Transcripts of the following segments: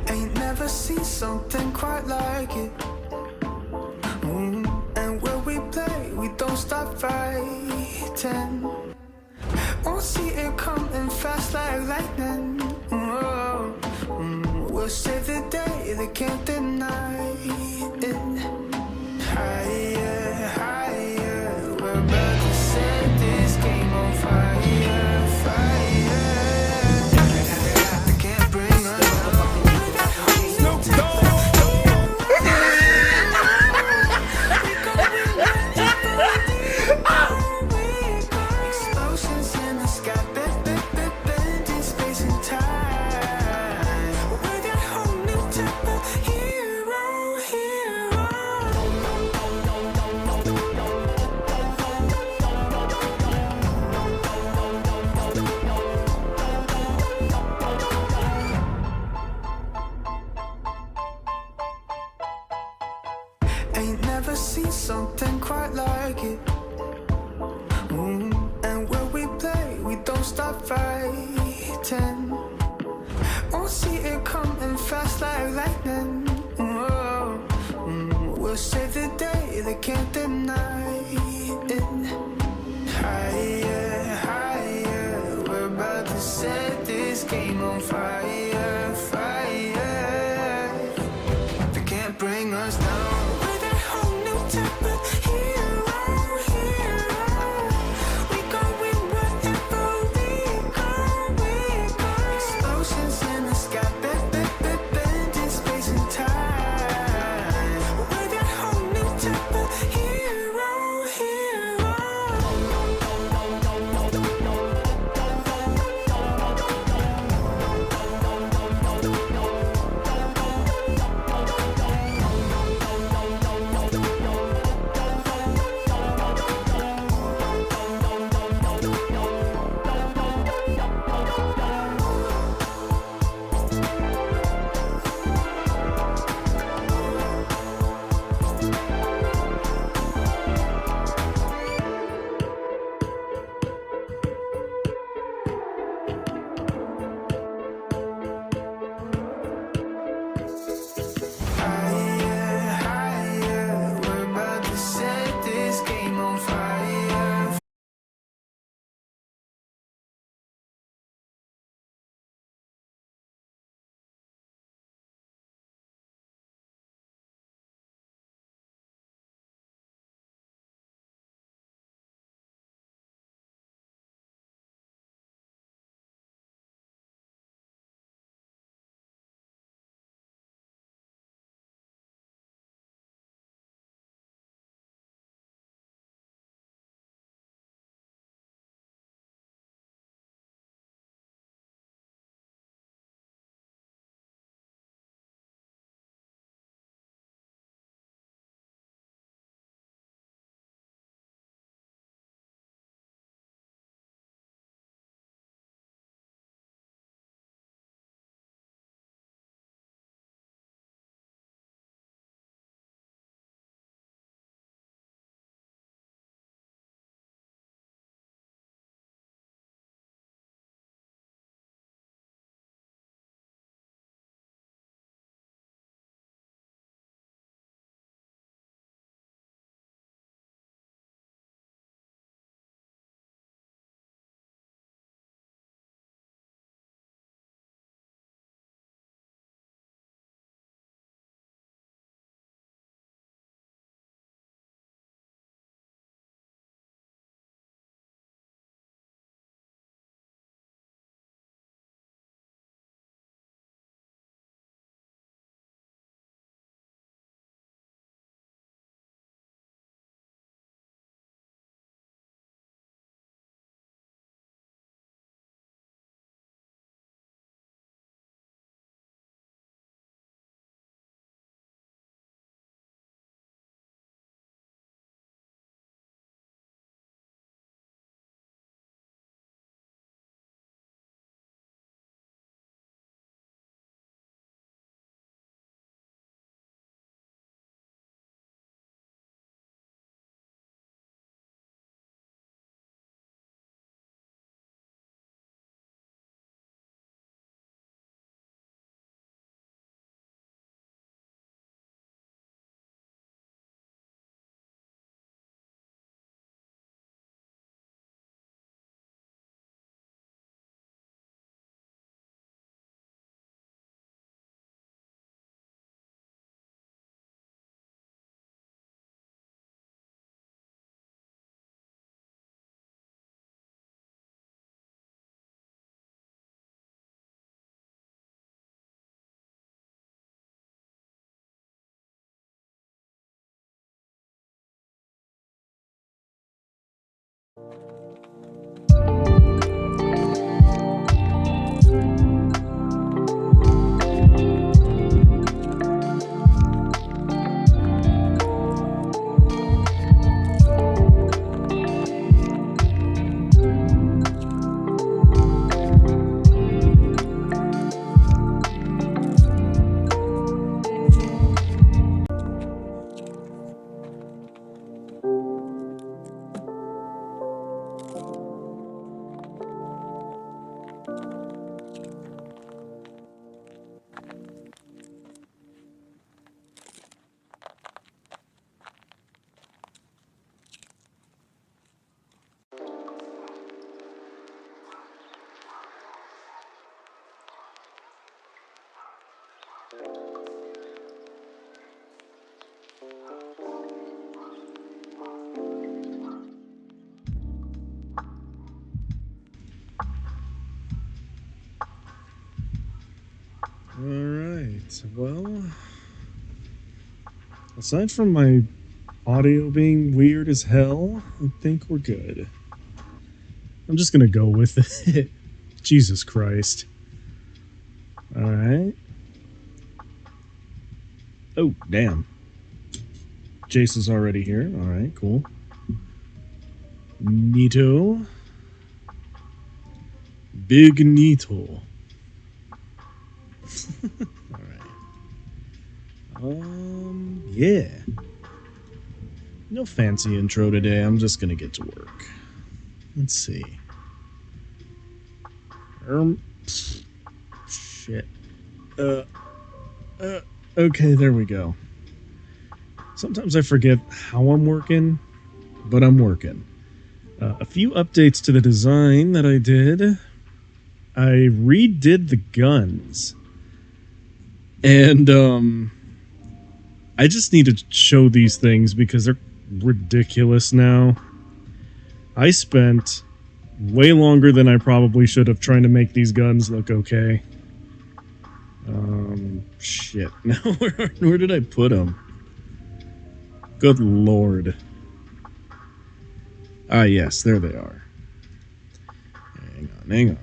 Ain't never seen something quite like it. And when we play, we don't stop fighting. Won't see it coming fast like lightning. We'll save the day, they can't deny it. Higher, higher, we're about to set this game on fire, fire. They can't bring us down. Snoop Dogg. Explosions in the sky, bending space and time. We're that whole new type of hero, hero. Ain't never seen something quite like it. And when we play, we don't stop fighting. Won't see it coming fast like lightning. We'll save the day, they can't deny it. Higher, higher, we're about to set this game on fire, fire. They can't bring us down. We're that whole new type of hero, hero. We gon' win whatever we go, we go. Explosions in the sky, bending space and time. We're that whole new type of hero, hero. Alright, well, aside from my audio being weird as hell, I think we're good. I'm just gonna go with it. Jesus Christ. Alright. Oh, damn. Jace is already here. Alright, cool. Neato. Big Neato. Alright. Yeah. No fancy intro today. I'm just gonna get to work. Let's see. Shit. Okay, there we go. Sometimes I forget how I'm working, but I'm working. A few updates to the design that I did. I redid the guns. And, I just need to show these things because they're ridiculous now. I spent way longer than I probably should have trying to make these guns look okay. Shit. Now, where did I put them? Good lord. Ah, yes, there they are. Hang on.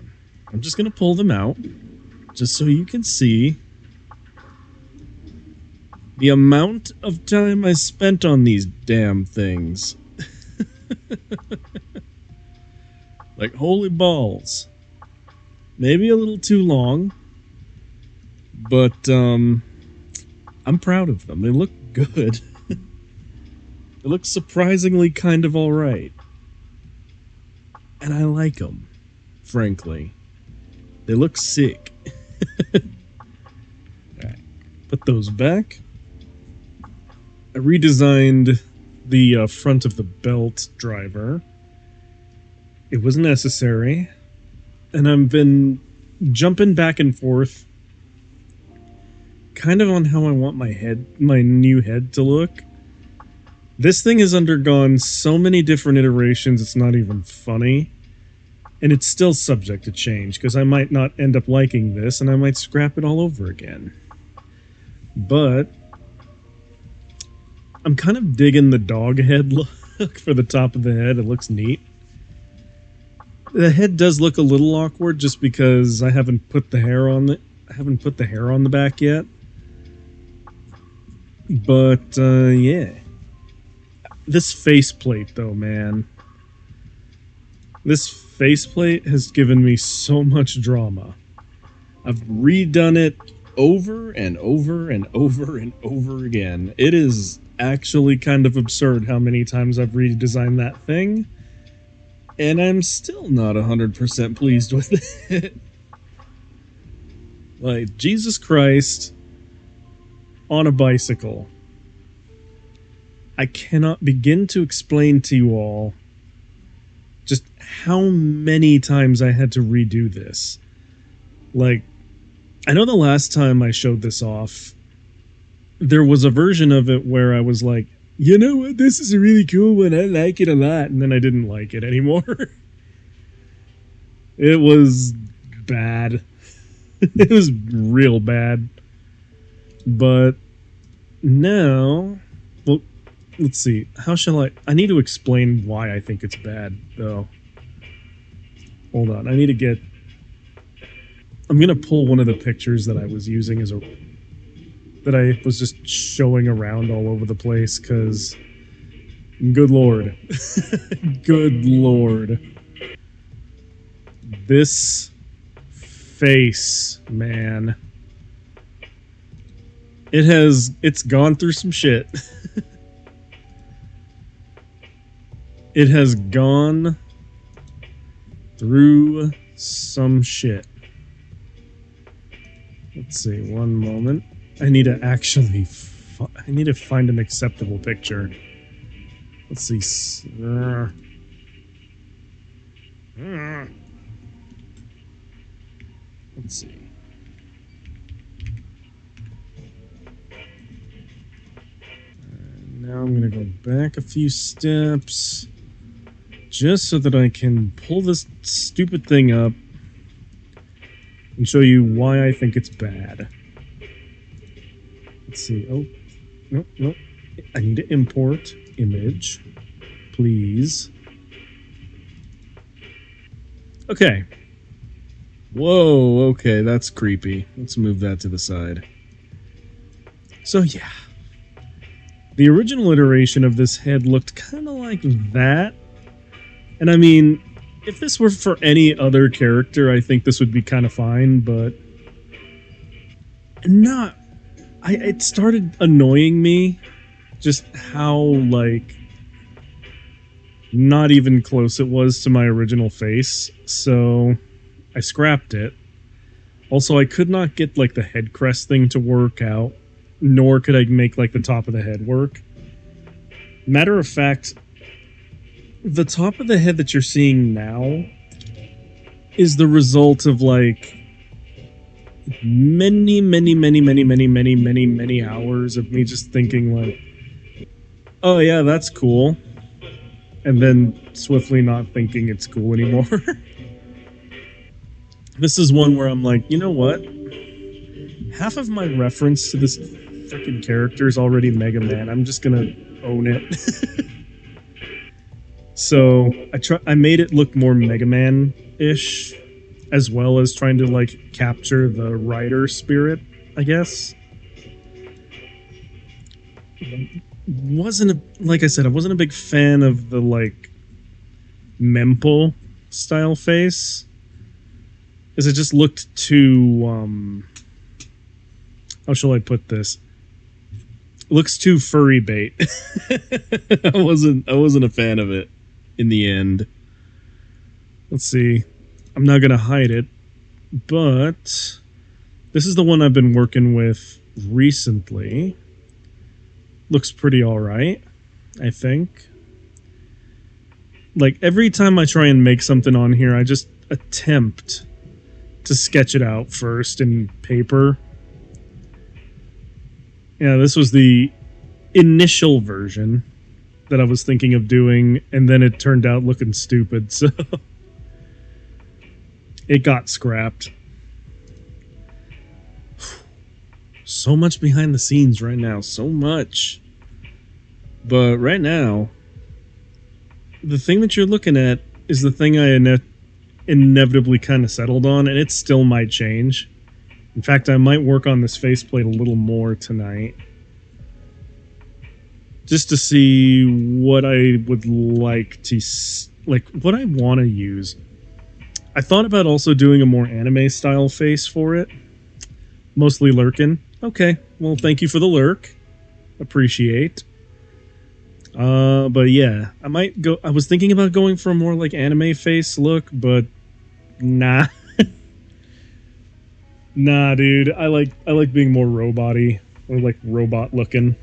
I'm just gonna pull them out, just so you can see the amount of time I spent on these damn things. Like, holy balls. Maybe a little too long, but, I'm proud of them. They look good. They look surprisingly kind of alright. And I like them, frankly. They look sick. Alright, put those back. I redesigned the front of the belt driver. It was necessary. And I've been jumping back and forth kind of on how I want my new head to look. This thing has undergone so many different iterations, it's not even funny. And it's still subject to change, because I might not end up liking this, and I might scrap it all over again. But I'm kind of digging the dog head look for the top of the head. It looks neat. The head does look a little awkward, just because I haven't put the hair on the back yet. But, yeah. This faceplate, though, man. This faceplate has given me so much drama. I've redone it over and over and over and over again. It is actually kind of absurd how many times I've redesigned that thing. And I'm still not 100% pleased with it. Like, Jesus Christ on a bicycle. I cannot begin to explain to you all just how many times I had to redo this. Like, I know the last time I showed this off, there was a version of it where I was like, you know what, this is a really cool one, I like it a lot, and then I didn't like it anymore. It was bad. It was real bad. But now, well, let's see. How shall I need to explain why I think it's bad, though. Hold on. I'm going to pull one of the pictures that I was using that I was just showing around all over the place, because good lord. Good lord. This face, man. It's gone through some shit. It has gone through some shit. Let's see, one moment. I need to actually I need to find an acceptable picture. Let's see. Let's see. Now I'm going to go back a few steps just so that I can pull this stupid thing up and show you why I think it's bad. Let's see. Oh, nope, nope. I need to import image, please. Okay. Whoa, okay, that's creepy. Let's move that to the side. So, yeah. The original iteration of this head looked kind of like that. And I mean, if this were for any other character, I think this would be kind of fine, but not. It started annoying me just how, like, not even close it was to my original face. So I scrapped it. Also, I could not get, like, the head crest thing to work out, nor could I make, like, the top of the head work. Matter of fact, the top of the head that you're seeing now is the result of, like, many hours of me just thinking, like, oh yeah, that's cool, and then swiftly not thinking it's cool anymore. This is one where I'm like, you know what? Half of my reference to this freaking character is already Mega Man. I'm just gonna own it. So I made it look more Mega Man-ish, as well as trying to, like, capture the rider spirit, I guess. Like I said, I wasn't a big fan of the, like, Memple style face, because it just looked too, how shall I put this? It looks too furry bait. I wasn't a fan of it in the end. Let's see. I'm not gonna hide it, but this is the one I've been working with recently. Looks pretty alright, I think. Like, every time I try and make something on here, I just attempt to sketch it out first in paper. Yeah, this was the initial version that I was thinking of doing, and then it turned out looking stupid, so it got scrapped. So much behind the scenes right now, so much. But right now, the thing that you're looking at is the thing I inevitably kind of settled on, and it still might change. In fact, I might work on this faceplate a little more tonight, just to see what I would like to, like, what I want to use. I thought about also doing a more anime style face for it, mostly lurkin. Okay, well, thank you for the lurk. Appreciate. But yeah, I might go. I was thinking about going for a more, like, anime face look, but nah. Nah, dude. I like being more robot-y, or, like, robot looking.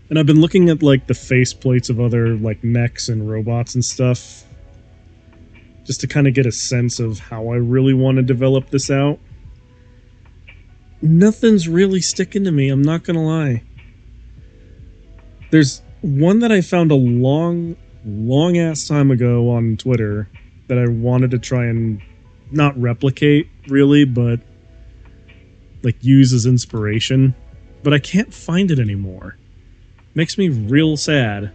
And I've been looking at, like, the face plates of other, like, mechs and robots and stuff, just to kind of get a sense of how I really want to develop this out. Nothing's really sticking to me, I'm not gonna lie. There's one that I found a long ass time ago on Twitter that I wanted to try and not replicate, really, but, like, use as inspiration. But I can't find it anymore. Makes me real sad.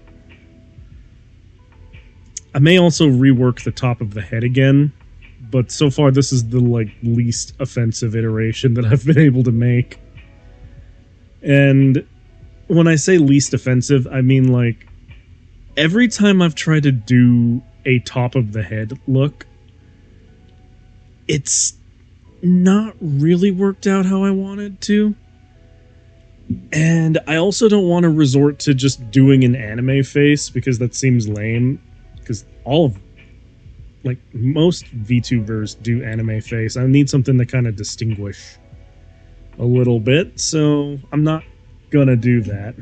I may also rework the top of the head again, but so far this is the, like, least offensive iteration that I've been able to make. And when I say least offensive, I mean, like, every time I've tried to do a top of the head look, it's not really worked out how I wanted to. And I also don't want to resort to just doing an anime face, because that seems lame. Because like, most VTubers do anime face. I need something to kind of distinguish a little bit, so I'm not gonna do that.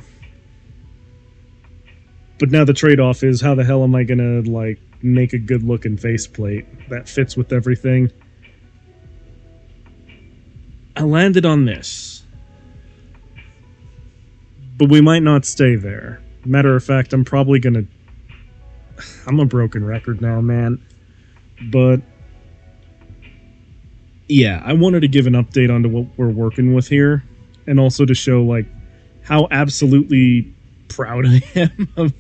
But now the trade-off is, how the hell am I gonna, like, make a good looking faceplate that fits with everything? I landed on this, but we might not stay there. Matter of fact, I'm a broken record now, man. But yeah, I wanted to give an update onto what we're working with here, and also to show like how absolutely proud I am of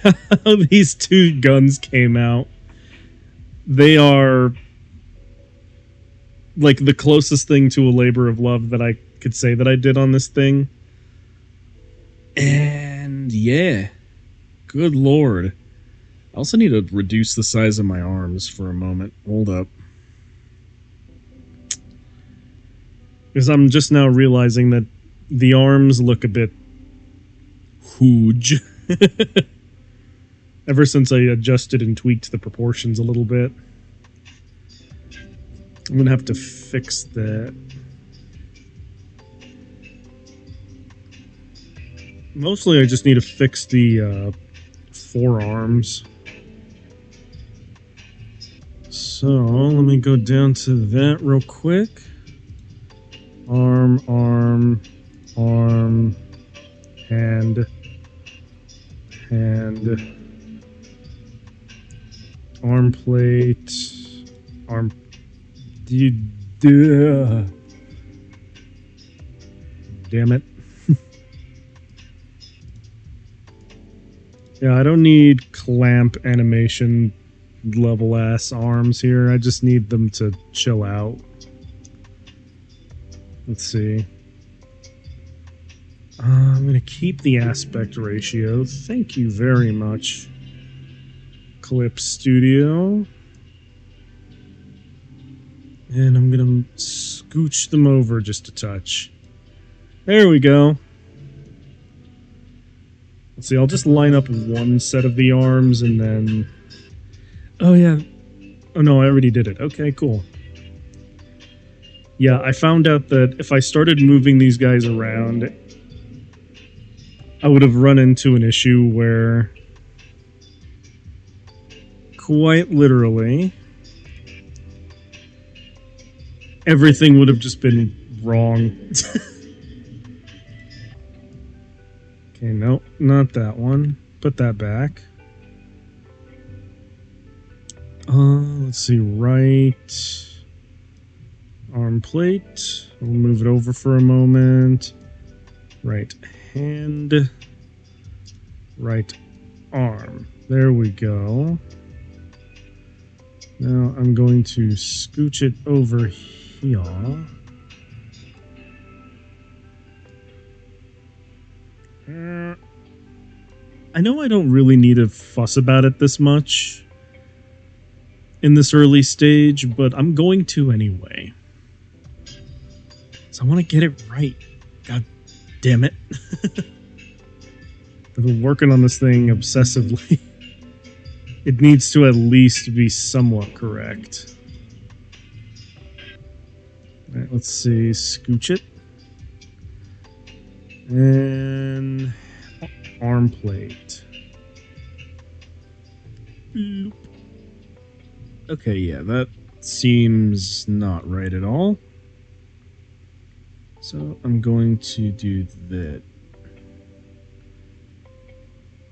how these two guns came out. They are like the closest thing to a labor of love that I could say that I did on this thing. And yeah, good lord. I also need to reduce the size of my arms for a moment. Hold up. Because I'm just now realizing that the arms look a bit huge. Ever since I adjusted and tweaked the proportions a little bit. I'm going to have to fix that. Mostly I just need to fix the forearms. So, let me go down to that real quick. Arm, arm, arm, hand, arm plate, arm... Damn it. Yeah, I don't need clamp animation level ass arms here. I just need them to chill out. Let's see. I'm going to keep the aspect ratio. Thank you very much, Clip Studio. And I'm going to scooch them over just a touch. There we go. Let's see, I'll just line up one set of the arms and then... Oh, yeah. Oh, no, I already did it. Okay, cool. Yeah, I found out that if I started moving these guys around, I would have run into an issue where, quite literally, everything would have just been wrong. Okay, no, not that one. Put that back. Let's see, right arm plate. We'll move it over for a moment. Right hand. Right arm. There we go. Now I'm going to scooch it over here. I know I don't really need to fuss about it this much in this early stage, but I'm going to anyway. So I want to get it right. God damn it. I've been working on this thing obsessively. It needs to at least be somewhat correct. All right, let's see. Scooch it. And arm plate. Bloop. Okay, yeah, that seems not right at all. So I'm going to do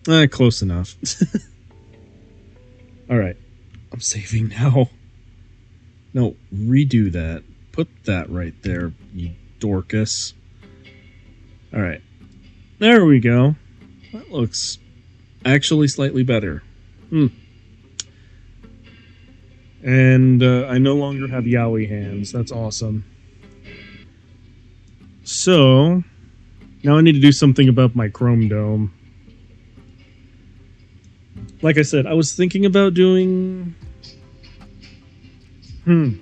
that. Close enough. Alright, I'm saving now. No, redo that. Put that right there, you Dorcas. Alright, there we go. That looks actually slightly better. And I no longer have yaoi hands. That's awesome. So, now I need to do something about my chrome dome. Like I said, I was thinking about doing... I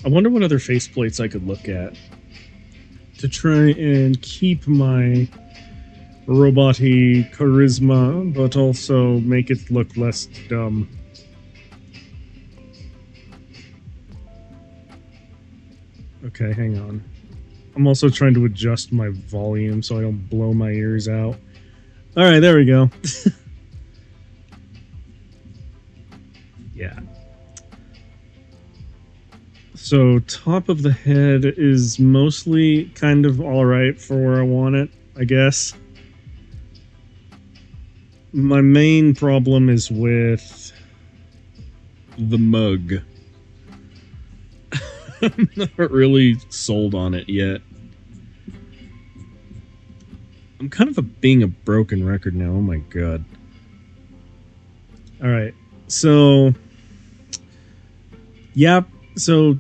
wonder what other faceplates I could look at to try and keep my robot-y charisma, but also make it look less dumb. Okay, hang on. I'm also trying to adjust my volume so I don't blow my ears out. Alright, there we go. Yeah. So, top of the head is mostly kind of alright for where I want it, I guess. My main problem is with the mug. I'm not really sold on it yet. I'm kind of being a broken record now. Oh my god. Alright, so... yeah, so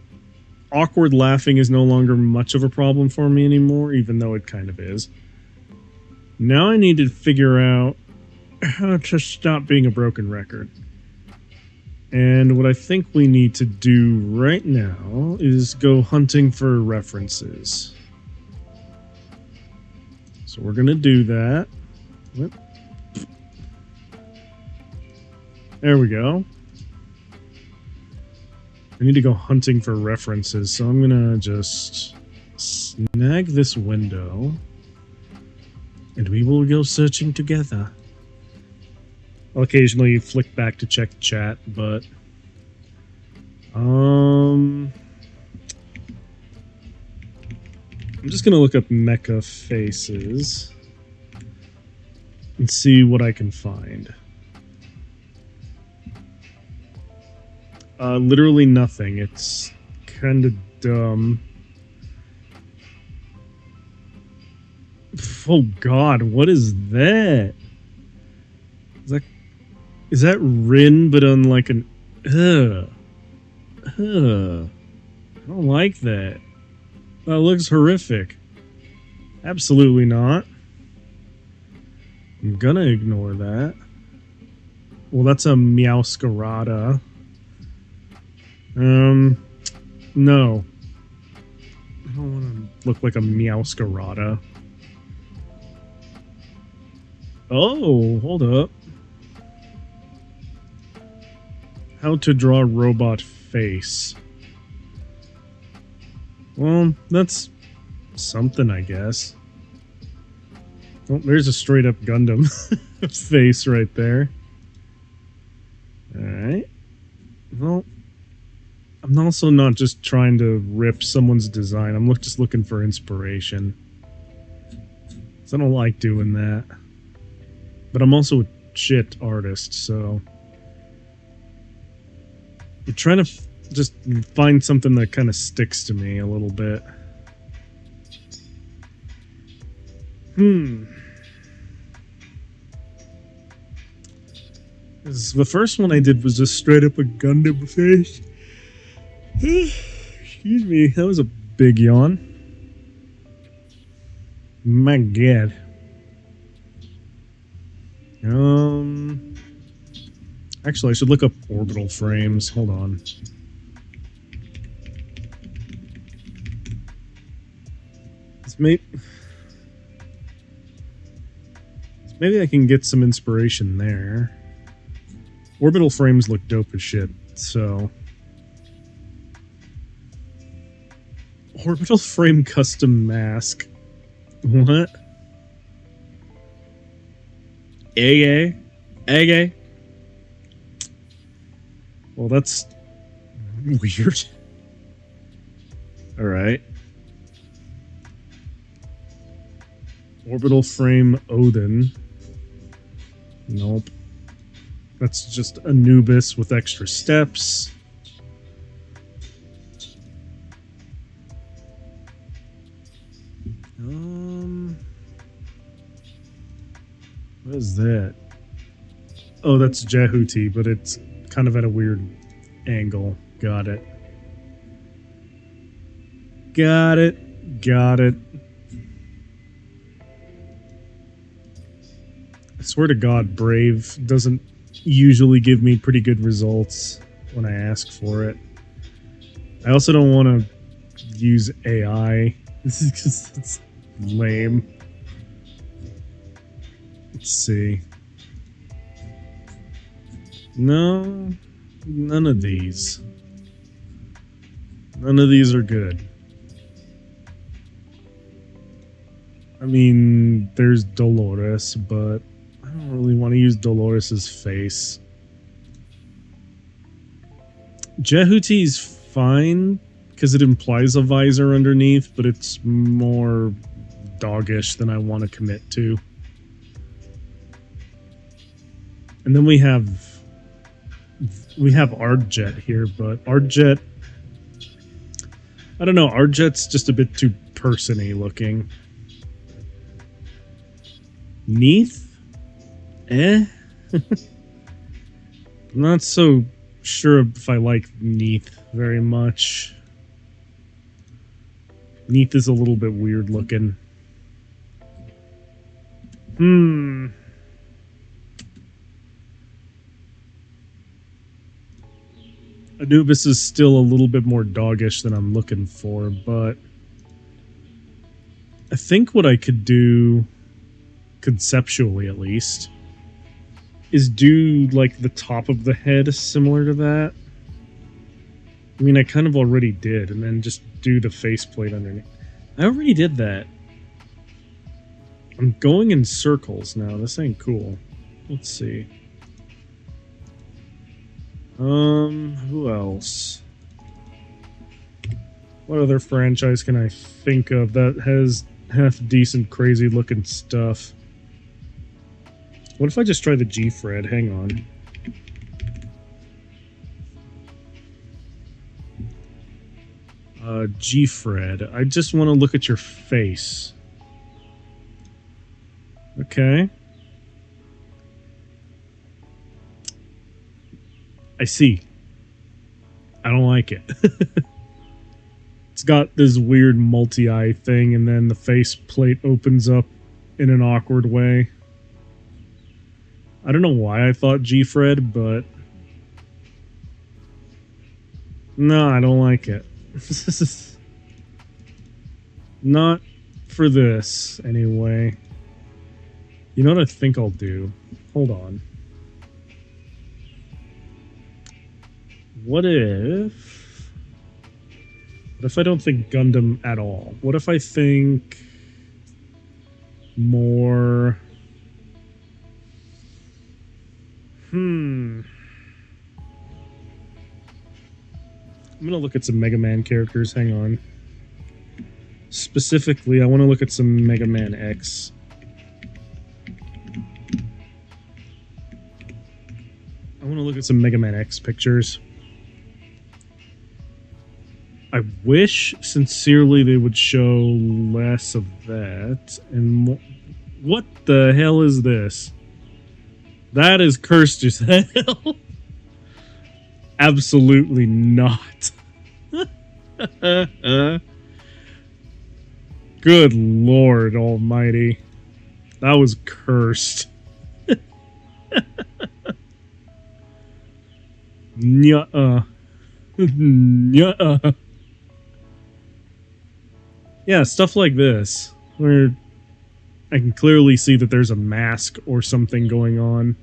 awkward laughing is no longer much of a problem for me anymore, even though it kind of is. Now I need to figure out how to stop being a broken record. And what I think we need to do right now is go hunting for references. So we're going to do that. Whoop. There we go. I need to go hunting for references, so I'm going to just snag this window. And we will go searching together. I'll occasionally flick back to check chat, but... I'm just gonna look up mecha faces and see what I can find. Literally nothing. It's kind of dumb. Oh god, what is that? Is that Rin, but on like an... I don't like that. That looks horrific. Absolutely not. I'm gonna ignore that. Well, that's a Meowscarada. No. I don't want to look like a Meowscarada. Oh, hold up. How to draw a robot face. Well, that's something, I guess. Oh, there's a straight up Gundam face right there. Alright. Well, I'm also not just trying to rip someone's design. I'm just looking for inspiration. So I don't like doing that. But I'm also a shit artist, so... I'm trying to just find something that kind of sticks to me a little bit. The first one I did was just straight up a Gundam face. Excuse me, that was a big yawn. My god. Actually, I should look up orbital frames. Hold on. Maybe I can get some inspiration there. Orbital frames look dope as shit, so... Orbital frame custom mask. What? A-gay? A-gay? Well, that's weird. Alright. Orbital frame Odin. Nope. That's just Anubis with extra steps. What is that? Oh, that's Jehuti, but it's kind of at a weird angle. Got it. Got it. Got it. I swear to God, Brave doesn't usually give me pretty good results when I ask for it. I also don't want to use AI. This is because it's lame. Let's see. No, none of these. None of these are good. I mean, there's Dolores, but I don't really want to use Dolores's face. Jehuti's fine, because it implies a visor underneath, but it's more doggish than I want to commit to. And then we have Ardjet here, but Ardjet, I don't know, Arjet's just a bit too person-y looking. Neath? Eh? I'm not so sure if I like Neath very much. Neath is a little bit weird looking. Anubis is still a little bit more doggish than I'm looking for, but I think what I could do, conceptually at least, is do like the top of the head similar to that. I mean, I kind of already did, and then just do the faceplate underneath. I already did that. I'm going in circles now. This ain't cool. Let's see. Who else? What other franchise can I think of that has half decent, crazy looking stuff? What if I just try the G-Fred? Hang on. G-Fred. I just want to look at your face. Okay. I see. I don't like it. It's got this weird multi-eye thing, and then the face plate opens up in an awkward way. I don't know why I thought G-Fred, but... no, I don't like it. Not for this, anyway. You know what I think I'll do? Hold on. What if I don't think Gundam at all? What if I think more... I'm gonna look at some Mega Man characters. Hang on. Specifically, I want to look at some Mega Man X. I want to look at some Mega Man X pictures. I wish, sincerely, they would show less of that and more... What the hell is this? That is cursed as hell. Absolutely not. Good Lord Almighty. That was cursed. Nuh-uh. Nuh-uh. Yeah, stuff like this, where I can clearly see that there's a mask or something going on.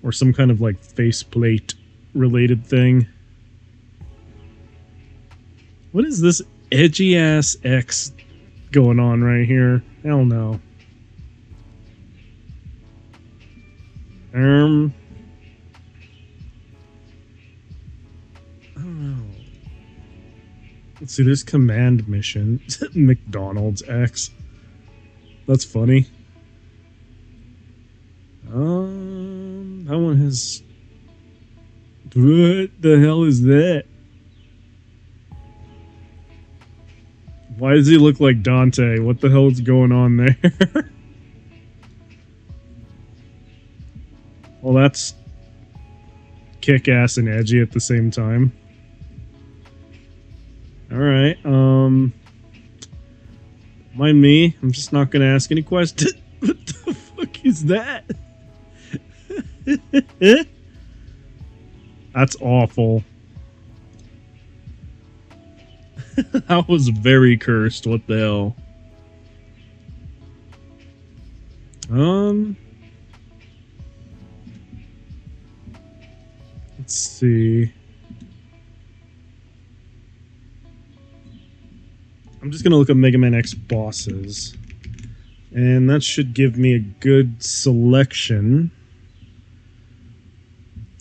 Or some kind of, like, faceplate related thing. What is this edgy-ass X going on right here? Hell no. I don't know. Let's see, there's command mission. McDonald's X. That's funny. That one has... What the hell is that? Why does he look like Dante? What the hell is going on there? Well, that's kick-ass and edgy at the same time. Alright, mind me, I'm just not gonna ask any questions. What the fuck is that? That's awful. That was very cursed. What the hell? Let's see. I'm just gonna look at Mega Man X bosses. And that should give me a good selection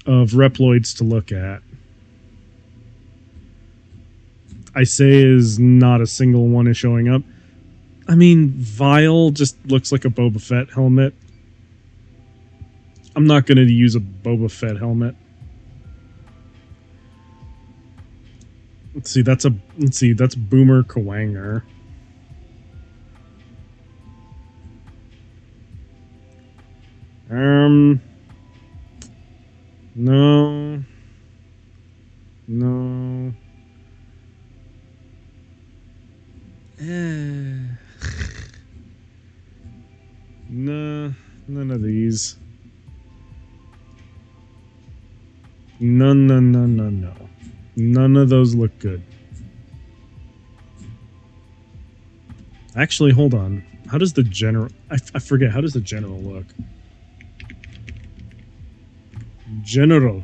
of Reploids to look at. I say is not a single one is showing up. I mean, Vile just looks like a Boba Fett helmet. I'm not going to use a Boba Fett helmet. Let's see, that's Boomer Kawanger. No. No. No, none of these. No. None of those look good. Actually, hold on. How does the general... I forget. How does the general look? General.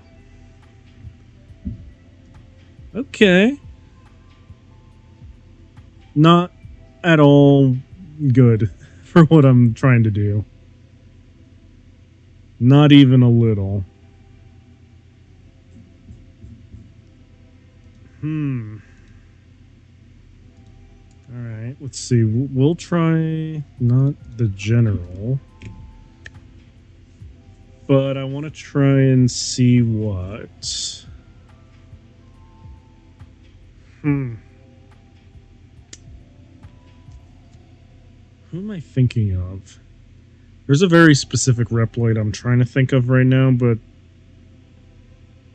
Okay. Not at all good for what I'm trying to do. Not even a little. Alright, let's see. We'll try not the general. But I want to try and see what... Who am I thinking of? There's a very specific Reploid I'm trying to think of right now, but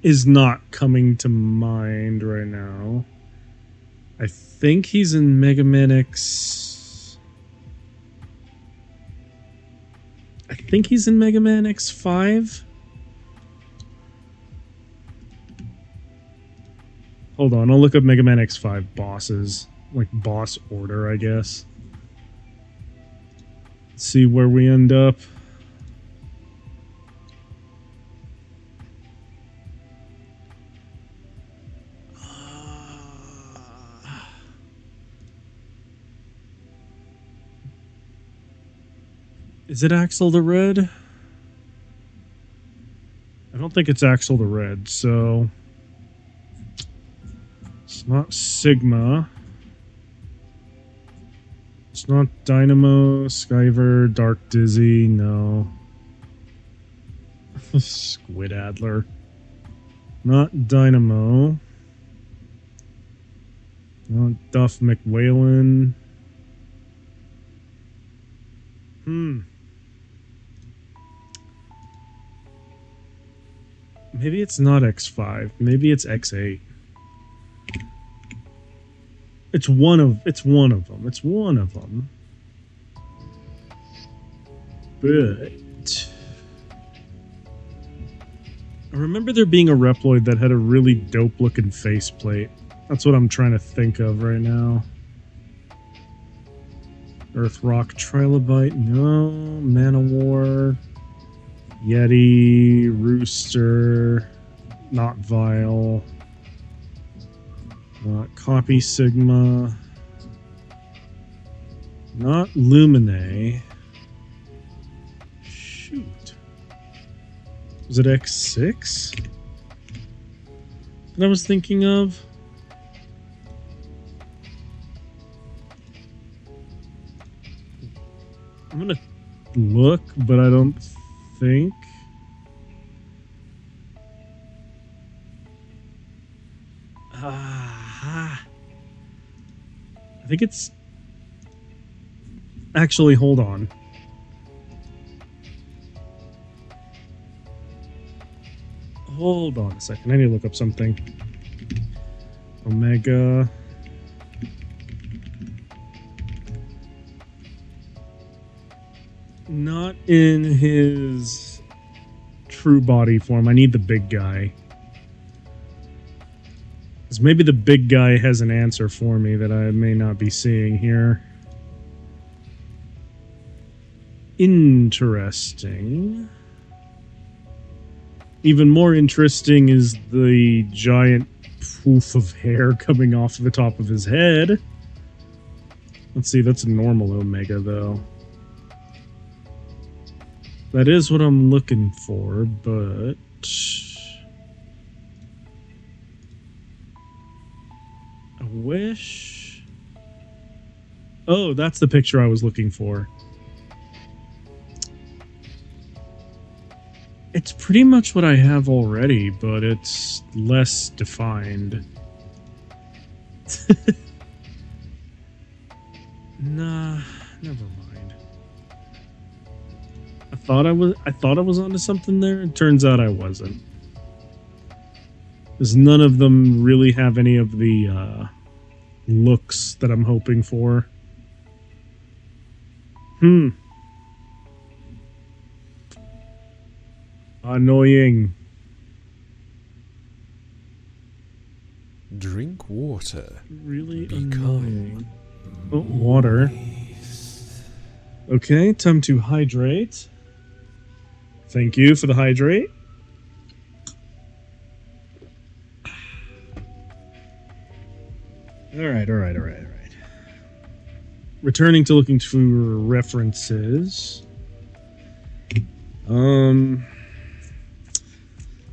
is not coming to mind right now. I think he's in Mega Man X... I think he's in Mega Man X5? Hold on, I'll look up Mega Man X5 bosses. Like, boss order, I guess. Let's see where we end up. Is it Axel the Red? I don't think it's Axel the Red, so... It's not Sigma. It's not Dynamo, Skyver, Dark Dizzy, no. Squid Adler. Not Dynamo. Not Duff McWhalen. Maybe it's not X5. Maybe it's X8. It's one of them. It's one of them. But I remember there being a Reploid that had a really dope looking faceplate. That's what I'm trying to think of right now. Earth Rock Trilobite, no. Manowar, Yeti, Rooster, not Vile. Not Copy Sigma. Not Lumine. Shoot. Was it X6 that I was thinking of? I'm gonna look, but I don't think. I think it's... Actually, hold on. Hold on a second. I need to look up something. Omega. Not in his true body form. I need the big guy. Because maybe the big guy has an answer for me that I may not be seeing here. Interesting. Even more interesting is the giant poof of hair coming off the top of his head. Let's see, that's a normal Omega, though. That is what I'm looking for, but... I wish... Oh, that's the picture I was looking for. It's pretty much what I have already, but it's less defined. Nah, never mind. I thought I was onto something there. It turns out I wasn't. Because none of them really have any of the looks that I'm hoping for. Annoying. Drink water. Really Be annoying. Oh, water. Okay, time to hydrate. Thank you for the hydrate. Alright. Returning to looking for references.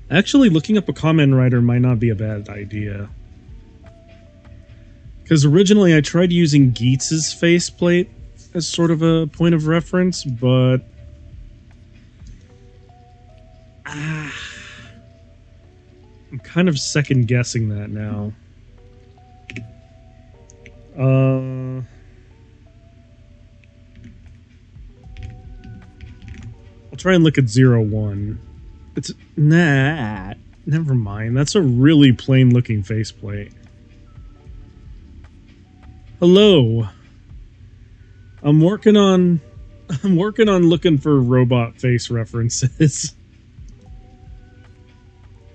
Actually, looking up a Kamen Rider might not be a bad idea. Because originally I tried using Geetz's faceplate as sort of a point of reference, but... I'm kind of second-guessing that now. I'll try and look at 01. It's... Nah, never mind. That's a really plain-looking faceplate. Hello. I'm working on looking for robot face references.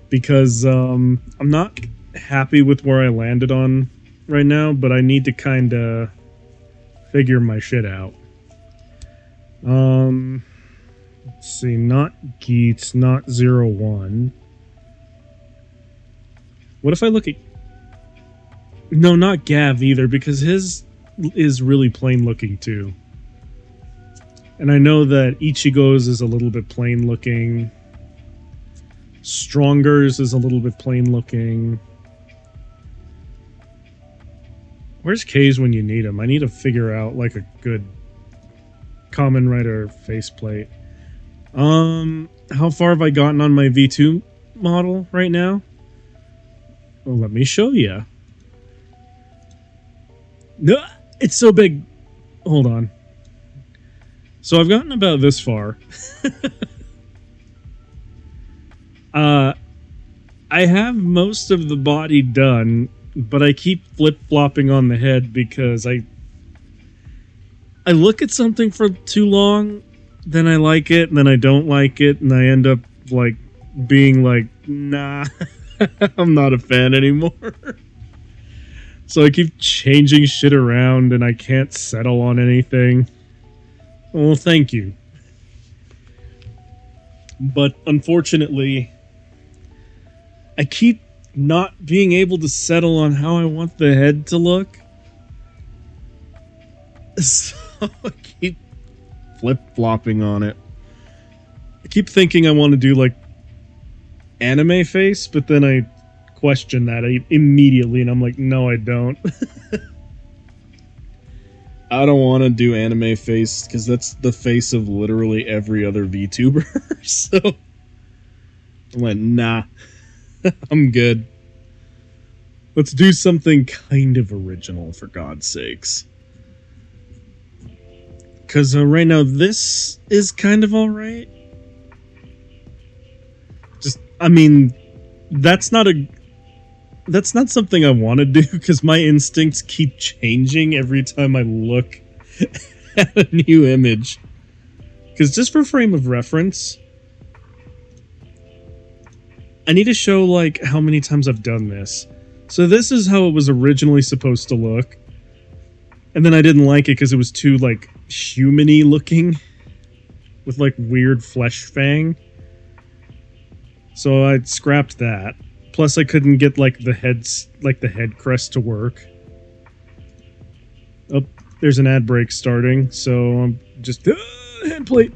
Because I'm not happy with where I landed on right now, but I need to kind of figure my shit out. Let's see, not Geets, not 01. What if I look at... No, not Gav either, because his is really plain looking too. And I know that Ichigo's is a little bit plain looking. Stronger's is a little bit plain looking. Where's K's when you need him? I need to figure out like a good Kamen Rider faceplate. How far have I gotten on my V2 model right now? Well, let me show you. No, it's so big. Hold on. So I've gotten about this far. I have most of the body done, but I keep flip-flopping on the head because I look at something for too long, then I like it, and then I don't like it, and I end up like being like, nah, I'm not a fan anymore. So I keep changing shit around and I can't settle on anything. Well, thank you. But unfortunately, I keep not being able to settle on how I want the head to look. So I keep flip-flopping on it. I keep thinking I want to do like anime face, but then I question that immediately and I'm like, no, I don't. I don't want to do anime face because that's the face of literally every other VTuber. So I went, nah, I'm good. Let's do something kind of original, for God's sakes. Because right now this is kind of alright. Just, I mean, that's not something I want to do because my instincts keep changing every time I look at a new image. Because just for frame of reference, I need to show like how many times I've done this. So this is how it was originally supposed to look. And then I didn't like it because it was too like human-y looking with like weird flesh fang. So I scrapped that. Plus, I couldn't get like the head crest to work. Oh, there's an ad break starting, so I'm just head plate.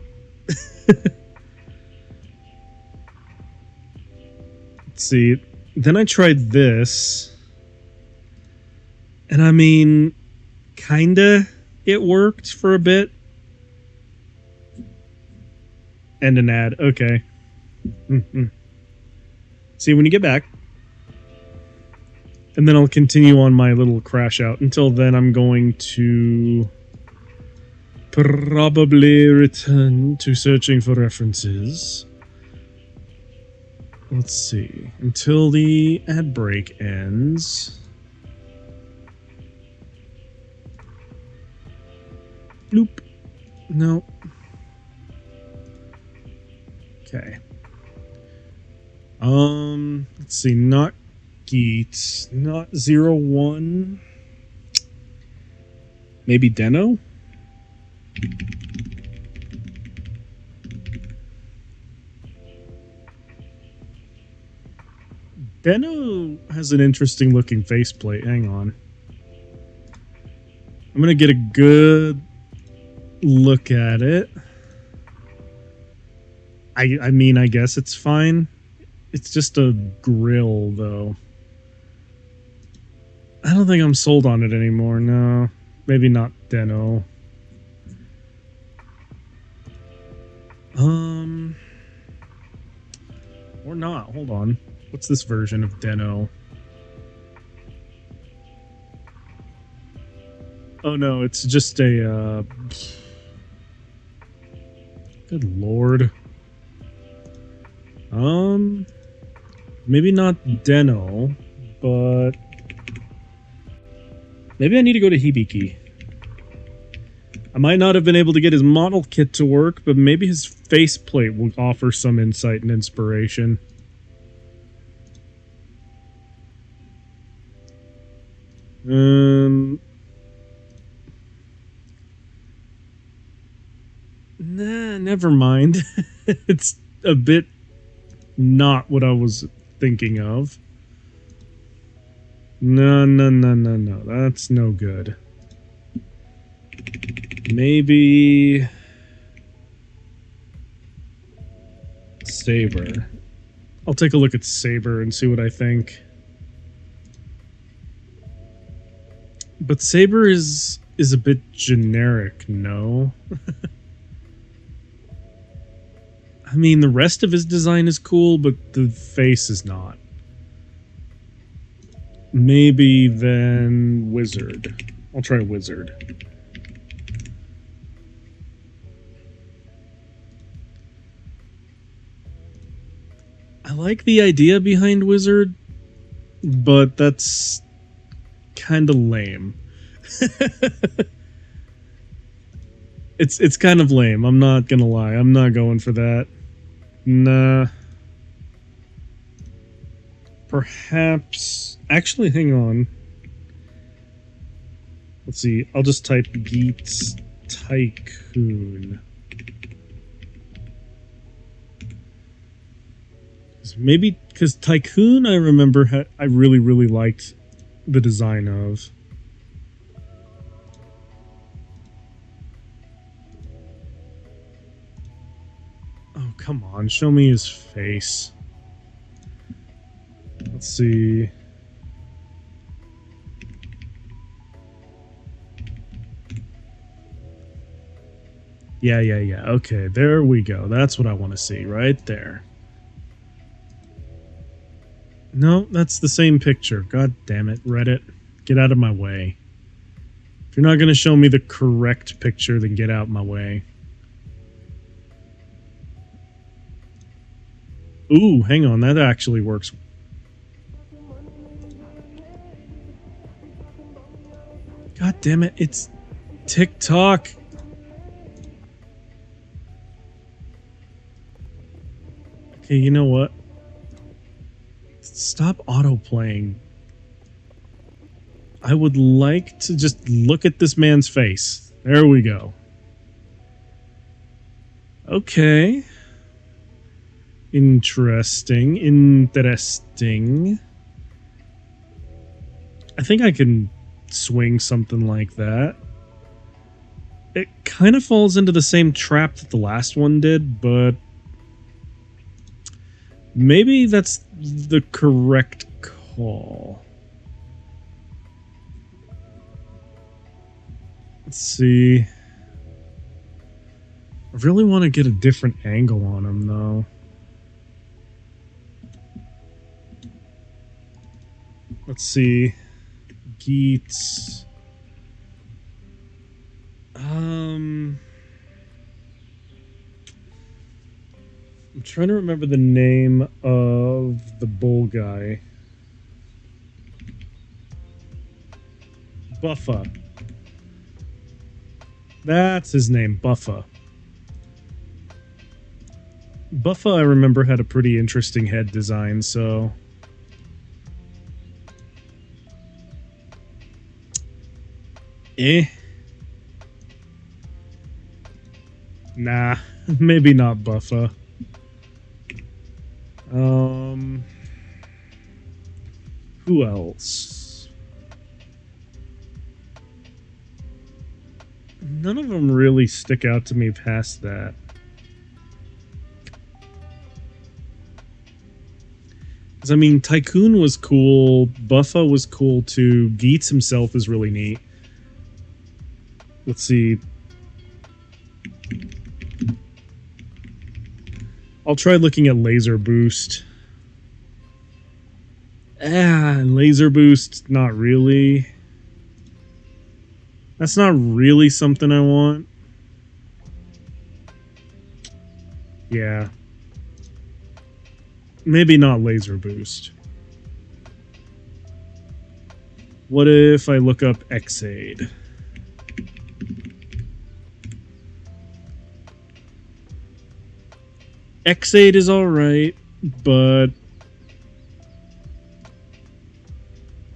Let's see. Then I tried this, and I mean, kinda, it worked for a bit. And an ad. Okay. See, when you get back, And then I'll continue on my little crash out. Until then, I'm going to probably return to searching for references. Let's see. Until the ad break ends. Bloop. No. Okay. Let's see. Not Geet. Not 01. Maybe Deno? Deno has an interesting looking faceplate. Hang on. I'm gonna get a good look at it. I mean, I guess it's fine. It's just a grill, though. I don't think I'm sold on it anymore, no. Maybe not Deno. Or not. Hold on. What's this version of Deno? Oh no, it's just a, good lord. Maybe not Deno, but maybe I need to go to Hibiki. I might not have been able to get his model kit to work, but maybe his faceplate will offer some insight and inspiration. Nah, never mind. It's a bit not what I was thinking of. No. That's no good. Maybe Saber. I'll take a look at Saber and see what I think. But Saber is a bit generic, no? I mean, the rest of his design is cool, but the face is not. Maybe then Wizard. I'll try Wizard. I like the idea behind Wizard, but that's kind of lame. It's kind of lame. I'm not gonna lie. I'm not going for that. Nah. Perhaps. Actually, hang on. Let's see. I'll just type Geets Tycoon. Maybe because Tycoon, I remember I really liked the design of. Oh, come on. Show me his face. Let's see. Yeah. Okay, there we go. That's what I want to see right there. No, that's the same picture. God damn it, Reddit. Get out of my way. If you're not going to show me the correct picture, then get out of my way. Ooh, hang on. That actually works. God damn it. It's TikTok. Okay, you know what? Stop autoplaying. I would like to just look at this man's face. There we go. Okay. Interesting. I think I can swing something like that. It kind of falls into the same trap that the last one did, but maybe that's the correct call. Let's see. I really want to get a different angle on him, though. Let's see. Geets. I'm trying to remember the name of the bull guy. Buffa. That's his name, Buffa. Buffa, I remember, had a pretty interesting head design, so... Nah, maybe not Buffa. Who else? None of them really stick out to me past that. I mean, Tycoon was cool, Buffa was cool too, Geets himself is really neat. Let's see. I'll try looking at Laser Boost. Laser Boost, not really. That's not really something I want. Yeah. Maybe not Laser Boost. What if I look up Xaid? Xaid is alright, but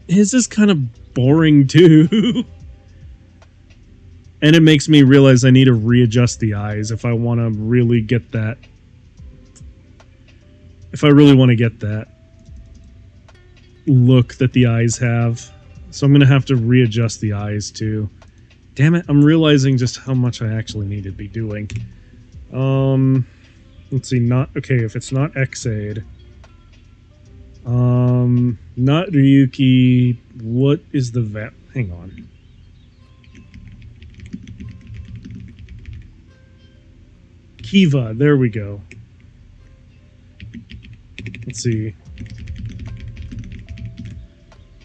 his is kind of boring too. And it makes me realize I need to readjust the eyes if I want to really get that. If I really want to get that look that the eyes have. So I'm going to have to readjust the eyes too. Damn it, I'm realizing just how much I actually need to be doing. Let's see, okay, if it's not Xaid. Not Ryuki, what is the hang on. Kiva, there we go. Let's see.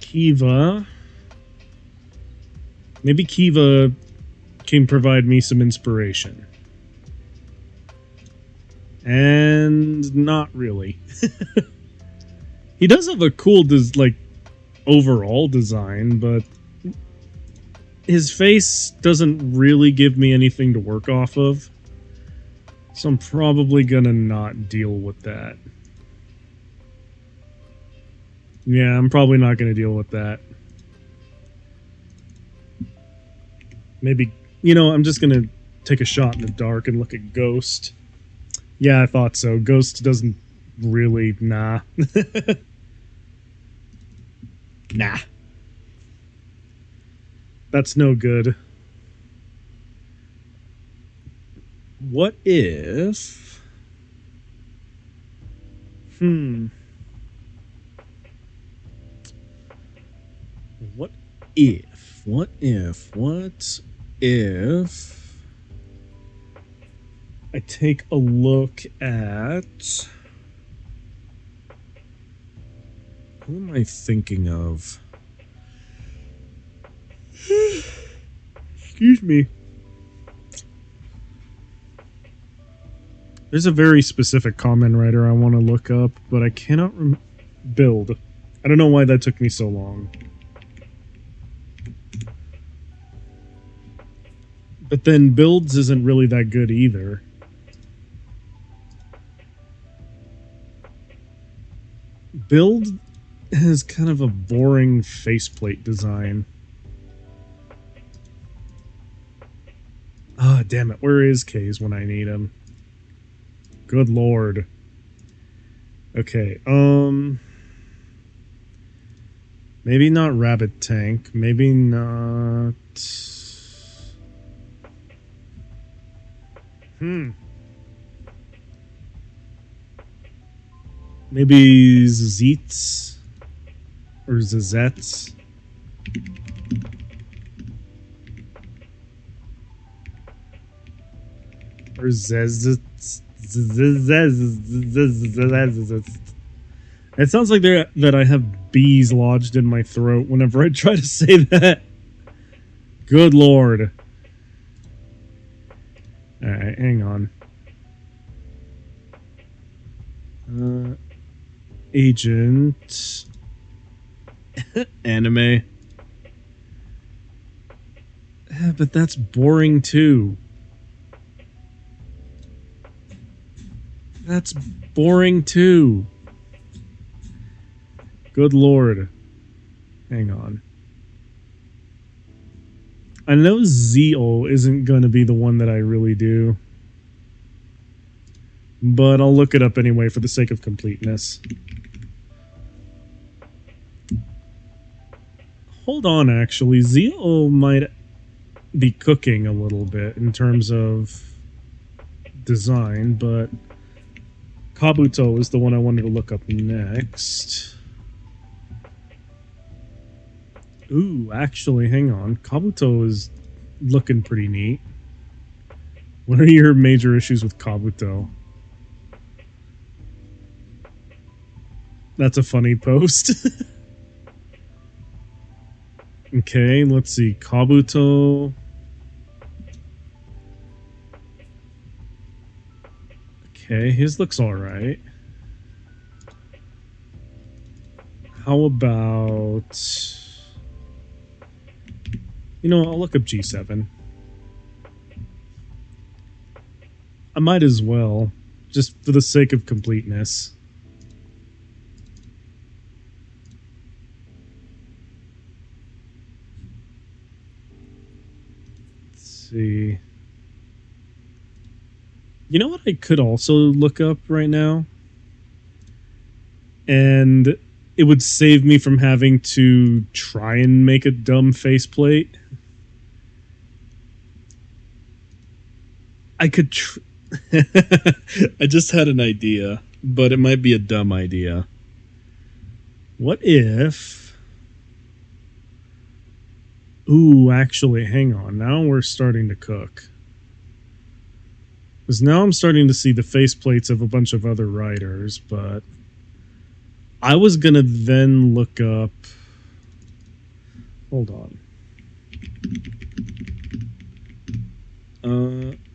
Kiva. Maybe Kiva can provide me some inspiration. And not really. He does have a cool, overall design, but his face doesn't really give me anything to work off of. So I'm probably gonna not deal with that. Yeah, I'm probably not gonna deal with that. Maybe, I'm just gonna take a shot in the dark and look at Ghost. Yeah, I thought so. Ghost doesn't really... Nah. Nah. That's no good. What if... What if I take a look at... Who am I thinking of? Excuse me. There's a very specific comment writer I want to look up, but I cannot build. I don't know why that took me so long. But then builds isn't really that good either. Build has kind of a boring faceplate design. Ah, damn it. Where is Kaze when I need him? Good lord. Okay, maybe not Rabbit Tank. Maybe not... Maybe Zeets? Or Zezets? Or Zezets? It sounds like that I have bees lodged in my throat whenever I try to say that. Good lord. Alright, hang on. Agent. Anime. But that's boring too. That's boring too. Good lord. Hang on. I know Zeal isn't going to be the one that I really do. But I'll look it up anyway for the sake of completeness. Hold on, actually. Zeal might be cooking a little bit in terms of design, but Kabuto is the one I wanted to look up next. Ooh, actually, hang on. Kabuto is looking pretty neat. What are your major issues with Kabuto? That's a funny post. Okay, let's see. Kabuto. Okay, his looks alright. How about... You know, I'll look up G7. I might as well, just for the sake of completeness. Let's see. You know what I could also look up right now? And it would save me from having to try and make a dumb faceplate. I could I just had an idea, but it might be a dumb idea. What if... Ooh, actually, hang on. Now we're starting to cook. Because now I'm starting to see the faceplates of a bunch of other writers, but... I was gonna then look up... Hold on.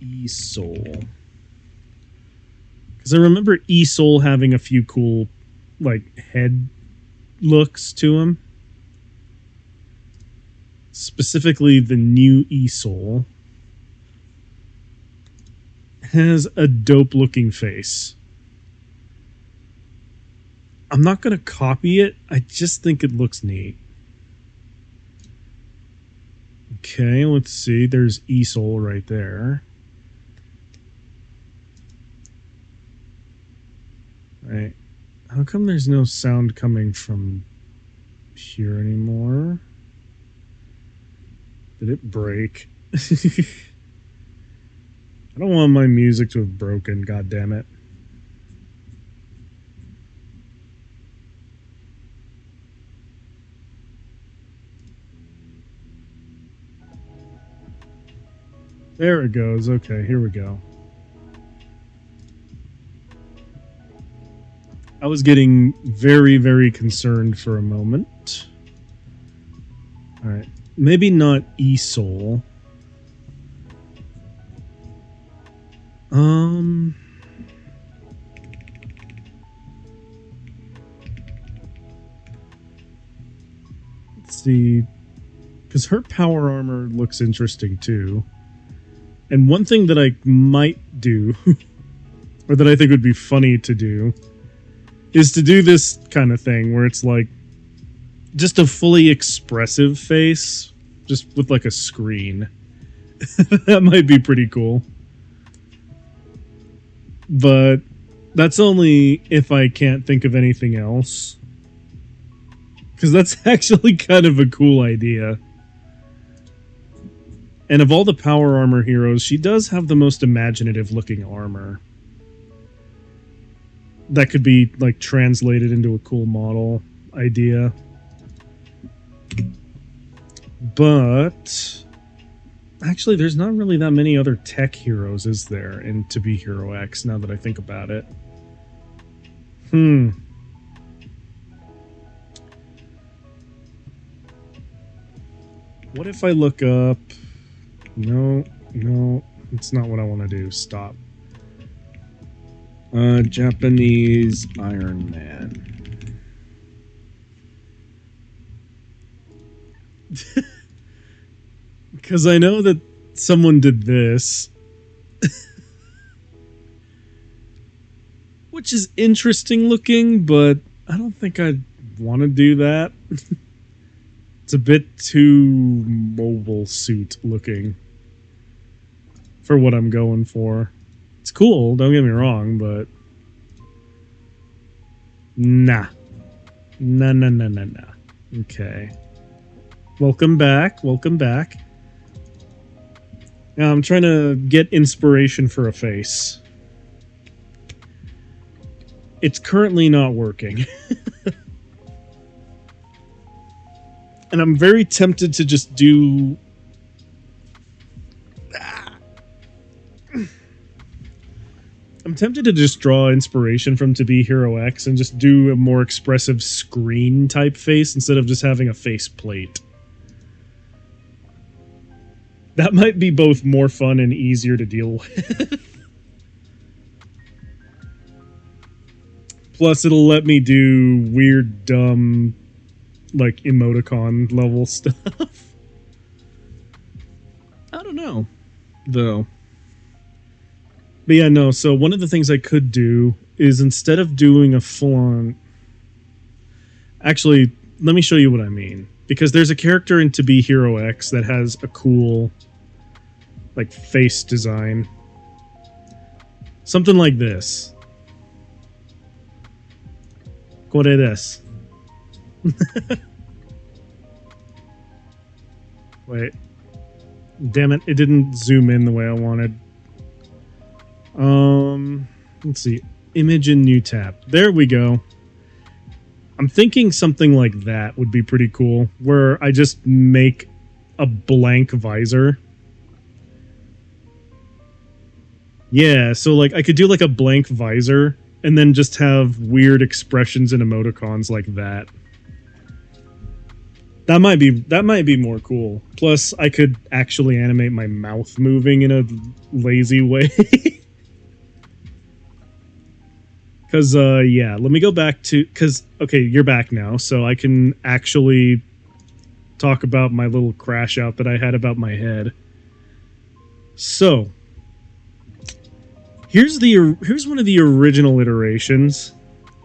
Esol. Because I remember Esol having a few cool, like, head looks to him. Specifically, the new Esol has a dope-looking face. I'm not going to copy it. I just think it looks neat. Okay, let's see. There's Esol right there. Right. How come there's no sound coming from here anymore? Did it break? I don't want my music to have broken, god damn it. There it goes. Okay, here we go. I was getting very, very concerned for a moment. Alright. Maybe not Esol. Let's see. Because her power armor looks interesting too. And one thing that I might do, or that I think would be funny to do, is to do this kind of thing where it's like just a fully expressive face, just with like a screen. That might be pretty cool. But that's only if I can't think of anything else. Because that's actually kind of a cool idea. And of all the power armor heroes, she does have the most imaginative looking armor. That could be, like, translated into a cool model idea. But... actually, there's not really that many other tech heroes, is there, in To Be Hero X, now that I think about it. What if I look up... No, it's not what I want to do. Stop. Japanese Iron Man. Because I know that someone did this. Which is interesting looking, but I don't think I'd want to do that. It's a bit too mobile suit looking for what I'm going for. It's cool, don't get me wrong, but nah. Nah. Okay. Welcome back. Now I'm trying to get inspiration for a face. It's currently not working. And I'm very tempted to just do... I'm tempted to just draw inspiration from To Be Hero X and just do a more expressive screen type face instead of just having a face plate. That might be both more fun and easier to deal with. Plus, it'll let me do weird, dumb, like, emoticon level stuff. I don't know, though. But yeah, no, so one of the things I could do is instead of doing a full-on... Actually, let me show you what I mean. Because there's a character in To Be Hero X that has a cool, like, face design. Something like this. Kore desu. Wait. Damn it, it didn't zoom in the way I wanted. Let's see. Image in new tab. There we go. I'm thinking something like that would be pretty cool, where I just make a blank visor. Yeah, so like I could do like a blank visor and then just have weird expressions and emoticons like that. That might be more cool. Plus, I could actually animate my mouth moving in a lazy way. Because, yeah, let me go back to... Because, okay, you're back now, so I can actually talk about my little crash out that I had about my head. So, here's one of the original iterations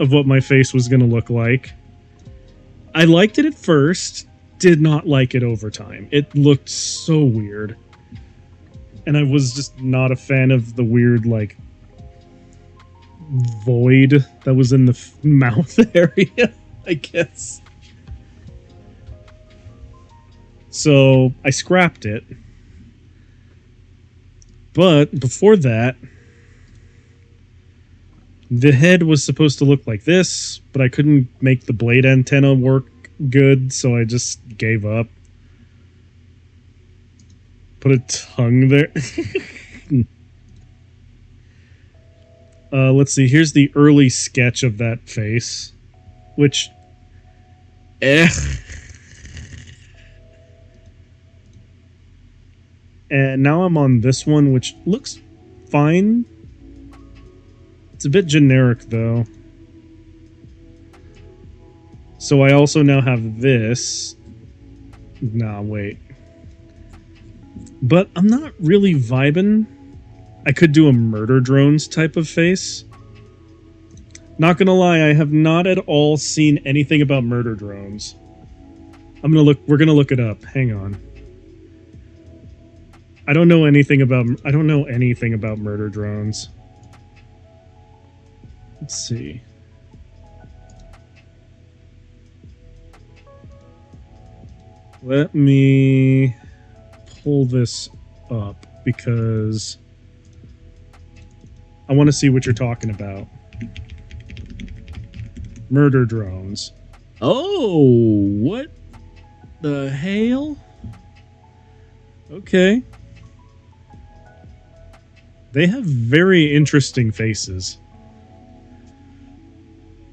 of what my face was going to look like. I liked it at first, did not like it over time. It looked so weird. And I was just not a fan of the weird, like, void that was in the mouth area, I guess. So I scrapped it. But before that, the head was supposed to look like this, but I couldn't make the blade antenna work good, so I just gave up. Put a tongue there. Let's see, here's the early sketch of that face, which... And now I'm on this one, which looks fine. It's a bit generic, though. So I also now have this. Nah, wait. But I'm not really vibing. I could do a murder drones type of face. Not gonna lie, I have not at all seen anything about murder drones. We're gonna look it up. Hang on. I don't know anything about murder drones. Let's see. Let me pull this up because I want to see what you're talking about. Murder drones. Oh, what the hell? Okay. They have very interesting faces.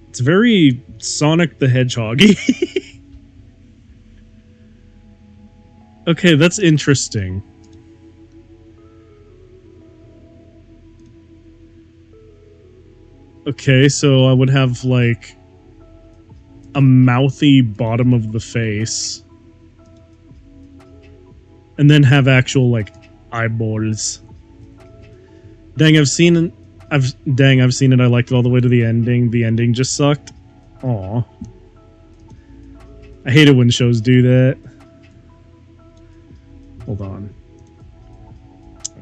It's very Sonic the Hedgehog-y. Okay, that's interesting. Okay, so I would have, like, a mouthy bottom of the face. And then have actual, like, eyeballs. Dang, I've seen it. I've seen it. I liked it all the way to the ending. The ending just sucked. Aw. I hate it when shows do that. Hold on.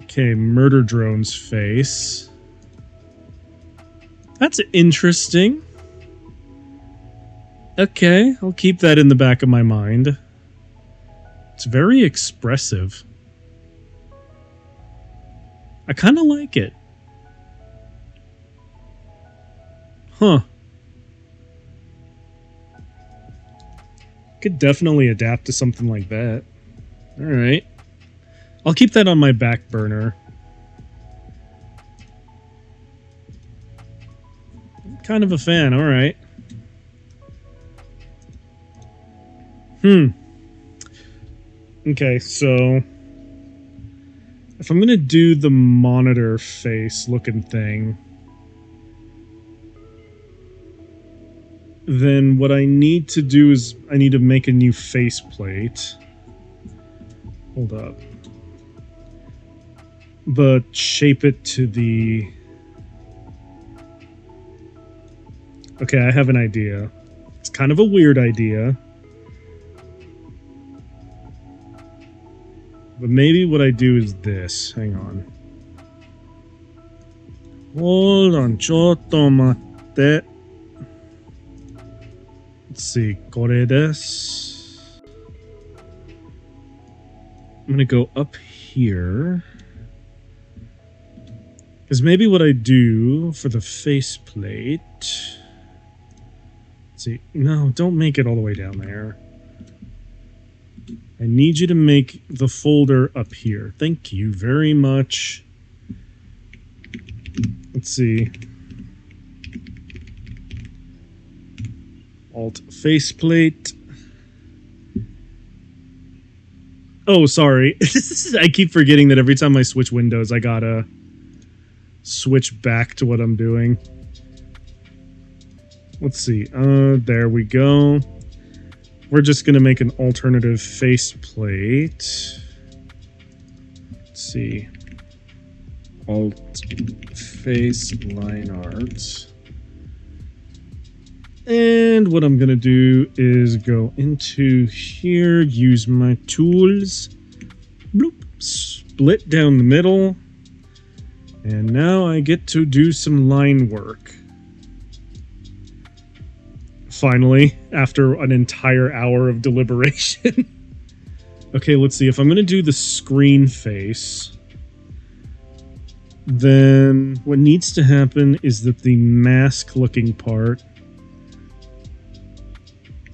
Okay, Murder Drone's face. That's interesting. Okay, I'll keep that in the back of my mind. It's very expressive. I kind of like it. Huh. Could definitely adapt to something like that. Alright. I'll keep that on my back burner. I'm kind of a fan, alright. Okay, so if I'm gonna do the monitor face looking thing, then what I need to do is I need to make a new faceplate. Hold up. But shape it to the... Okay, I have an idea. It's kind of a weird idea. But maybe what I do is this. Hang on. Hold on. Chotto matte. Let's see. Kore desu. I'm going to go up here. Because maybe what I do for the faceplate... Let's see. No, don't make it all the way down there. I need you to make the folder up here. Thank you very much. Let's see. Alt faceplate. Oh, sorry. I keep forgetting that every time I switch windows, I gotta switch back to what I'm doing. Let's see. There we go. We're just going to make an alternative faceplate. Let's see. Alt face line art. And what I'm going to do is go into here, use my tools. Bloop. Split down the middle. And now I get to do some line work. Finally, after an entire hour of deliberation. Okay, let's see. If I'm going to do the screen face, then what needs to happen is that the mask-looking part...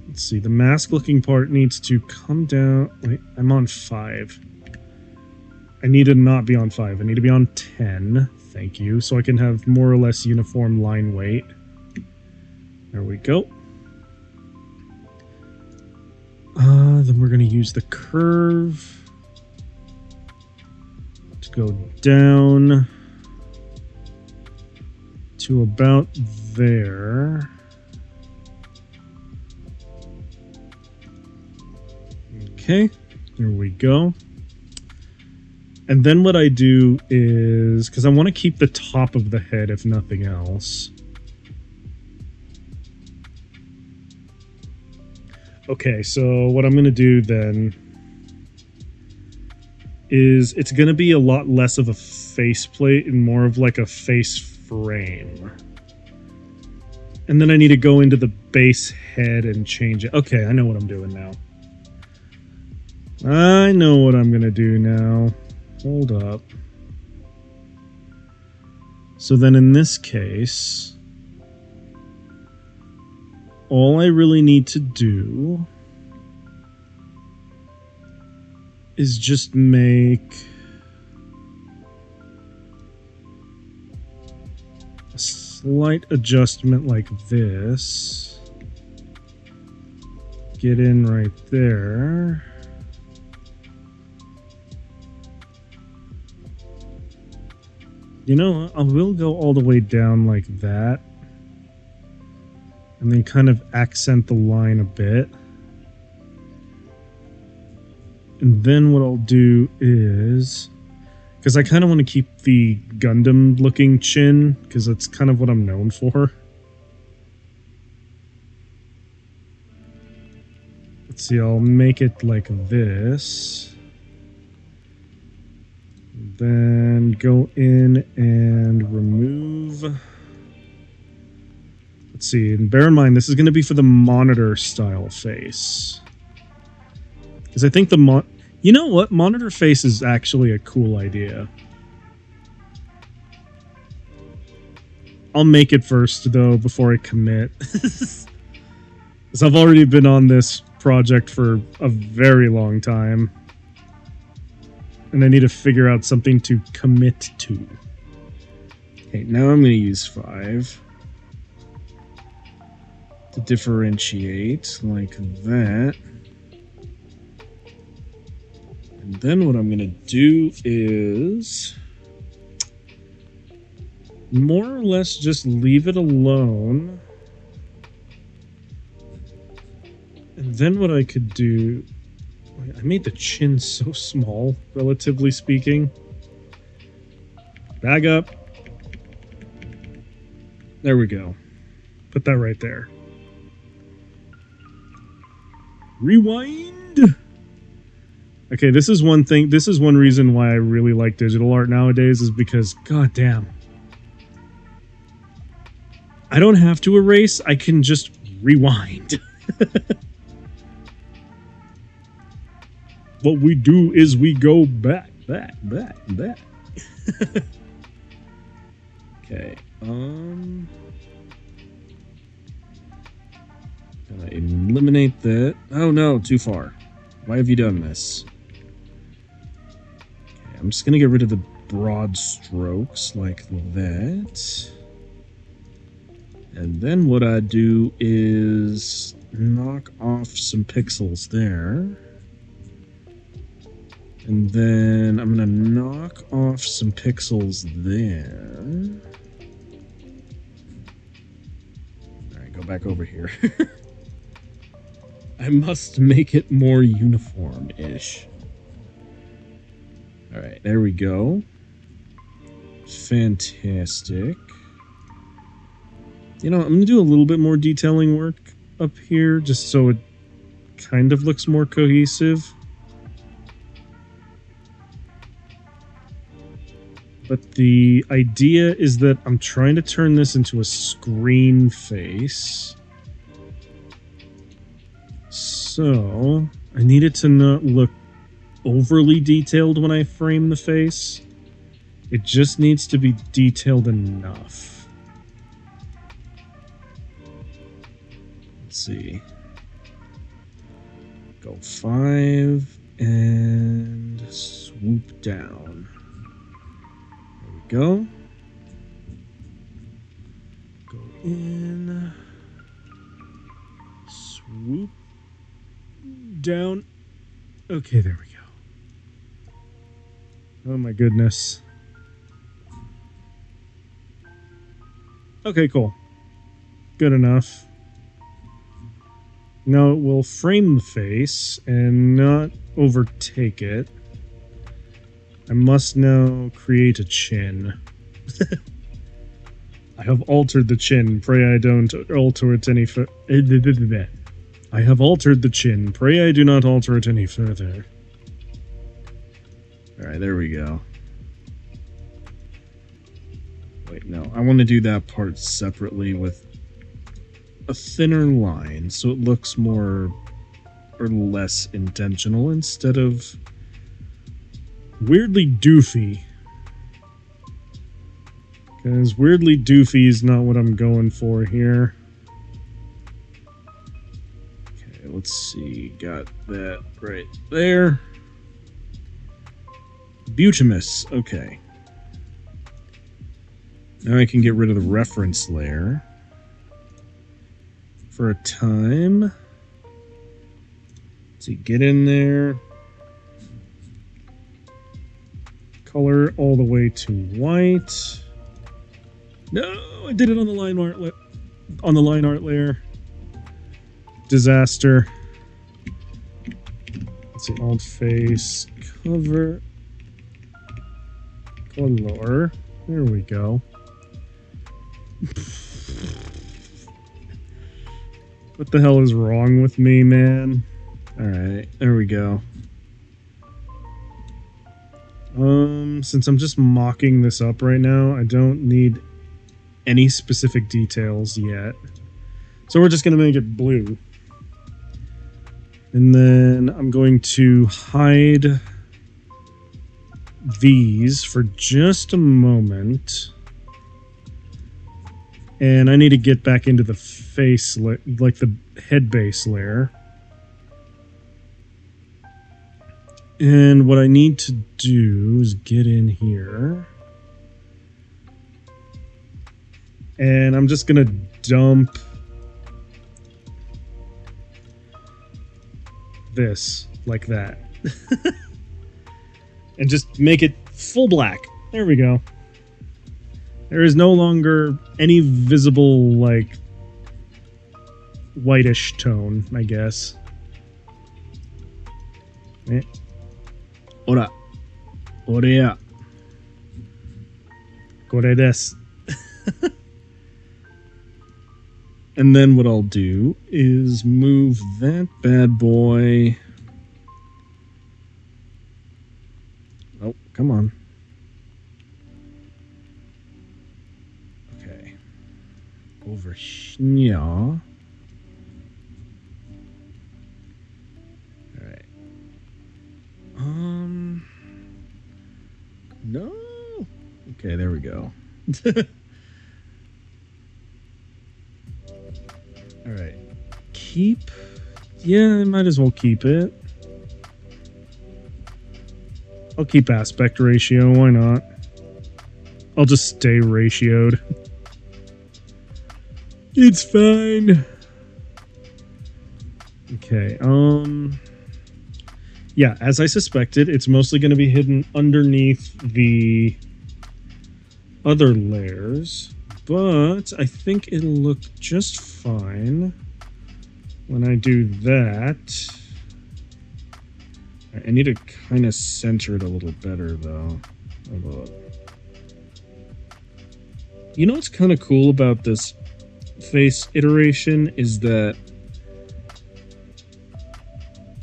Let's see. The mask-looking part needs to come down... Wait, I'm on 5. I need to not be on 5. I need to be on 10. Thank you. So I can have more or less uniform line weight. There we go. Then we're going to use the curve to go down to about there. Okay, there we go. And then what I do is, because I want to keep the top of the head if nothing else. Okay, so what I'm going to do then is it's going to be a lot less of a faceplate and more of like a face frame. And then I need to go into the base head and change it. Okay, I know what I'm doing now. I know what I'm going to do now. Hold up. So then in this case... all I really need to do is just make a slight adjustment like this. Get in right there. You know, I will go all the way down like that. And then kind of accent the line a bit. And then what I'll do is... Because I kind of want to keep the Gundam-looking chin, because that's kind of what I'm known for. Let's see, I'll make it like this. Then go in and remove... Let's see, and bear in mind, this is going to be for the monitor style face. Because I think the you know what? Monitor face is actually a cool idea. I'll make it first, though, before I commit. Because I've already been on this project for a very long time. And I need to figure out something to commit to. Okay, now I'm going to use 5. To differentiate, like that. And then what I'm going to do is more or less just leave it alone. And then what I could do... I made the chin so small, relatively speaking. Bag up. There we go. Put that right there. Rewind! Okay, this is one thing. This is one reason why I really like digital art nowadays, is because, goddamn, I don't have to erase. I can just rewind. What we do is we go back. Okay. Gonna eliminate that. Oh no, too far. Why have you done this? I'm just going to get rid of the broad strokes like that. And then what I do is knock off some pixels there. And then I'm going to knock off some pixels there. Alright, go back over here. I must make it more uniform-ish. Alright, there we go. Fantastic. You know, I'm going to do a little bit more detailing work up here, just so it kind of looks more cohesive. But the idea is that I'm trying to turn this into a screen face. So, I need it to not look overly detailed when I frame the face. It just needs to be detailed enough. Let's see. Go 5 and swoop down. There we go. Go in. Swoop down. Okay, there we go. Oh my goodness. Okay, cool. Good enough. Now it will frame the face and not overtake it. I must now create a chin. I have altered the chin. Pray I don't alter it any further. I have altered the chin. Pray I do not alter it any further. Alright, there we go. Wait, no. I want to do that part separately with a thinner line, so it looks more or less intentional instead of weirdly doofy. Because weirdly doofy is not what I'm going for here. Okay, let's see. Got that right there. Butamus. Okay. Now I can get rid of the reference layer for a time. Let's see, get in there. Color all the way to white. No, I did it on the line art on the line art layer. Disaster. Let's see, alt face, cover, color. There we go. What the hell is wrong with me, man? Alright, there we go. Since I'm just mocking this up right now, I don't need any specific details yet. So we're just going to make it blue. And then I'm going to hide these for just a moment. And I need to get back into the face, like the head base layer. And what I need to do is get in here. And I'm just going to dump this like that. And just make it full black. There we go. There is no longer any visible, like, whitish tone, I guess. Ora. Orea. Kore desu. And then what I'll do is move that bad boy. Oh, come on. Okay. Over here. All right. No. Okay, there we go. All right. Keep. Yeah, I might as well keep it. I'll keep aspect ratio. Why not? I'll just stay ratioed. It's fine. Okay. Yeah, as I suspected, it's mostly going to be hidden underneath the other layers, but I think it'll look just fine when I do that. I need to kind of center it a little better, though. Hold up. You know what's kind of cool about this face iteration is that...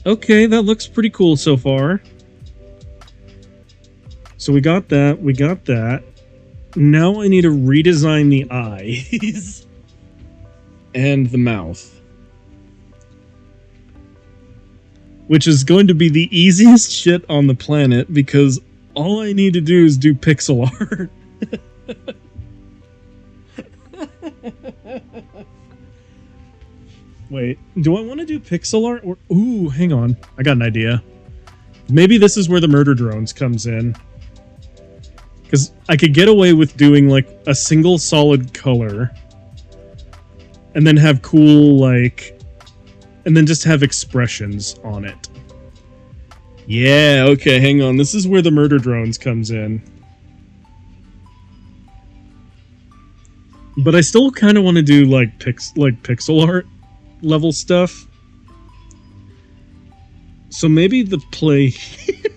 Okay, that looks pretty cool so far. So we got that, we got that. Now I need to redesign the eyes and the mouth. Which is going to be the easiest shit on the planet because all I need to do is do pixel art. Wait, do I want to do pixel art or... Ooh, hang on. I got an idea. Maybe this is where the murder drones comes in. Because I could get away with doing, like, a single solid color. And then have cool, like... And then just have expressions on it. Yeah, okay, hang on. This is where the murder drones comes in. But I still kind of want to do, like, pixel art level stuff. So maybe the play here.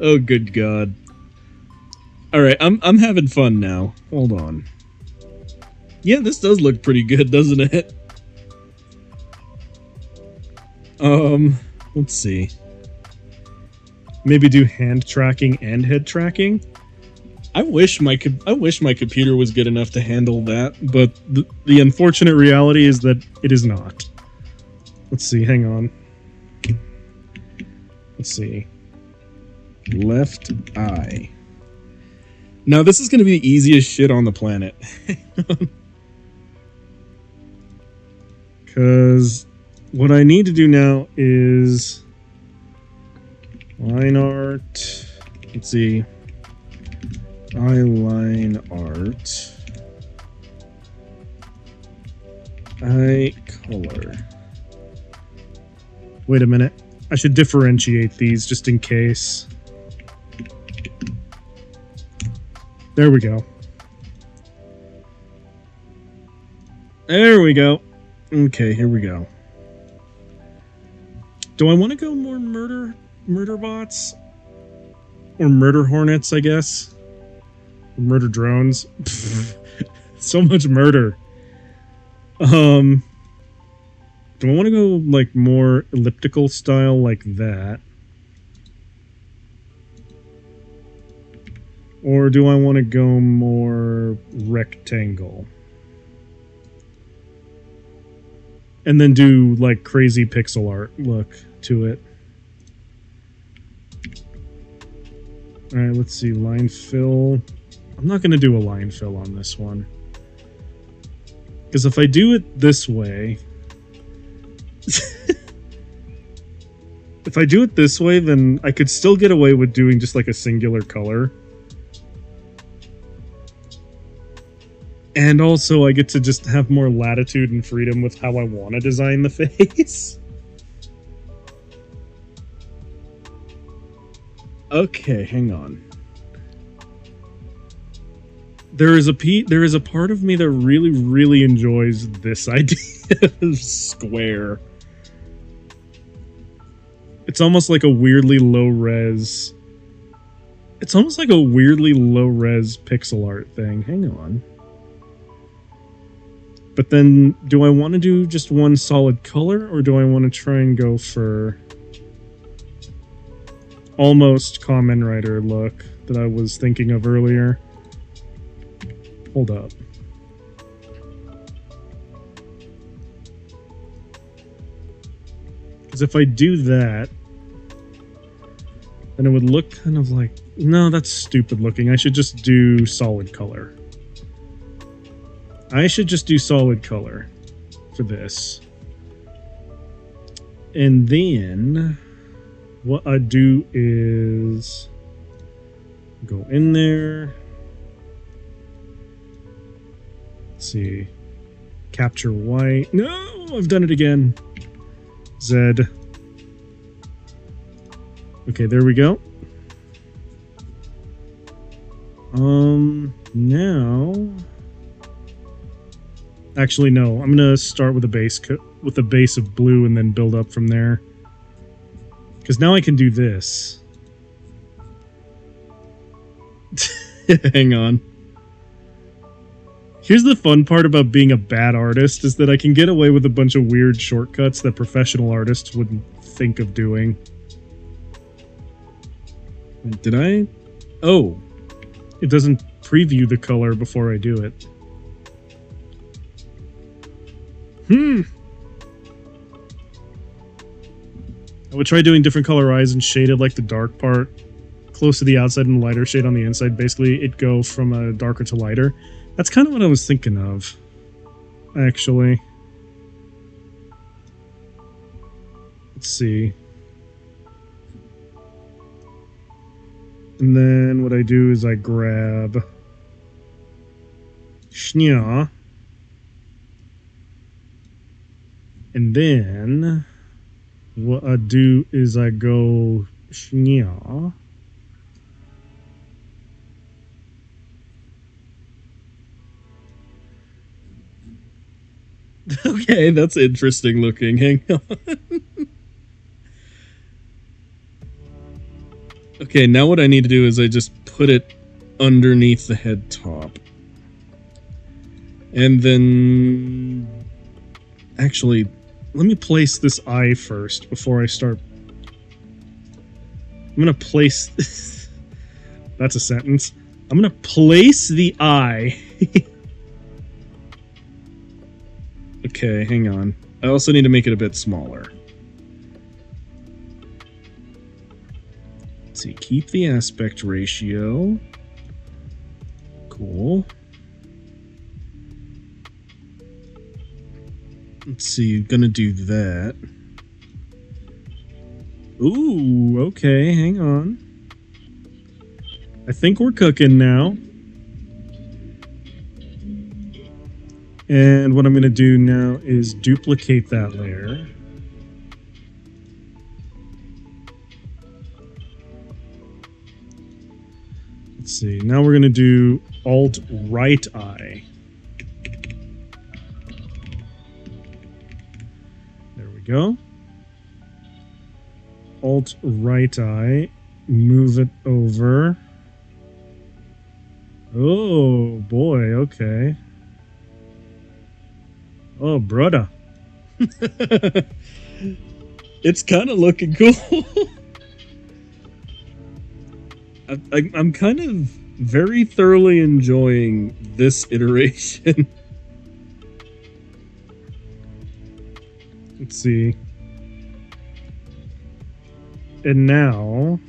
Oh, good God. Alright, I'm having fun now. Hold on. Yeah, this does look pretty good, doesn't it? Let's see. Maybe do hand tracking and head tracking. I wish my computer was good enough to handle that, but the unfortunate reality is that it is not. Let's see, hang on. Let's see. Left eye. Now this is going to be the easiest shit on the planet. Because what I need to do now is line art. Let's see. Eyeline art. Eye color. Wait a minute. I should differentiate these just in case. There we go. There we go. Okay, here we go. Do I want to go more murder bots? Or murder hornets, I guess? Murder drones? So much murder. Do I want to go, like, more elliptical style like that? Or do I want to go more rectangle? And then do, like, crazy pixel art look to it. Alright, let's see. Line fill. I'm not going to do a line fill on this one. Because if I do it this way... if I do it this way, then I could still get away with doing just, like, a singular color. And also, I get to just have more latitude and freedom with how I want to design the face. Okay, hang on. There is a part of me that really enjoys this idea of square. It's almost like a weirdly low-res... It's almost like a weirdly low-res pixel art thing. Hang on. But then, do I want to do just one solid color, or do I want to try and go for almost Kamen Rider look that I was thinking of earlier? Hold up. Because if I do that, then it would look kind of like... No, that's stupid looking. I should just do solid color. I should just do solid color for this. And then what I do is go in there. Let's see. Capture white. No, I've done it again. Z. Okay, there we go. Now... Actually, no. I'm gonna start with a base of blue and then build up from there. Because now I can do this. Hang on. Here's the fun part about being a bad artist, is that I can get away with a bunch of weird shortcuts that professional artists wouldn't think of doing. Did I? Oh. It doesn't preview the color before I do it. I would try doing different color eyes and shaded like the dark part close to the outside and lighter shade on the inside. Basically, it go from a darker to lighter. That's kind of what I was thinking of, actually. Let's see. And then what I do is I grab Shnya. And then what I do is I go Shnya. Okay, that's interesting looking. Hang on. Okay, now what I need to do is I just put it underneath the head top. And then... Actually, let me place this eye first before I start. I'm gonna place... That's a sentence. I'm gonna place the eye. Okay, hang on. I also need to make it a bit smaller. Let's see, keep the aspect ratio. Cool. Let's see, gonna do that. Ooh, okay, hang on. I think we're cooking now. And what I'm gonna do now is duplicate that layer. Let's see, now we're gonna do Alt right eye. go. Alt right eye. Move it over. Oh, boy. Okay. Oh, brother. It's kind of looking cool. I'm kind of very thoroughly enjoying this iteration. Let's see. And now...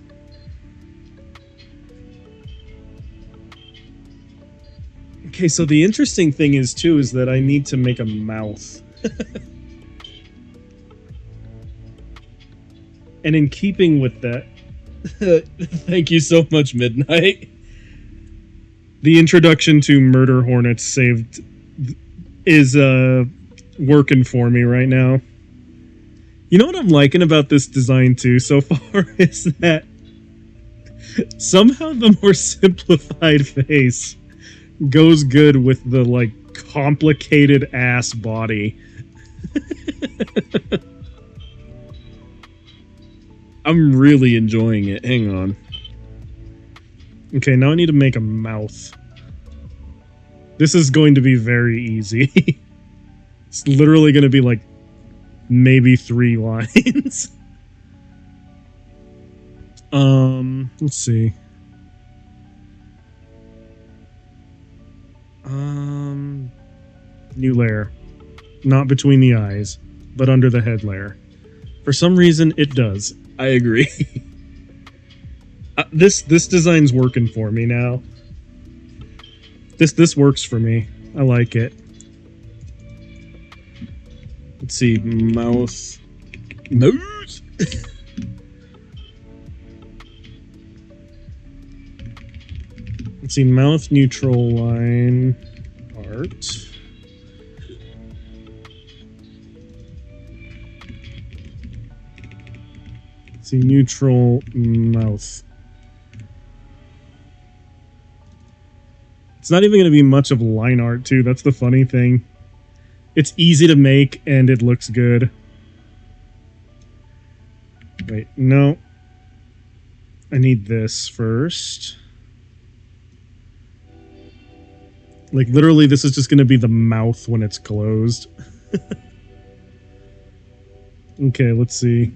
Okay, so the interesting thing is, too, is that I need to make a mouth. And in keeping with that... Thank you so much, Midnight. The introduction to Murder Hornets saved... is, working for me right now. You know what I'm liking about this design, too, so far, is that somehow the more simplified face goes good with the, like, complicated ass body. I'm really enjoying it. Hang on. Okay, now I need to make a mouth. This is going to be very easy. It's literally going to be, like, maybe 3 lines. Let's see. New layer. Not between the eyes, but under the head layer. For some reason, it does. I agree. This design's working for me now. This works for me. I like it. Let's see, mouth. Nose. Let's see, mouth neutral line art. Let's see, neutral mouth. It's not even going to be much of line art, too. That's the funny thing. It's easy to make, and it looks good. Wait, no. I need this first. Like, literally, this is just going to be the mouth when it's closed. Okay, let's see.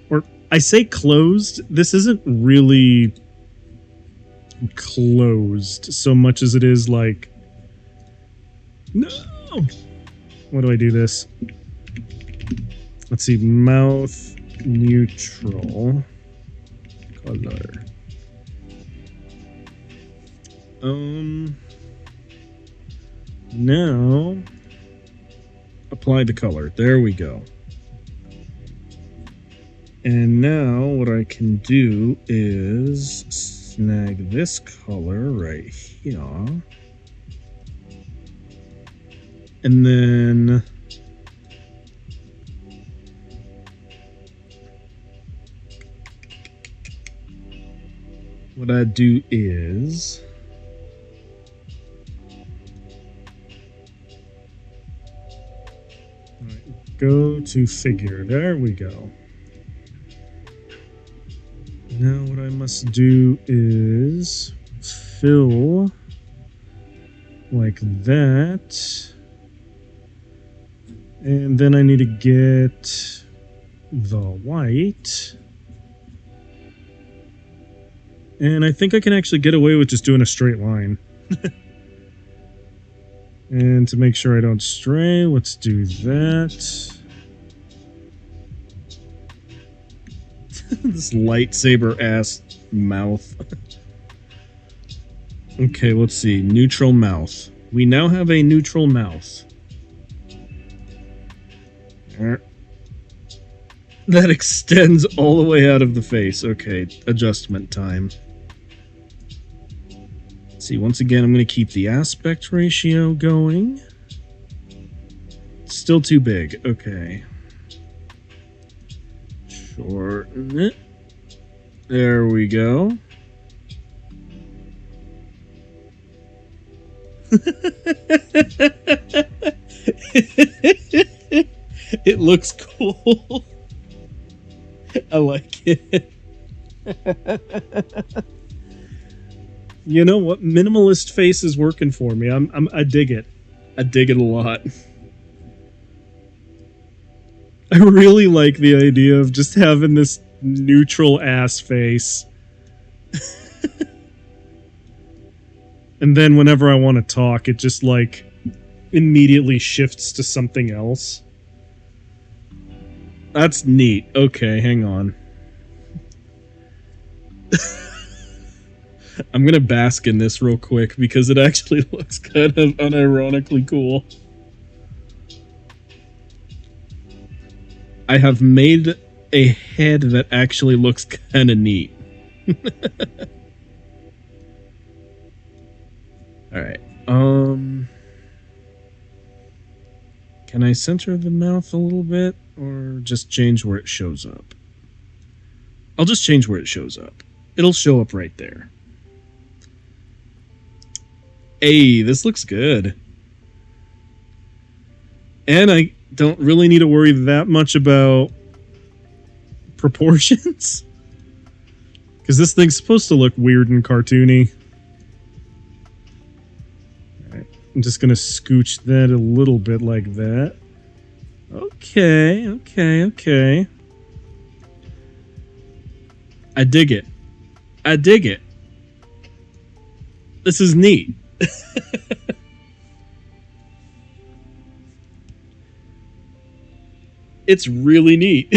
Or, I say closed. This isn't really closed so much as it is, like... No! Why do I do this? Let's see, mouth neutral color. Now apply the color. There we go. And now what I can do is snag this color right here. And then what I do is go to figure. There we go. Now what I must do is fill like that. And then I need to get the white. And I think I can actually get away with just doing a straight line. And to make sure I don't stray, let's do that. This lightsaber ass mouth. Okay, let's see. Neutral mouth. We now have a neutral mouth. That extends all the way out of the face. Okay, adjustment time. Let's see, once again, I'm going to keep the aspect ratio going. Still too big. Okay. Shorten it. There we go. It looks cool. I like it. You know what? Minimalist face is working for me. I dig it. I dig it a lot. I really like the idea of just having this neutral ass face. And then whenever I want to talk, it just like immediately shifts to something else. That's neat. Okay, hang on. I'm gonna bask in this real quick because it actually looks kind of unironically cool. I have made a head that actually looks kind of neat. Alright, can I center the mouth a little bit, or just change where it shows up? I'll just change where it shows up. It'll show up right there. Hey, this looks good. And I don't really need to worry that much about proportions. Because this thing's supposed to look weird and cartoony. Alright, I'm just going to scooch that a little bit like that. Okay, okay, okay. I dig it. I dig it. This is neat. It's really neat.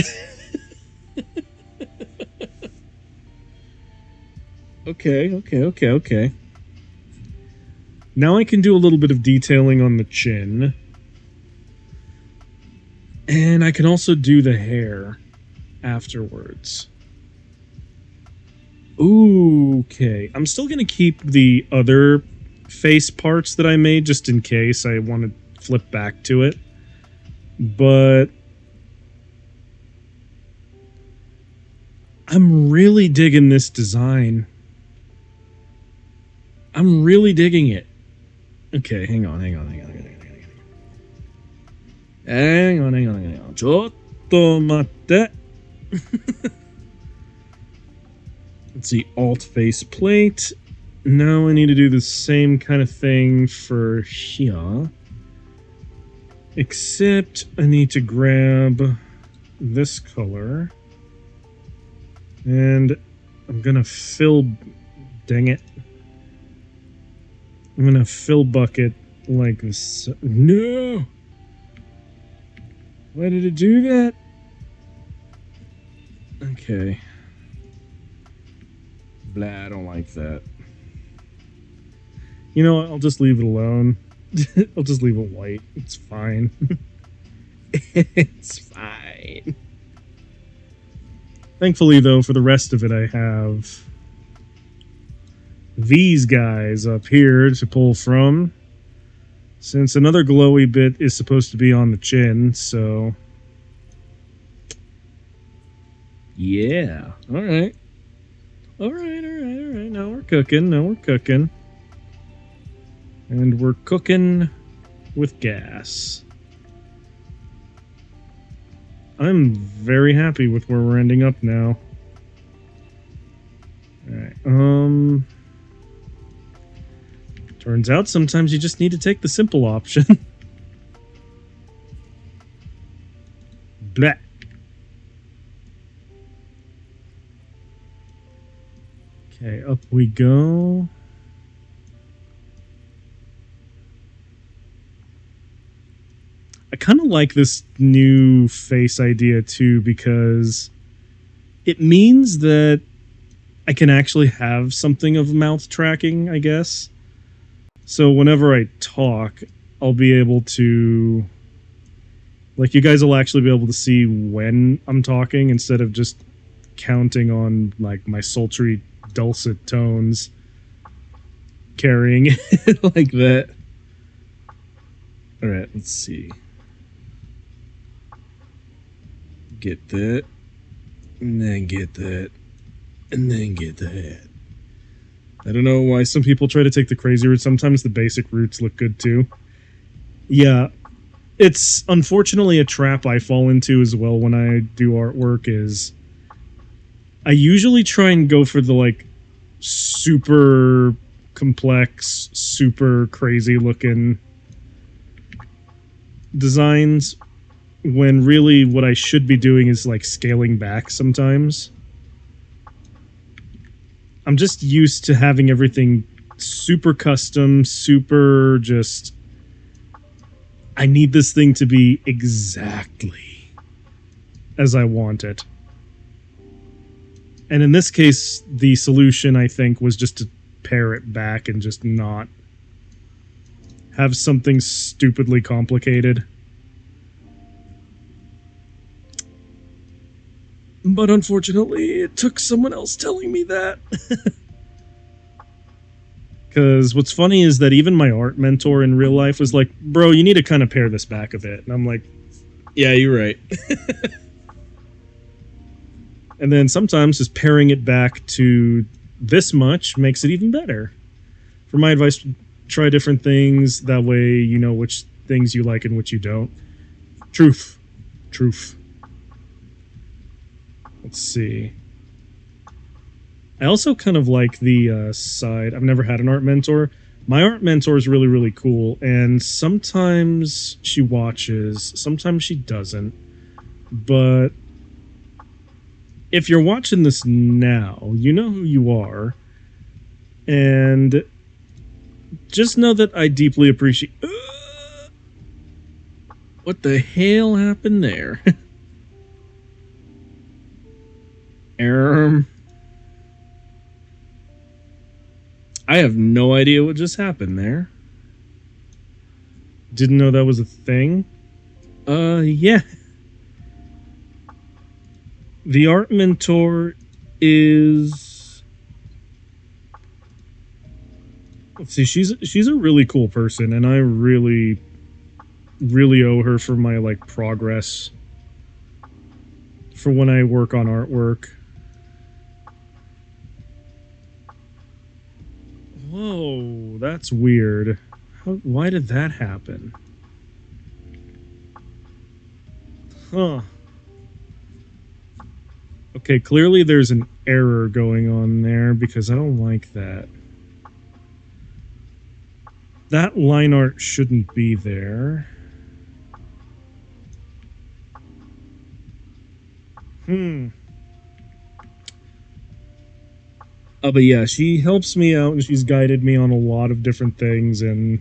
Okay. Now I can do a little bit of detailing on the chin. And I can also do the hair afterwards. Ooh, okay. I'm still going to keep the other face parts that I made just in case I want to flip back to it. But I'm really digging this design. I'm really digging it. Okay, hang on. Hang on. Chotto matte. Let's see, alt face plate. Now I need to do the same kind of thing for here. Except I need to grab this color. And I'm gonna fill... Dang it. I'm gonna fill bucket like this. No! Why did it do that? Okay. Blah, I don't like that. You know what? I'll just leave it alone. I'll just leave it white. It's fine. It's fine. Thankfully, though, for the rest of it, I have these guys up here to pull from. Since another glowy bit is supposed to be on the chin, so... Yeah. Alright. Alright. Now we're cooking. And we're cooking with gas. I'm very happy with where we're ending up now. Alright, turns out sometimes you just need to take the simple option. Blah. Okay, up we go. I kind of like this new face idea too, because it means that I can actually have something of mouth tracking, I guess. So whenever I talk, I'll be able to... Like, you guys will actually be able to see when I'm talking instead of just counting on, like, my sultry, dulcet tones carrying it like that. Alright, let's see. Get that, and then get that, and then get that. I don't know why some people try to take the crazy route. Sometimes the basic routes look good too. Yeah, it's unfortunately a trap I fall into as well when I do artwork. Is I usually try and go for the like super complex, super crazy looking designs, when really what I should be doing is like scaling back sometimes. I'm just used to having everything super custom, super just... I need this thing to be exactly as I want it. And in this case, the solution, I think, was just to pare it back and just not have something stupidly complicated. But unfortunately, it took someone else telling me that. Because what's funny is that even my art mentor in real life was like, bro, you need to kind of pare this back a bit. And I'm like, yeah, you're right. And then sometimes just paring it back to this much makes it even better. For my advice, try different things. That way you know which things you like and which you don't. Truth. Truth. Let's see. I also kind of like the side. I've never had an art mentor. My art mentor is really, really cool. And sometimes she watches. Sometimes she doesn't. But if you're watching this now, you know who you are. And just know that I deeply appreciate... What the hell happened there? I have no idea what just happened there. Didn't know that was a thing. Yeah. The art mentor is... Let's see, she's a really cool person, and I really owe her for my, like, progress for when I work on artwork. Whoa, that's weird. Why did that happen? Huh. Okay, clearly there's an error going on there because I don't like that. That line art shouldn't be there. But yeah, she helps me out and she's guided me on a lot of different things and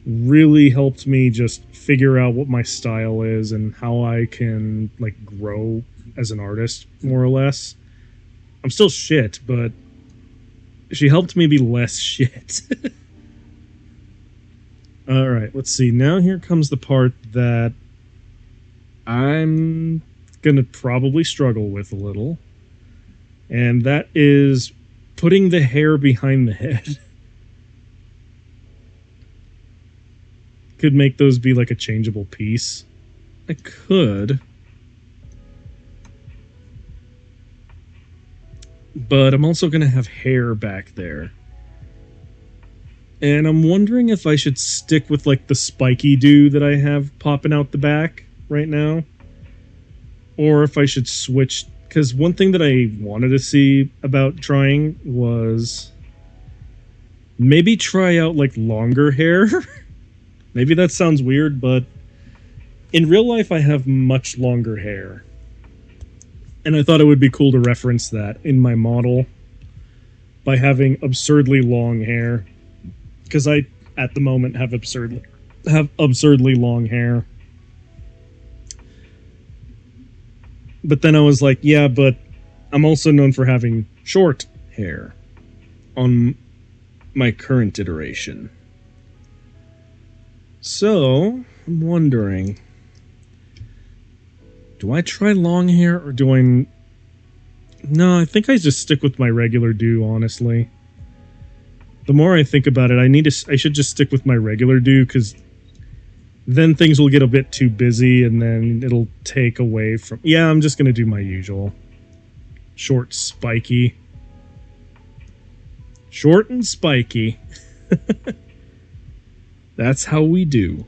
really helped me just figure out what my style is and how I can, like, grow as an artist, more or less. I'm still shit, but she helped me be less shit. Alright, let's see. Now here comes the part that I'm gonna probably struggle with a little. And that is putting the hair behind the head. Could make those be like a changeable piece. I could. But I'm also going to have hair back there. And I'm wondering if I should stick with like the spiky do that I have popping out the back right now. Or if I should switch... Because one thing that I wanted to see about trying was maybe try out like longer hair. Maybe that sounds weird, but in real life I have much longer hair. And I thought it would be cool to reference that in my model by having absurdly long hair. Because I, at the moment, have absurdly long hair. But then I was like, yeah, but I'm also known for having short hair on my current iteration. So, I'm wondering, do I try long hair or do I... No, I think I just stick with my regular do, honestly. The more I think about it, I should just stick with my regular do, because then things will get a bit too busy and then it'll take away from... Yeah, I'm just going to do my usual. Short, spiky. Short and spiky. That's how we do.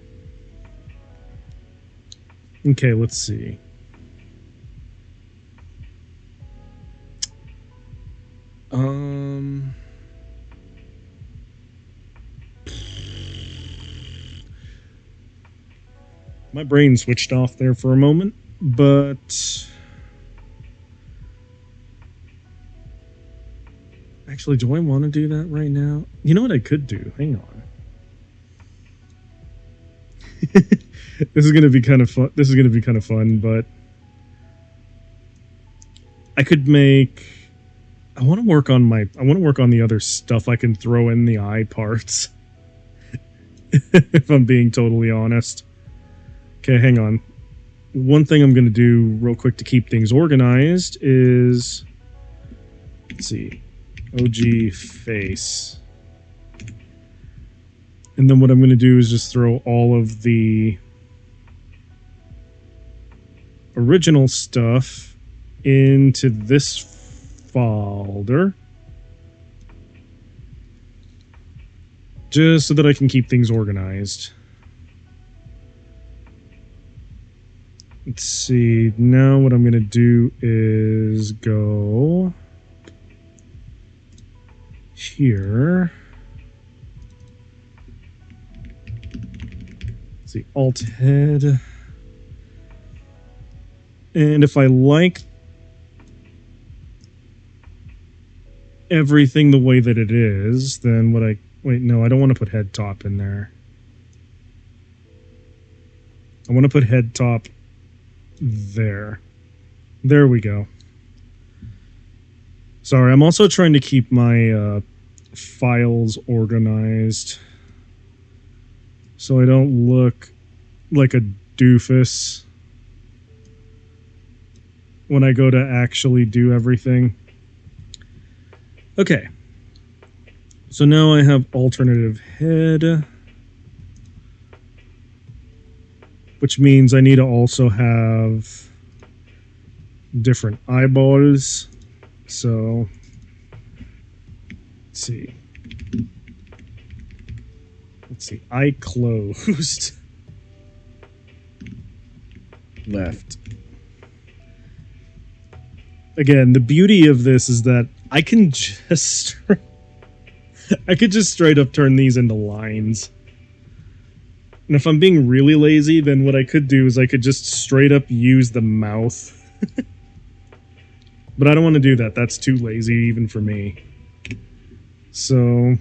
Okay, let's see. My brain switched off there for a moment, but actually, do I want to do that right now? You know what I could do? Hang on. This is going to be kind of fun. This is going to be kind of fun, but I could make. I want to work on the other stuff I can throw in the eye parts. If I'm being totally honest. Okay, hang on. One thing I'm going to do real quick to keep things organized is, let's see, OG face. And then what I'm going to do is just throw all of the original stuff into this folder, just so that I can keep things organized. Let's see, now what I'm going to do is go here. Let's see, Alt Head. And if I like everything the way that it is, then what I... Wait, no, I don't want to put head top in there. I want to put head top there. There we go. Sorry, I'm also trying to keep my files organized so I don't look like a doofus when I go to actually do everything. Okay. So now I have alternative head, which means I need to also have different eyeballs. So, let's see. Eye closed. Left. Again, the beauty of this is that I can just... I could just straight up turn these into lines. And if I'm being really lazy, then what I could do is I could just straight up use the mouth. But I don't want to do that. That's too lazy even for me. So...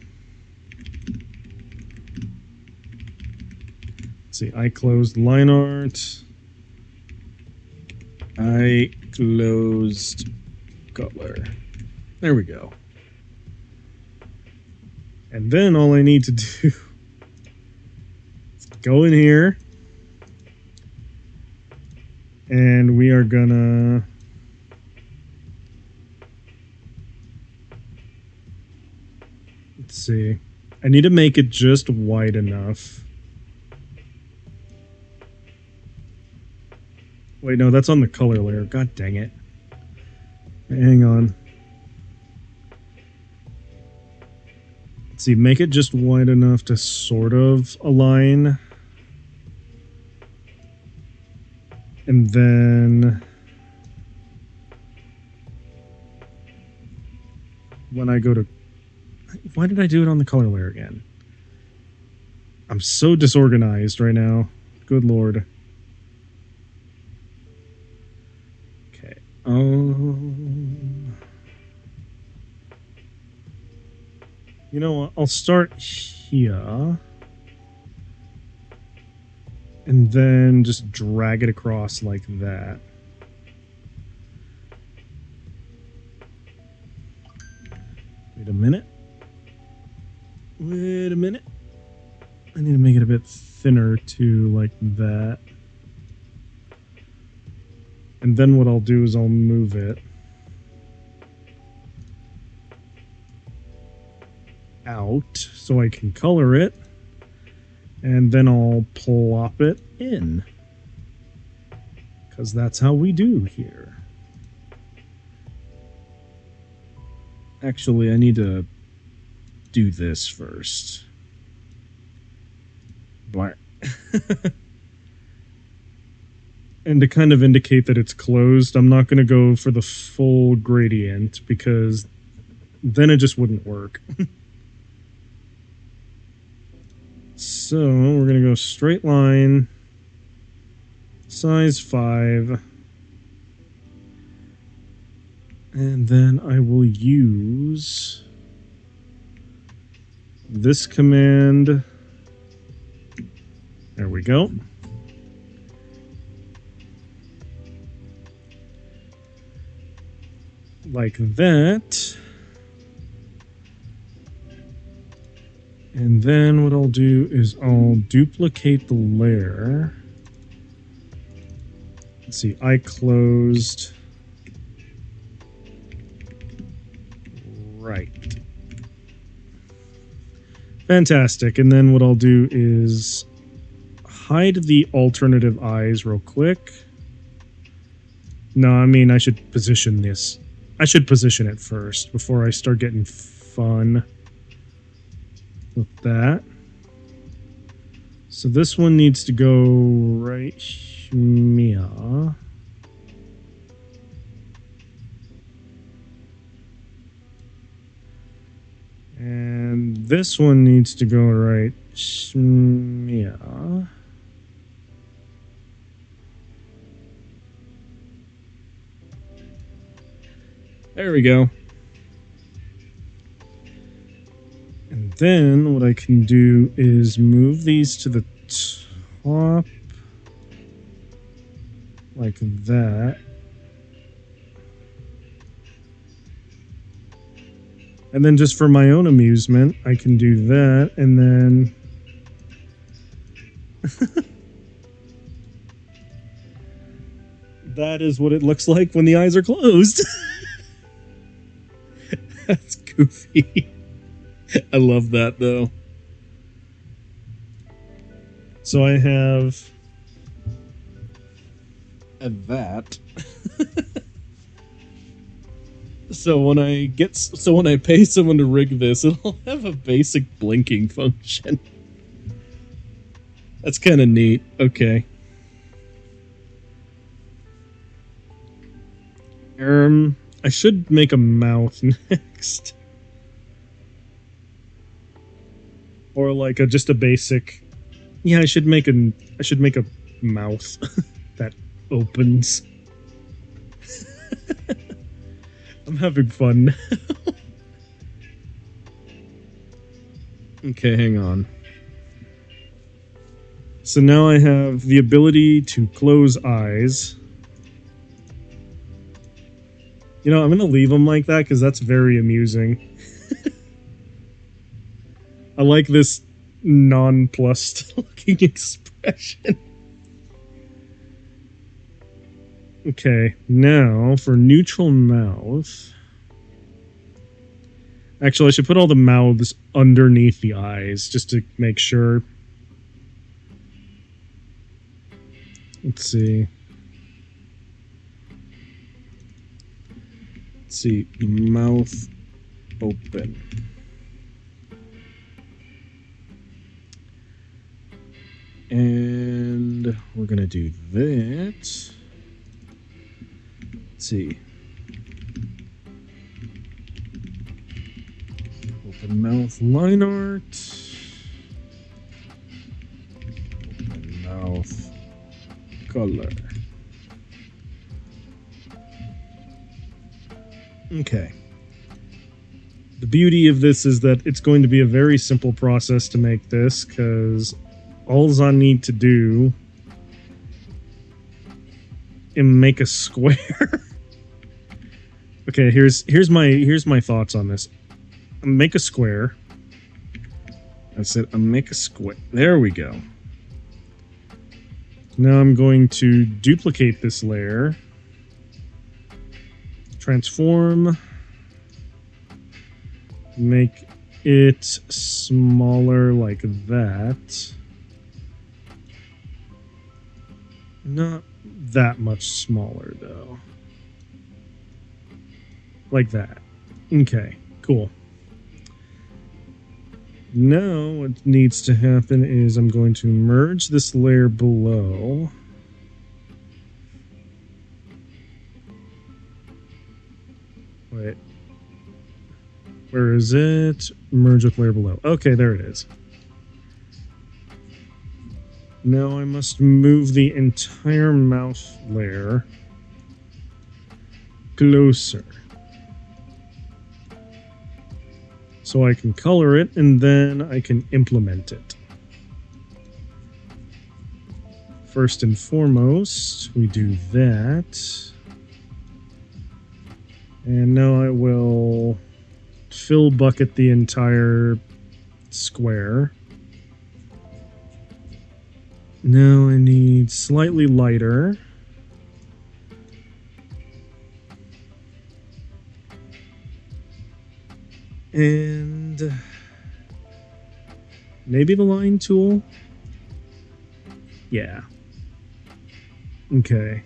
let's see, eye closed line art. Eye closed color. There we go. And then all I need to do is go in here, and we are gonna let's see. I need to make it just wide enough. Wait, no, that's on the color layer. God dang it. Hang on. Let's see, make it just wide enough to sort of align. And then when I go to... Why did I do it on the color layer again? I'm so disorganized right now. Good Lord. Okay. You know what? I'll start here. And then just drag it across like that. Wait a minute. Wait a minute. I need to make it a bit thinner too, like that. And then what I'll do is I'll move it out so I can color it, and then I'll plop it in, because that's how we do here. Actually, I need to do this first. Black. And to kind of indicate that it's closed, I'm not going to go for the full gradient because then it just wouldn't work. So we're going to go straight line, size 5, and then I will use this command. There we go. Like that. And then what I'll do is I'll duplicate the layer. Let's see, I closed. Right. Fantastic. And then what I'll do is hide the alternative eyes real quick. No, I mean, I should position this. I should position it first before I start getting fun with that. So this one needs to go right here. And this one needs to go right here. There we go. And then what I can do is move these to the top like that. And then just for my own amusement, I can do that and then that is what it looks like when the eyes are closed. That's goofy. I love that though. So I have that. So when I pay someone to rig this, it'll have a basic blinking function. That's kind of neat. Okay. I should make a mouth next. Or like just a basic. Yeah, I should make a mouth that opens. I'm having fun now. Okay, hang on. So now I have the ability to close eyes. You know, I'm going to leave them like that because that's very amusing. I like this nonplussed looking expression. Okay, now for neutral mouth. Actually, I should put all the mouths underneath the eyes just to make sure. Let's see. Let's see, mouth open. And we're gonna do that. Let's see. Open mouth line art. Open mouth color. Okay. The beauty of this is that it's going to be a very simple process to make this, because all I need to do is make a square. Okay, here's my thoughts on this. Make a square. That's it. Make a square. There we go. Now I'm going to duplicate this layer. Transform. Make it smaller like that. Not that much smaller though. Like that. Okay, cool. Now what needs to happen is I'm going to merge this layer below. Wait. Where is it? Merge with layer below. Okay, there it is. Now I must move the entire mouth layer closer. So I can color it, and then I can implement it. First and foremost, we do that. And now I will fill bucket the entire square. Now I need slightly lighter. And maybe the line tool? Yeah. Okay.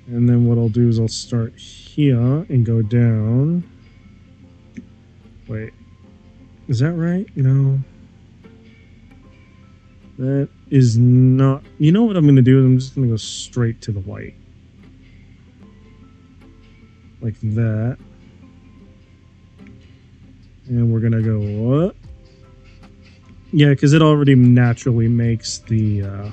And then what I'll do is I'll start here and go down. Wait. Is that right? No. That is not... You know what I'm going to do? I'm just going to go straight to the white. Like that. And we're going to go what? Yeah, because it already naturally makes the...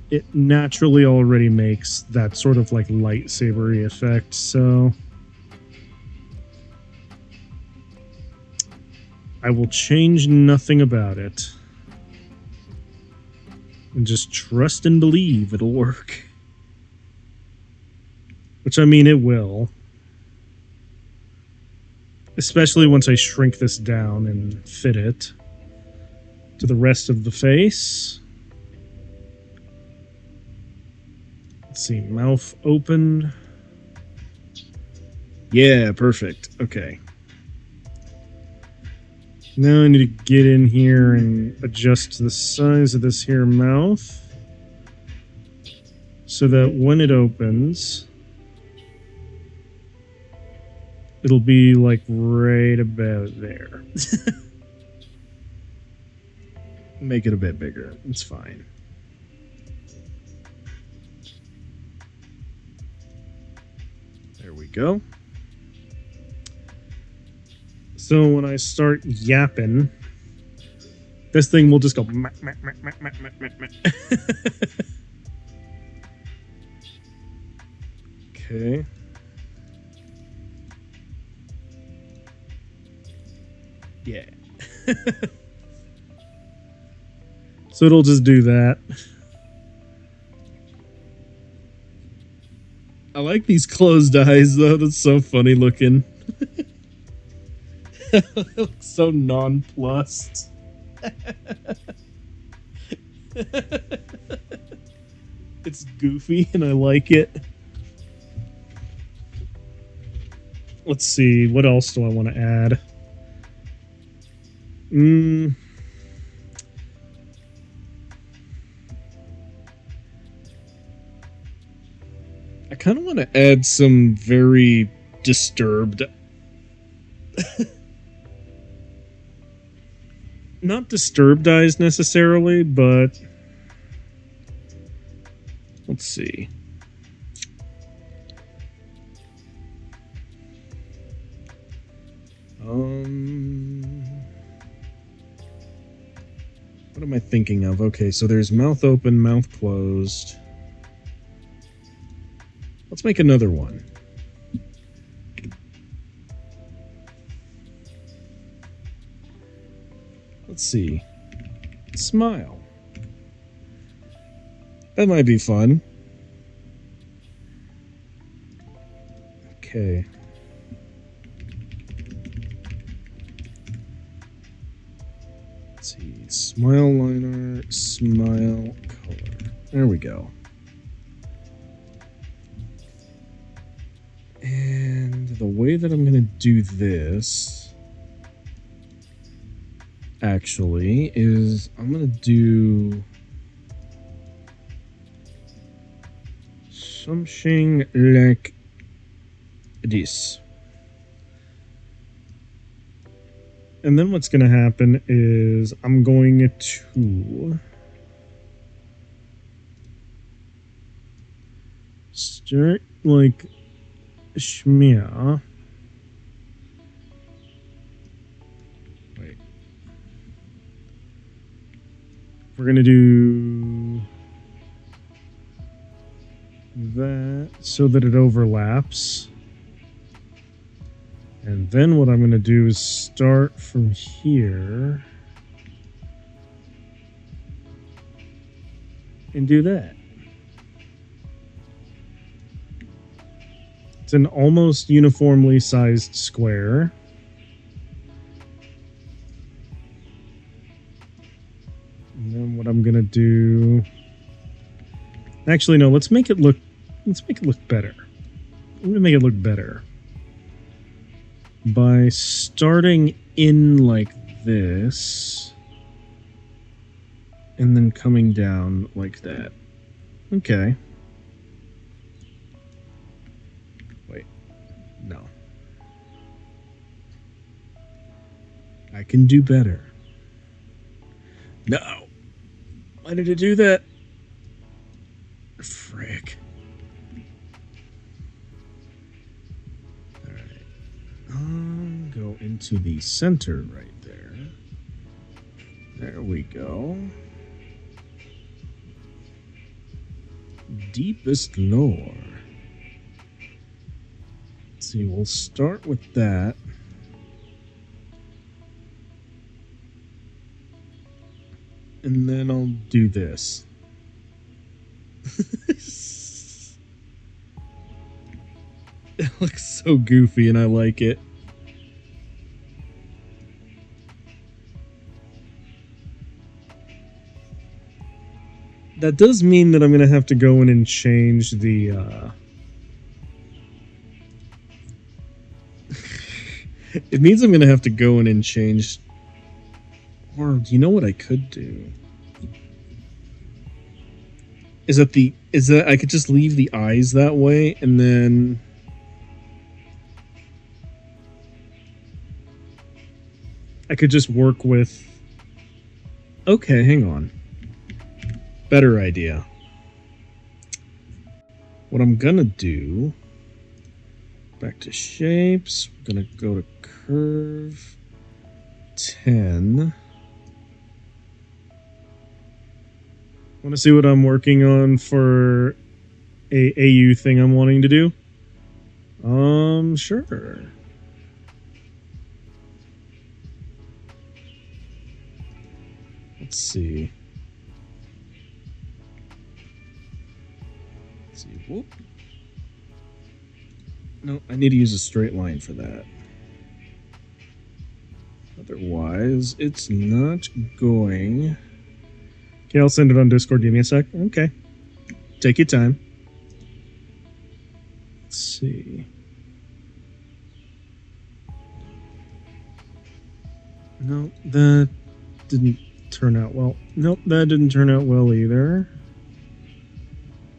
it naturally already makes that sort of like lightsabery effect, so... I will change nothing about it. And just trust and believe it'll work. Which, I mean, it will. Especially once I shrink this down and fit it to the rest of the face. Let's see, mouth open. Yeah, perfect. Okay. Now I need to get in here and adjust the size of this here mouth so that when it opens, it'll be like right about there. Make it a bit bigger. It's fine. There we go. So when I start yapping, this thing will just go. Okay. Yeah. So it'll just do that. I like these closed eyes though. That's so funny looking. It looks so nonplussed. It's goofy and I like it. Let's see, what else do I want to add? I kind of want to add some very disturbed... Not disturbed eyes necessarily, but... Let's see. What am I thinking of? Okay, so there's mouth open, mouth closed. Let's make another one. Let's see. Smile. That might be fun. Okay. Let's see. Smile liner, smile color. There we go. And the way that I'm going to do this... actually, is I'm gonna do something like this. And then what's gonna happen is I'm going to start like Shmia. Wait. We're gonna do that so that it overlaps. And then what I'm gonna do is start from here and do that. It's an almost uniformly sized square. And then what I'm gonna do... Actually, no, let's make it look better. I'm gonna make it look better by starting in like this and then coming down like that. Okay. Wait. No. I can do better. No. Why did it do that? Frick. Alright. Go into the center right there. There we go. Deepest lore. Let's see, we'll start with that. And then I'll do this. It looks so goofy and I like it. That does mean that I'm going to have to go in and change the... It means I'm going to have to go in and change... Or, you know what I could do? Is that I could just leave the eyes that way, and then... I could just work with... Okay, hang on. Better idea. What I'm gonna do... Back to shapes. I'm gonna go to curve 10. Want to see what I'm working on for a AU thing I'm wanting to do? Sure. Let's see. Let's see. Whoop. No, I need to use a straight line for that. Otherwise, it's not going... Okay, I'll send it on Discord. Give me a sec. Okay. Take your time. Let's see. No, that didn't turn out well. Nope, that didn't turn out well either.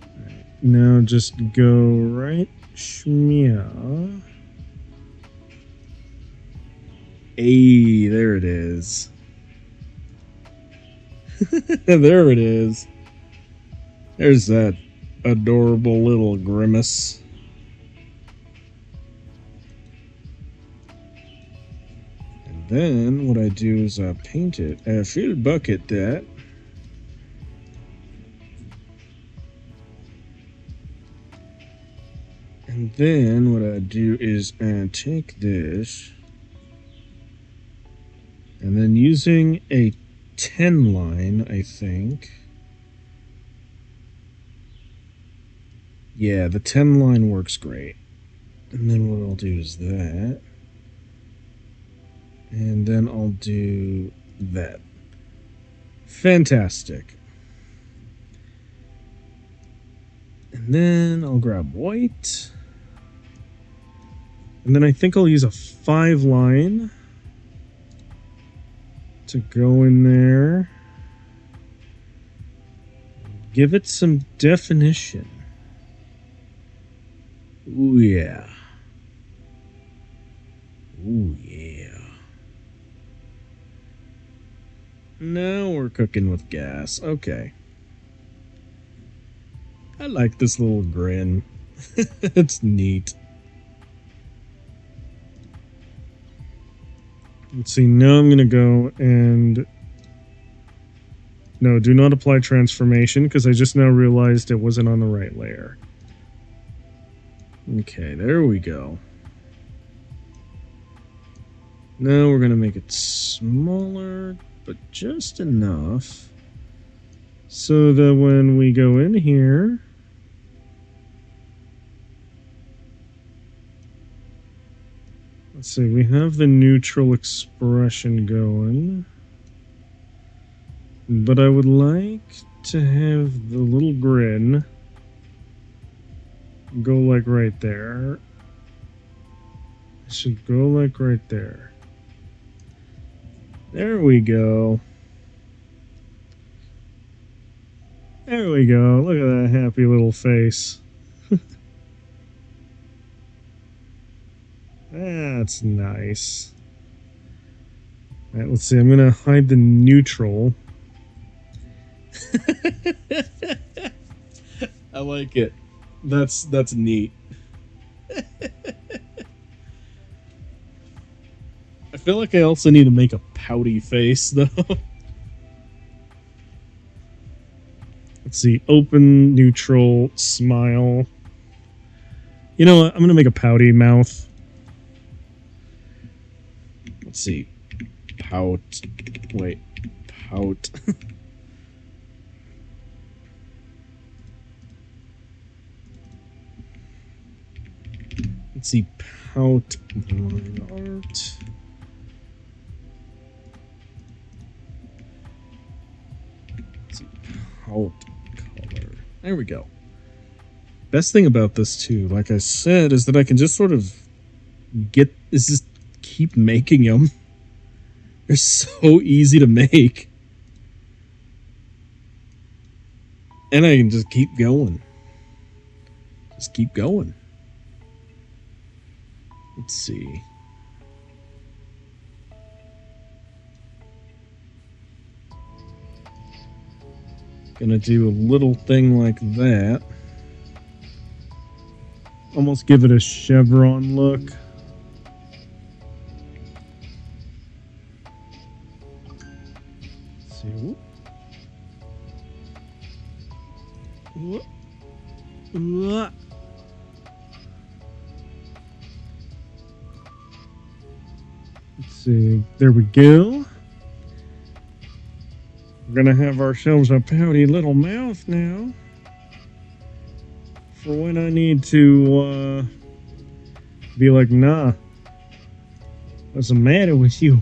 Right, now just go right. Shmia. Hey, there it is. There it is. There's that adorable little grimace. And then what I do is I paint it. I fill bucket that. And then what I do is I take this. And then using a 10 line, I think. Yeah, the 10 line works great. And then what I'll do is that. And then I'll do that. Fantastic. And then I'll grab white. And then I think I'll use a 5 line to go in there. Give it some definition. Ooh, yeah. Ooh, yeah. Now we're cooking with gas. Okay. I like this little grin. It's neat. Let's see, now I'm going to go and... No, do not apply transformation, because I just now realized it wasn't on the right layer. Okay, there we go. Now we're going to make it smaller, but just enough so that when we go in here, let's see, we have the neutral expression going, but I would like to have the little grin go like right there. It should go like right there. There we go. There we go. Look at that happy little face. That's nice. Alright, let's see. I'm going to hide the neutral. I like it. That's neat. I feel like I also need to make a pouty face, though. Let's see. Open, neutral, smile. You know what? I'm going to make a pouty mouth. Let's see. Pout. Wait. Pout. Let's see. Pout. Line art. Out color. There we go. Best thing about this too, like I said, is that I can just sort of just keep making them. They're so easy to make. And I can just keep going. Just keep going. Let's see. Gonna do a little thing like that. Almost give it a chevron look. Let's see. Whoop. Whoop. Whoop. Let's see. There we go. We're gonna have ourselves a pouty little mouth now. For when I need to be like, nah. What's the matter with you?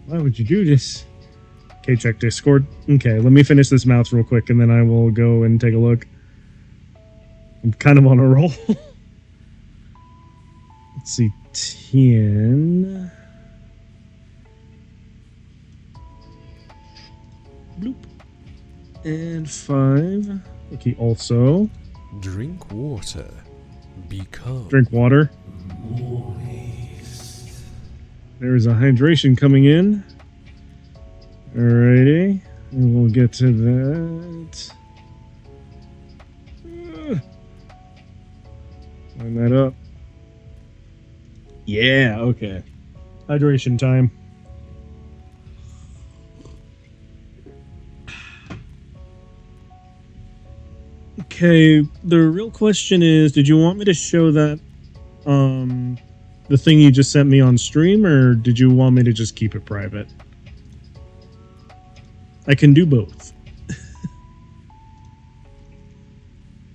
Why would you do this? Okay, check Discord. Okay, let me finish this mouth real quick and then I will go and take a look. I'm kind of on a roll. Let's see, 10. Bloop. And 5. Okay, also. Drink water. Be calm. Drink water. Moist. There is a hydration coming in. Alrighty. And we'll get to that. Line that up. Yeah, okay. Hydration time. Okay, the real question is, did you want me to show that the thing you just sent me on stream, or did you want me to just keep it private? I can do both.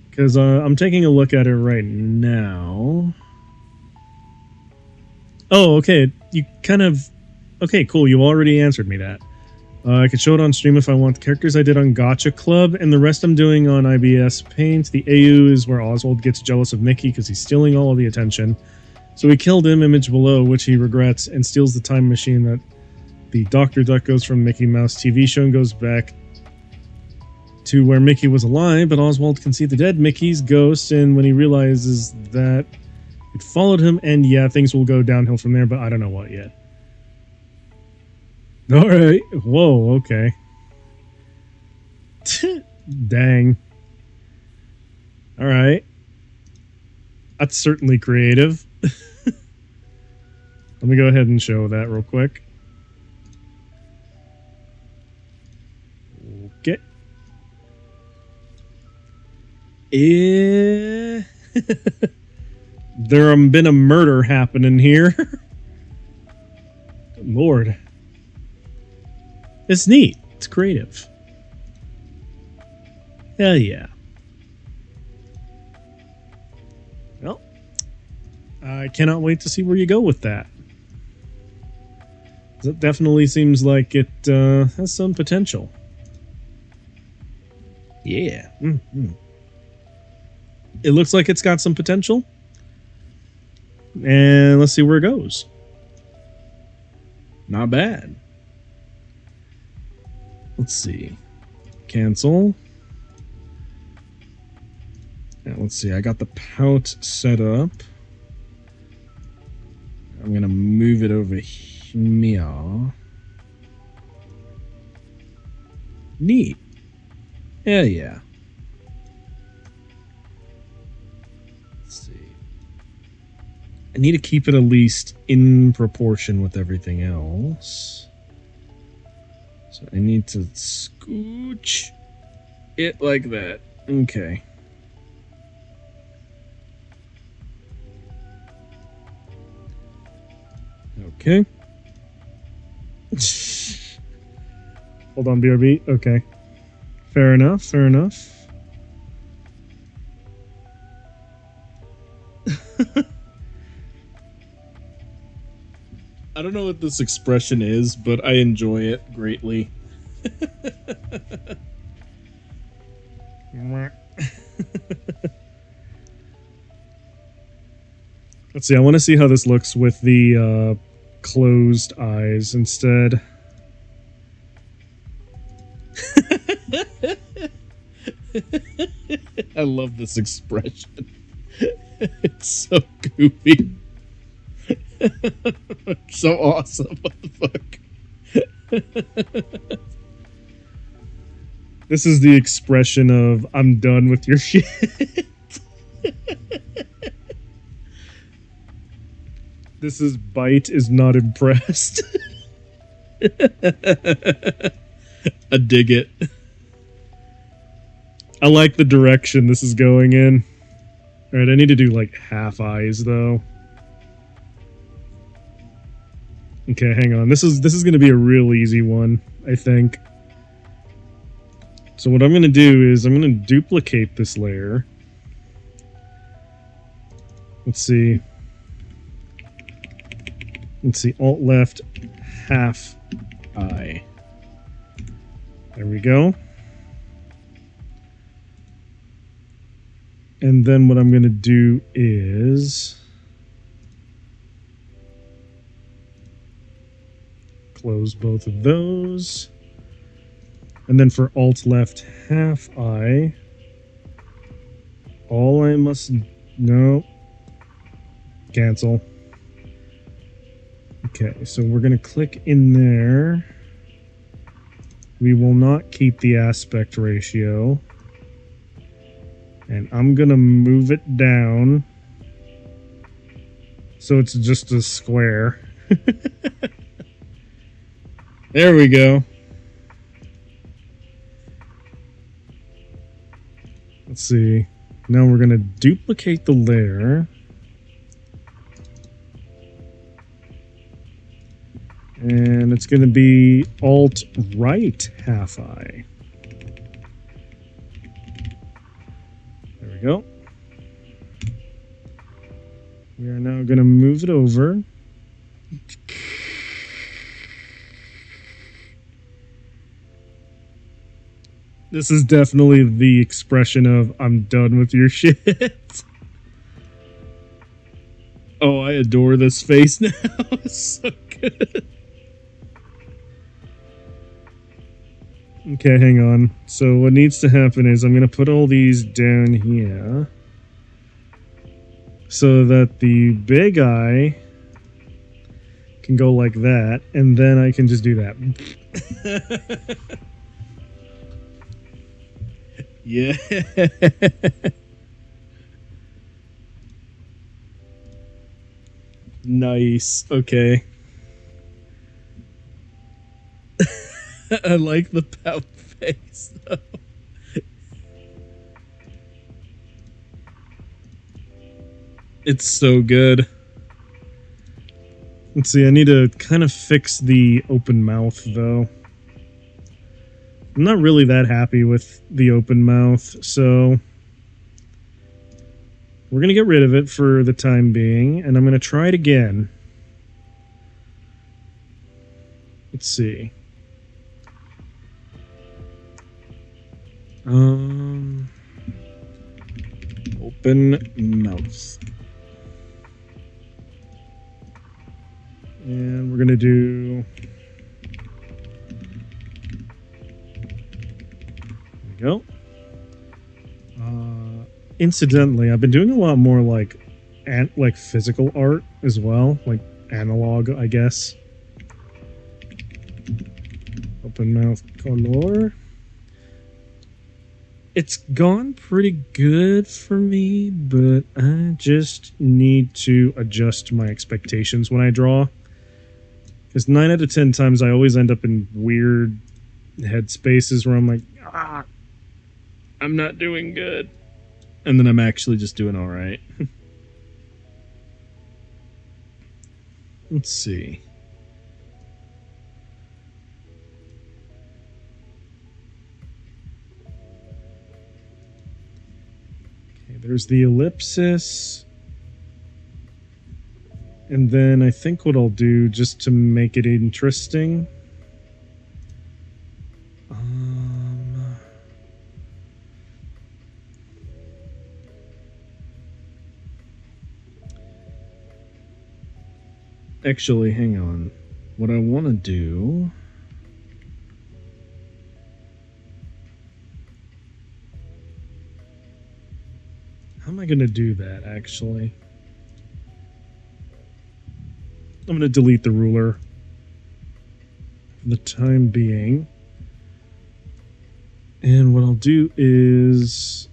Because I'm taking a look at it right now. Oh, okay. You kind of... Okay, cool. You already answered me that. I could show it on stream if I want. The characters I did on Gotcha Club, and the rest I'm doing on IBS Paint. The AU is where Oswald gets jealous of Mickey because he's stealing all of the attention. So he killed him, image below, which he regrets, and steals the time machine that the Dr. Duck goes from Mickey Mouse TV show and goes back to where Mickey was alive, but Oswald can see the dead Mickey's ghost, and when he realizes that it followed him, and yeah, things will go downhill from there, but I don't know what yet. Alright. Whoa, okay. Dang. All right. That's certainly creative. Let me go ahead and show that real quick. Okay. There been a murder happening here. Good Lord. It's neat. It's creative. Hell yeah. Well, I cannot wait to see where you go with that. It definitely seems like it has some potential. Yeah. Mm-hmm. It looks like it's got some potential. And let's see where it goes. Not bad. Let's see. Cancel. And let's see. I got the pout set up. I'm going to move it over here. Neat. Yeah, yeah. Let's see. I need to keep it at least in proportion with everything else. So I need to scooch it like that. Okay. Okay. Hold on, BRB. Okay. Fair enough, fair enough. I don't know what this expression is, but I enjoy it greatly. Let's see, I want to see how this looks with the closed eyes instead. I love this expression. It's so goofy. It's so awesome. What the fuck? This is the expression of I'm done with your shit. This is Bite is not impressed. I dig it. I like the direction this is going in. Alright, I need to do like half eyes though. Okay, hang on. This is gonna be a real easy one, I think. So what I'm gonna do is I'm gonna duplicate this layer. Let's see. Let's see, Alt left, half eye. There we go. And then what I'm going to do is close both of those. And then for Alt left, half eye, all I must... No. Cancel. Okay, so we're going to click in there. We will not keep the aspect ratio. And I'm going to move it down so it's just a square. There we go. Let's see. Now we're going to duplicate the layer. And it's going to be Alt right half eye. There we go. We are now going to move it over. This is definitely the expression of I'm done with your shit. Oh, I adore this face now. It's so good. Okay, hang on. So what needs to happen is I'm going to put all these down here so that the big eye can go like that, and then I can just do that. Yeah. Nice. Okay. I like the pout face, though. It's so good. Let's see, I need to kind of fix the open mouth, though. I'm not really that happy with the open mouth, so we're going to get rid of it for the time being, and I'm going to try it again. Let's see. Open mouth. And we're going to do... There we go. Incidentally, I've been doing a lot more like physical art as well, like analog, I guess. Open mouth color. It's gone pretty good for me, but I just need to adjust my expectations when I draw. Because 9 out of 10 times I always end up in weird headspaces where I'm like, I'm not doing good. And then I'm actually just doing all right. Let's see. Okay, there's the ellipsis. And then I think what I'll do, just to make it interesting... Actually, hang on. What I want to do... How am I going to do that, actually? I'm going to delete the ruler for the time being. And what I'll do is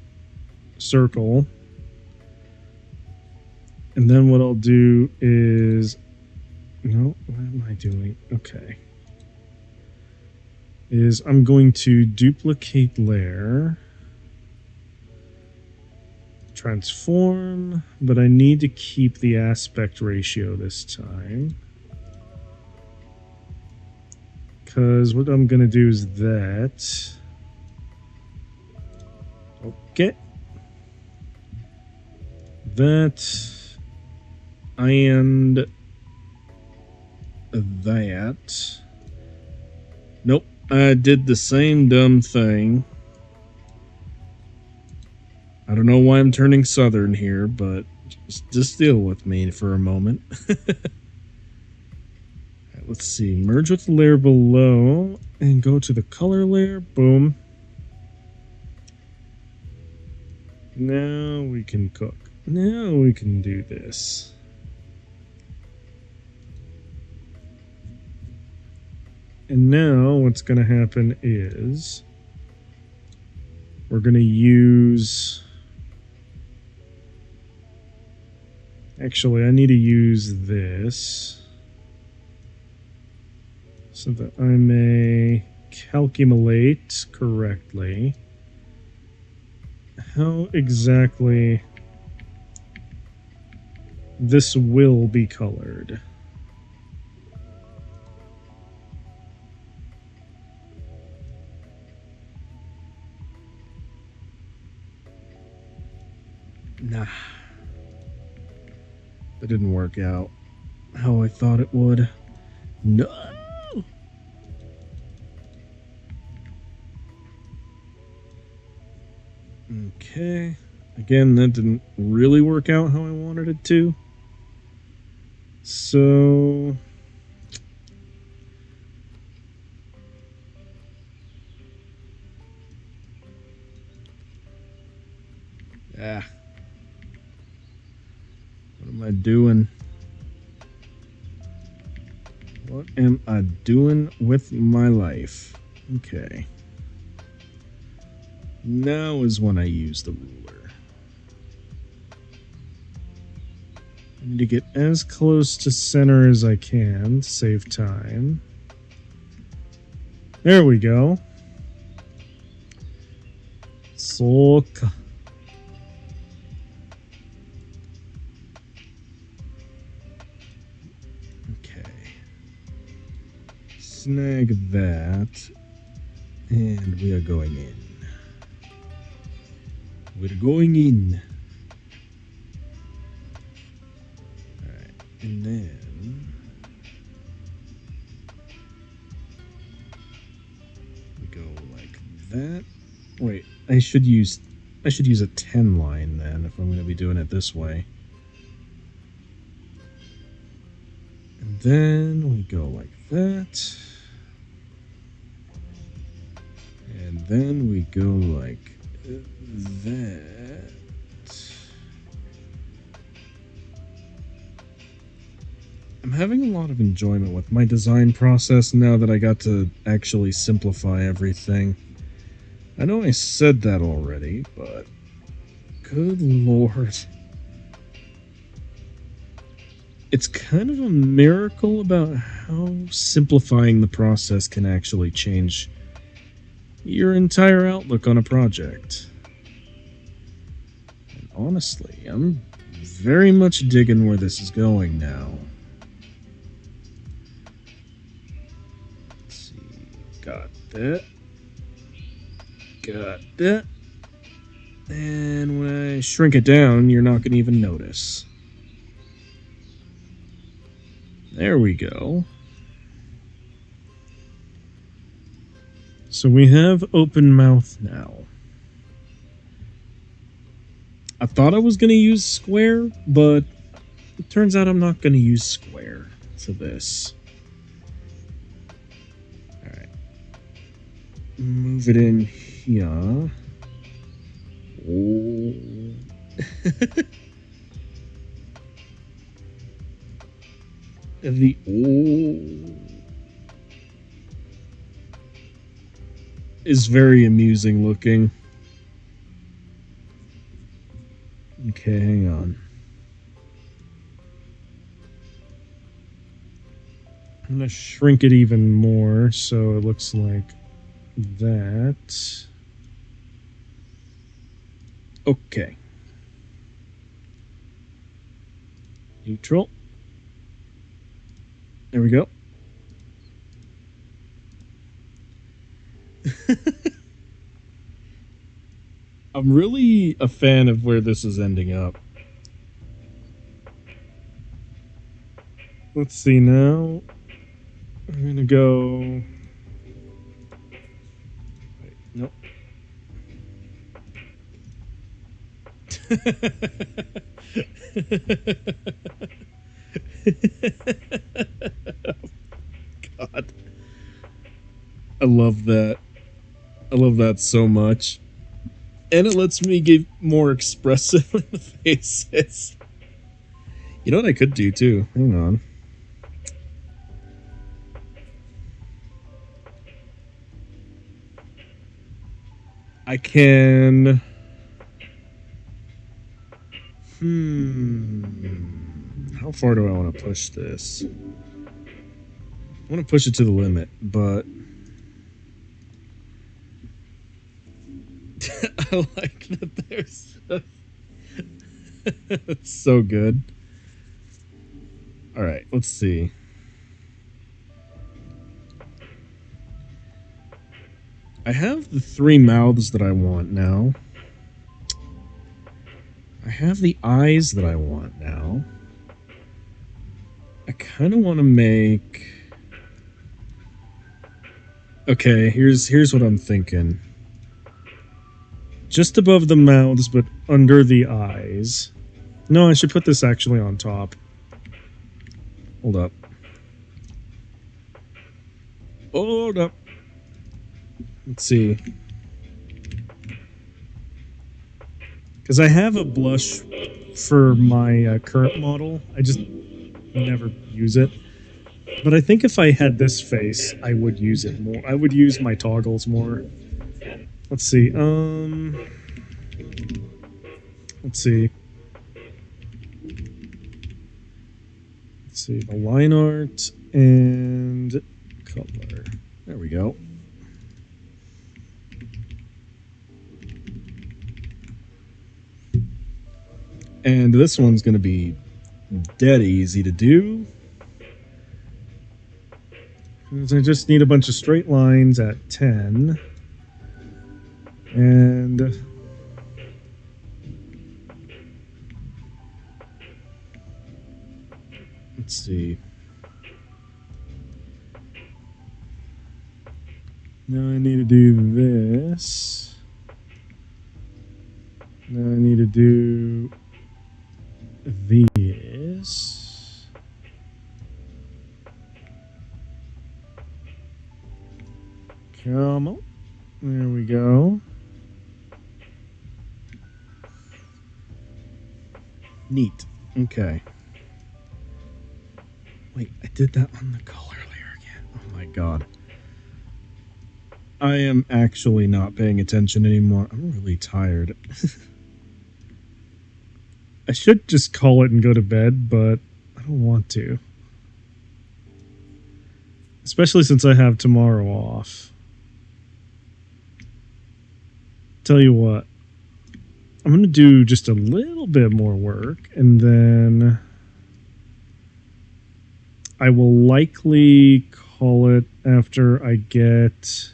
circle. And then what I'll do is... No, what am I doing? Okay. Is I'm going to duplicate layer, transform, but I need to keep the aspect ratio this time. Because what I'm going to do is that. Okay. That. And that. Nope, I did the same dumb thing. I don't know why I'm turning southern here, but just deal with me for a moment. Right, let's see, merge with the layer below and go to the color layer. Boom. Now we can cook. Now we can do this. And now what's going to happen is we're going to use... Actually, I need to use this so that I may calculate correctly how exactly this will be colored. Nah. That didn't work out how I thought it would. No! Okay. Again, that didn't really work out how I wanted it to. So... Ah. What am I doing? What am I doing with my life? Okay. Now is when I use the ruler. I need to get as close to center as I can to save time. There we go. Soka. Okay. Snag that. And we are going in. We're going in. Alright. And then we go like that. Wait, I should use a 10 line then if I'm going to be doing it this way. And then we go like that. And then we go like that. I'm having a lot of enjoyment with my design process now that I got to actually simplify everything. I know I said that already, but good lord. It's kind of a miracle about how simplifying the process can actually change your entire outlook on a project. And honestly, I'm very much digging where this is going now. Let's see. Got that. Got that. And when I shrink it down, you're not going to even notice. There we go. So we have open mouth now. I thought I was going to use square, but it turns out I'm not going to use square for this. Alright. Move it in here. Oh. The is very amusing looking. Okay, hang on. I'm gonna shrink it even more so it looks like that. Okay. Neutral. There we go. I'm really a fan of where this is ending up. Let's see now. I'm gonna go. Wait, nope. God. I love that. I love that so much. And it lets me get more expressive in the faces. You know what I could do too? Hang on. I can... How far do I want to push this? I want to push it to the limit, but... I like that there's... It's so good. Alright, let's see. I have the 3 mouths that I want now. I have the eyes that I want now. I kind of want to make... Okay, here's what I'm thinking. Just above the mouths, but under the eyes. No, I should put this actually on top. Hold up. Hold up. Let's see. Because I have a blush for my current model. I just never use it. But I think if I had this face, I would use it more. I would use my toggles more. Let's see. Let's see. see, the line art and color. There we go. And this one's going to be dead easy to do. I just need a bunch of straight lines at 10. And let's see. Now I need to do this. Now I need to do this. Come on. There we go. Neat. Okay. Wait, I did that on the color layer again. Oh my god. I am actually not paying attention anymore. I'm really tired. I should just call it and go to bed, but I don't want to. Especially since I have tomorrow off. Tell you what. I'm going to do just a little bit more work, and then I will likely call it after I get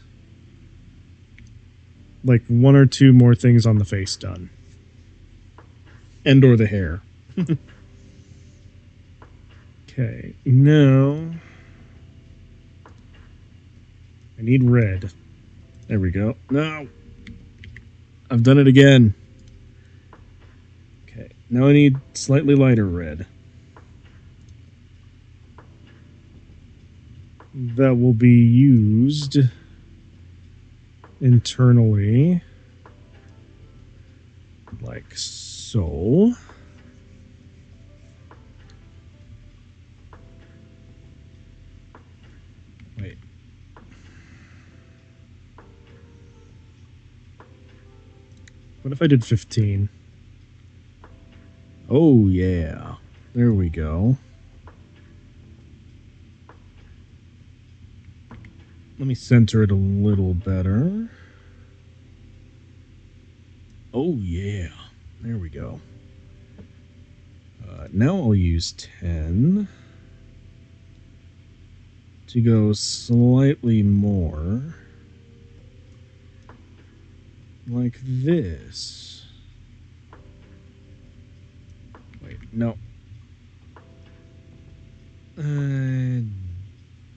like 1 or 2 more things on the face done. And or the hair. Okay, now I need red. There we go. No! I've done it again. Okay, now I need slightly lighter red. That will be used internally, like so. Wait. What if I did 15? Oh, yeah. There we go. Let me center it a little better. Oh, yeah. There we go. Now I'll use 10 to go slightly more like this. Wait, no.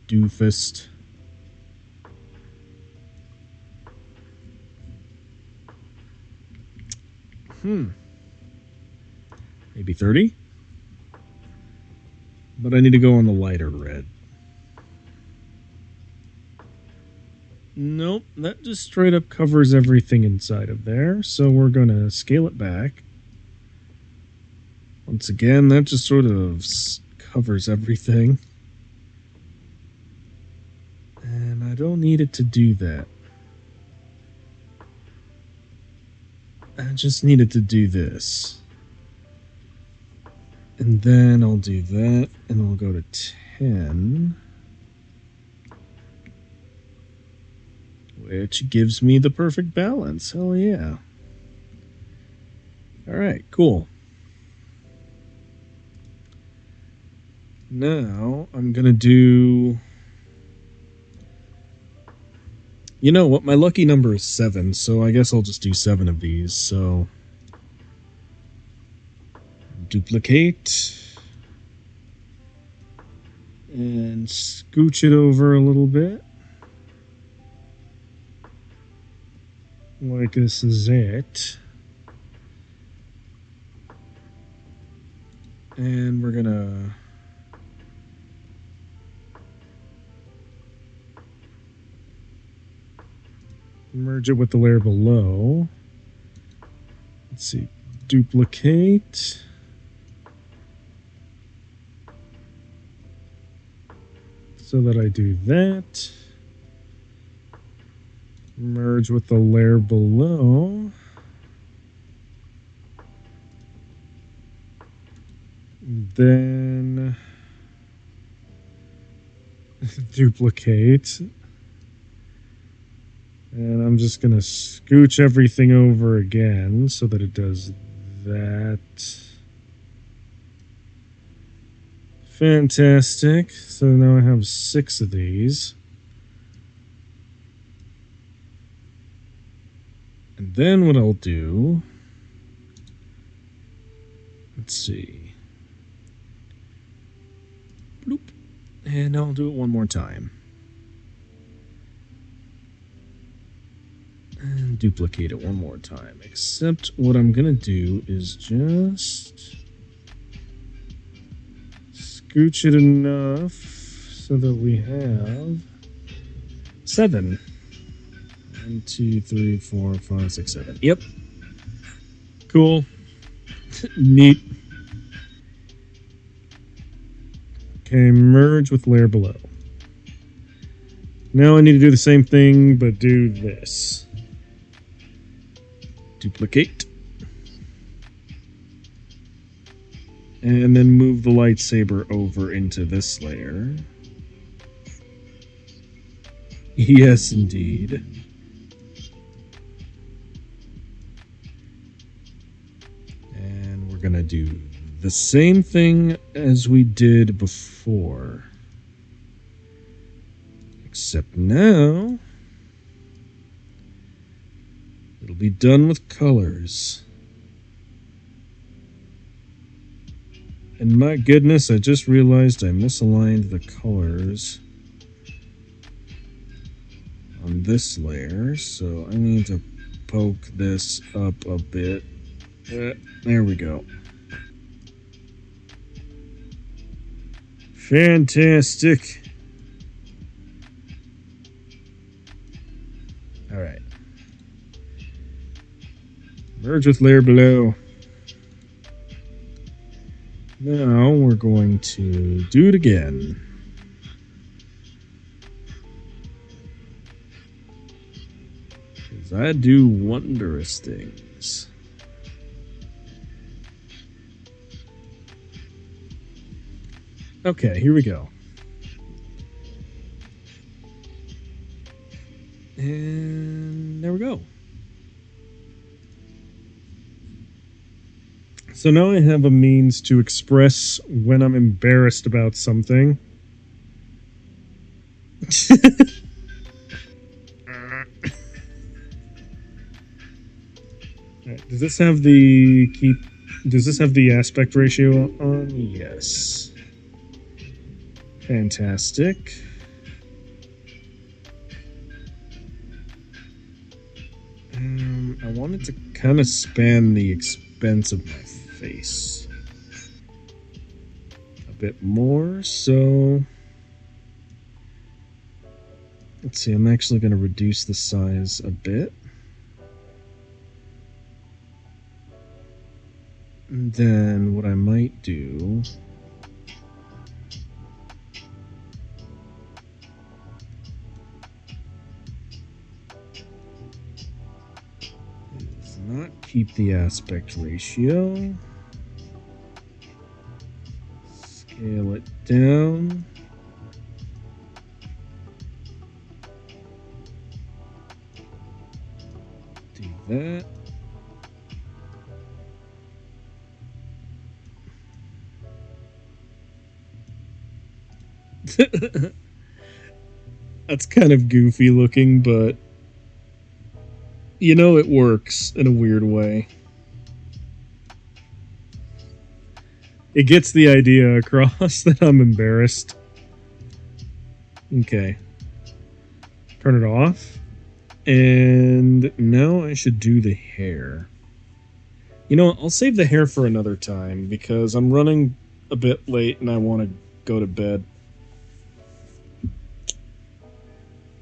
Doofus. Maybe 30? But I need to go on the lighter red. Nope, that just straight up covers everything inside of there, so we're going to scale it back. Once again, that just sort of covers everything. And I don't need it to do that. I just needed to do this. And then I'll do that, and I'll go to 10. Which gives me the perfect balance. Hell yeah. Alright, cool. Now, I'm gonna do... You know what? My lucky number is 7, so I guess I'll just do 7 of these. So, duplicate. And scooch it over a little bit. Like this is it. And we're gonna... merge it with the layer below. Let's see. Duplicate. So that I do that. Merge with the layer below. Then Duplicate. And I'm just going to scooch everything over again so that it does that. Fantastic. So now I have 6 of these. And then what I'll do, let's see. Bloop. And I'll do it one more time. And duplicate it one more time. Except what I'm going to do is just scooch it enough so that we have 7. 1, 2, 3, 4, 5, 6, 7. Yep. Cool. Neat. Okay, merge with layer below. Now I need to do the same thing, but do this. Duplicate. And then move the lightsaber over into this layer. Yes, indeed. And we're going to do the same thing as we did before. Except now, it'll be done with colors. And my goodness, I just realized I misaligned the colors on this layer, so I need to poke this up a bit. There we go. Fantastic. All right. Merge with layer below. Now we're going to do it again. Because I do wondrous things. Okay, here we go. And there we go. So now I have a means to express when I'm embarrassed about something. Alright, does this have the aspect ratio on? Yes. Fantastic. I wanted to kind of span the expense of my face a bit more, so let's see, I'm actually going to reduce the size a bit. And then what I might do is not keep the aspect ratio. Scale it down. Do that. That's kind of goofy looking, but you know it works in a weird way. It gets the idea across that I'm embarrassed. Okay. Turn it off. And now I should do the hair. You know what? I'll save the hair for another time because I'm running a bit late and I want to go to bed.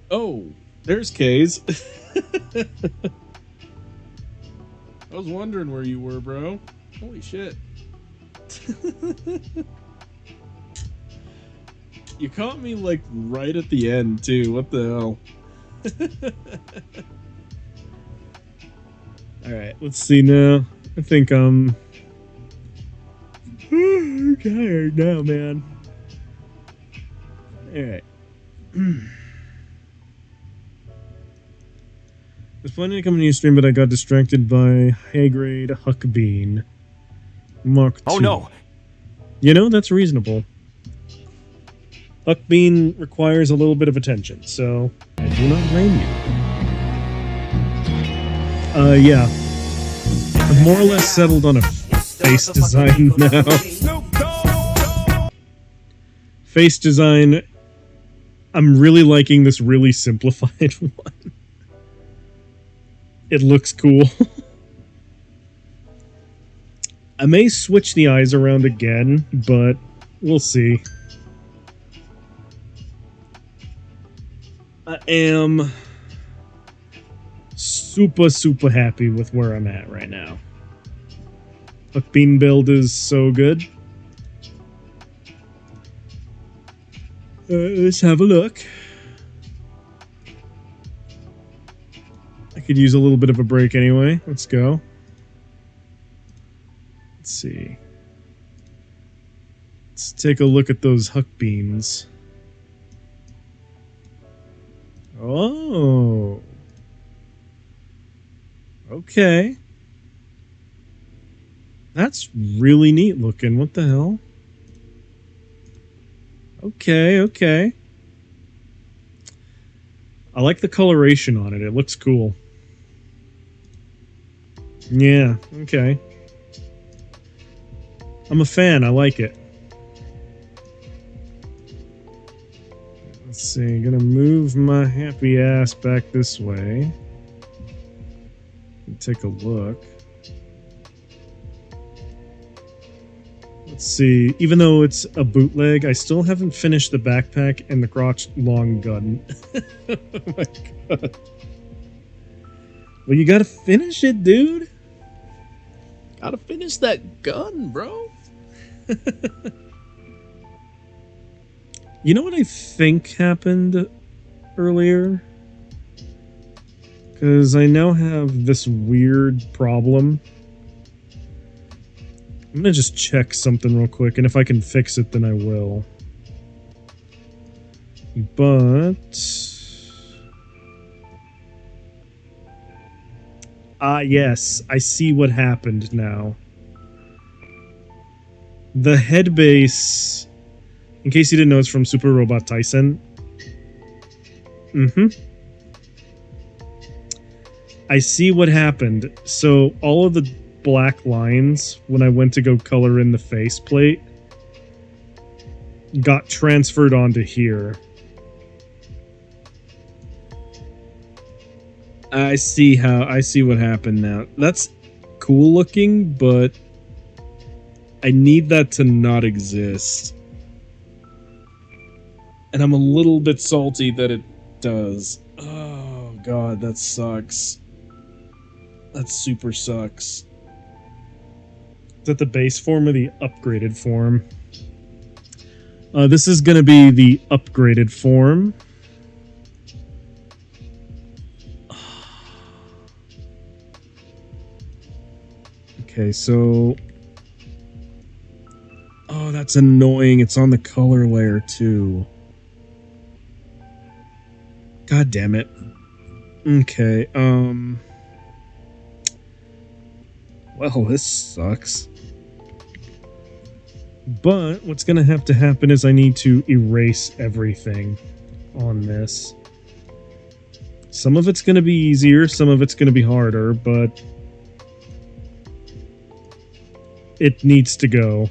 Oh, there's Kays. I was wondering where you were, bro. Holy shit. You caught me like right at the end too. What the hell? Alright, let's see now. I think I'm tired now, man. Alright. was planning to come into your stream, but I got distracted by high-grade Huckbean Mark II. Oh no! You know, that's reasonable. Huckbean requires a little bit of attention, so I do not blame you. Yeah. I've more or less settled on a face design now. Face design, I'm really liking this really simplified one. It looks cool. I may switch the eyes around again, but we'll see. I am super happy with where I'm at right now. Huckbean build is so good. Let's have a look. I could use a little bit of a break anyway. Let's go. Let's see. Let's take a look at those Huckbeans. Oh. Okay. That's really neat looking. What the hell? Okay. I like the coloration on it. It looks cool. Yeah, okay. I'm a fan. I like it. Let's see. I'm gonna move my happy ass back this way. Take a look. Let's see. Even though it's a bootleg, I still haven't finished the backpack and the crotch long gun. Oh my god. Well, you gotta finish it, dude. Gotta finish that gun, bro. You know what I think happened earlier? Because I now have this weird problem. I'm gonna just check something real quick, and if I can fix it, then I will. But... yes, I see what happened now. The head base, in case you didn't know, it's from Super Robot Tyson. I see what happened. So all of the black lines, when I went to go color in the faceplate, got transferred onto here. I see what happened now. That's cool looking, but I need that to not exist. And I'm a little bit salty that it does. Oh god, that sucks. That super sucks. Is that the base form or the upgraded form? This is going to be the upgraded form. Okay, so... Oh, that's annoying. It's on the color layer, too. God damn it. Okay, well, this sucks. But what's going to happen is I need to erase everything on this. Some of it's going to be easier, some of it's going to be harder, but it needs to go.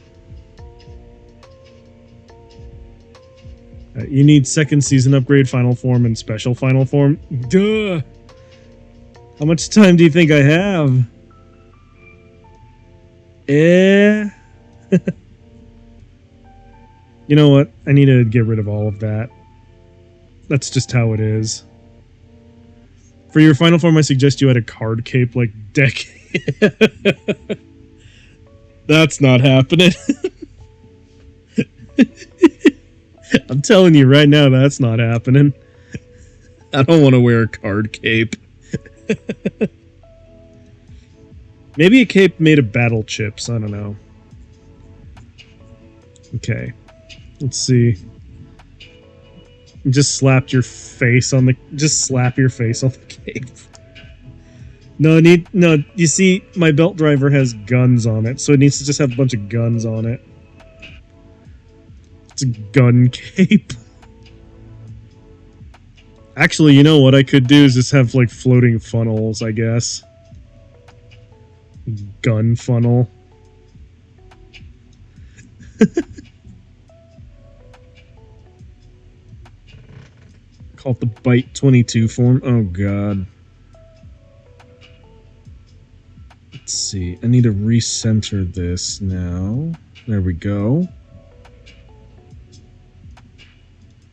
You need second season upgrade, final form, and special final form. Duh! How much time do you think I have? You know what? I need to get rid of all of that. That's just how it is. For your final form, I suggest you add a card cape like Decade. That's not happening. I'm telling you right now, that's not happening. I don't want to wear a card cape. Maybe a cape made of battle chips. I don't know. Okay. Let's see. Just slapped your face on the. Just slap your face on the cape. No, you see, my belt driver has guns on it, so it needs to just have a bunch of guns on it. It's a gun cape. Actually, you know what I could do is just have, like, floating funnels, I guess. Gun funnel. Call it the Byte 22 form. Oh, God. Let's see. I need to recenter this now. There we go.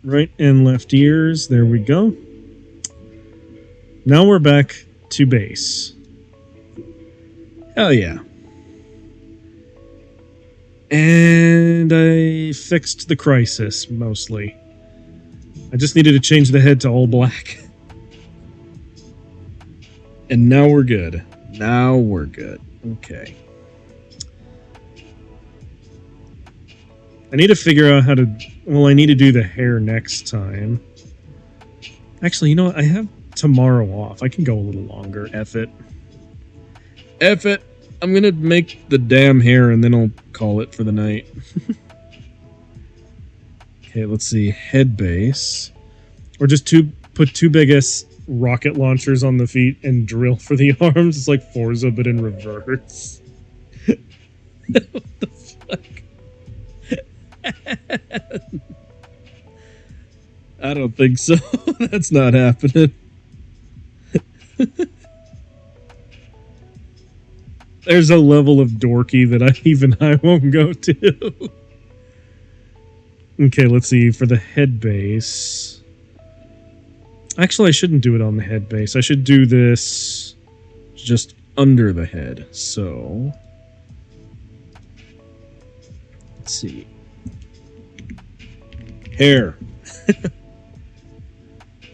Right and left ears. There we go. Now we're back to base. Hell yeah. And I fixed the crisis, mostly. I just needed to change the head to all black. And now we're good. Now we're good. Okay. I need to figure out how to... Well, I need to do the hair next time. Actually, you know what? I have tomorrow off. I can go a little longer. F it. F it. I'm gonna make the damn hair and then I'll call it for the night. Okay, let's see. Head base. Or just put two big ass rocket launchers on the feet and drill for the arms. It's like Forza, but in reverse. What the fuck? I don't think so. That's not happening. There's a level of dorky that I won't go to. Okay, let's see. For the head base... Actually, I shouldn't do it on the head base. I should do this just under the head. So... Let's see. Hair.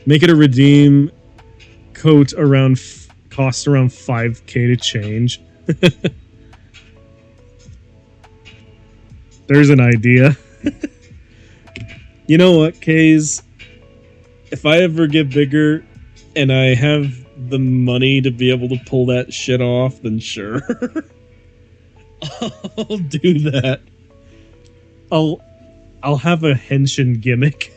Make it a redeem coat around... cost around 5k to change. There's an idea. You know what, Kays? If I ever get bigger and I have the money to be able to pull that shit off, then sure. I'll do that. I'll have a henshin gimmick.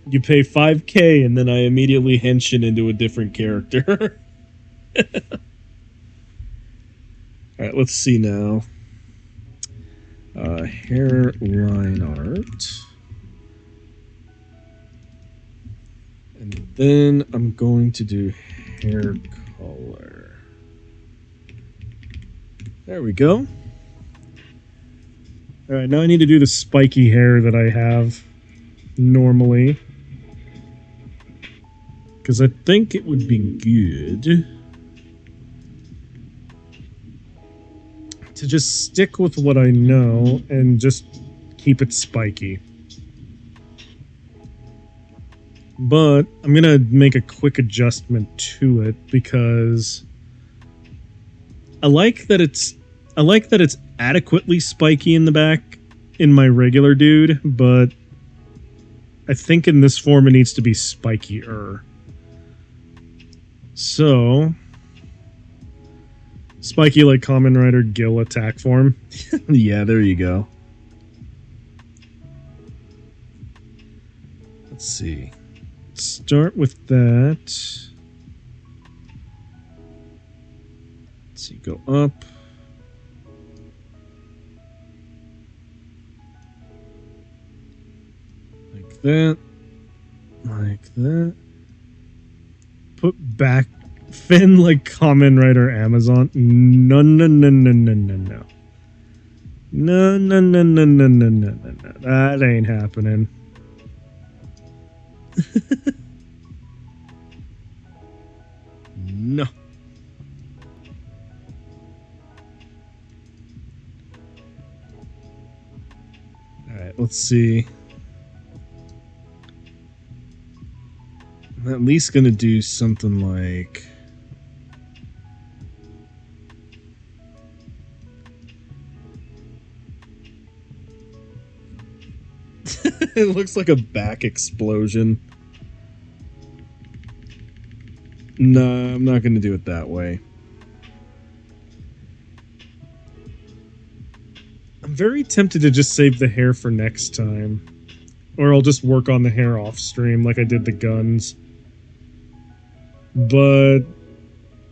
You pay 5k and then I immediately henshin into a different character. Alright, let's see now. Hairline art. And then I'm going to do hair color. There we go. Alright, now I need to do the spiky hair that I have normally. Because I think it would be good to just stick with what I know and just keep it spiky. But I'm gonna make a quick adjustment to it because I like that it's adequately spiky in the back in my regular dude, but I think in this form it needs to be spikier. So spiky like Kamen Rider Gil attack form. Yeah, there you go. Let's see. Start with that. Let's see, go up. Like that. Like that. Put back fin like Kamen Rider Amazon. No, no, no, no, no, no, no. No, no, no, no, no, no, no, no, no. That ain't happening. No. Alright, let's see. I'm at least gonna do something like... It looks like a back explosion. No, I'm not going to do it that way. I'm very tempted to just save the hair for next time. Or I'll just work on the hair off stream like I did the guns. But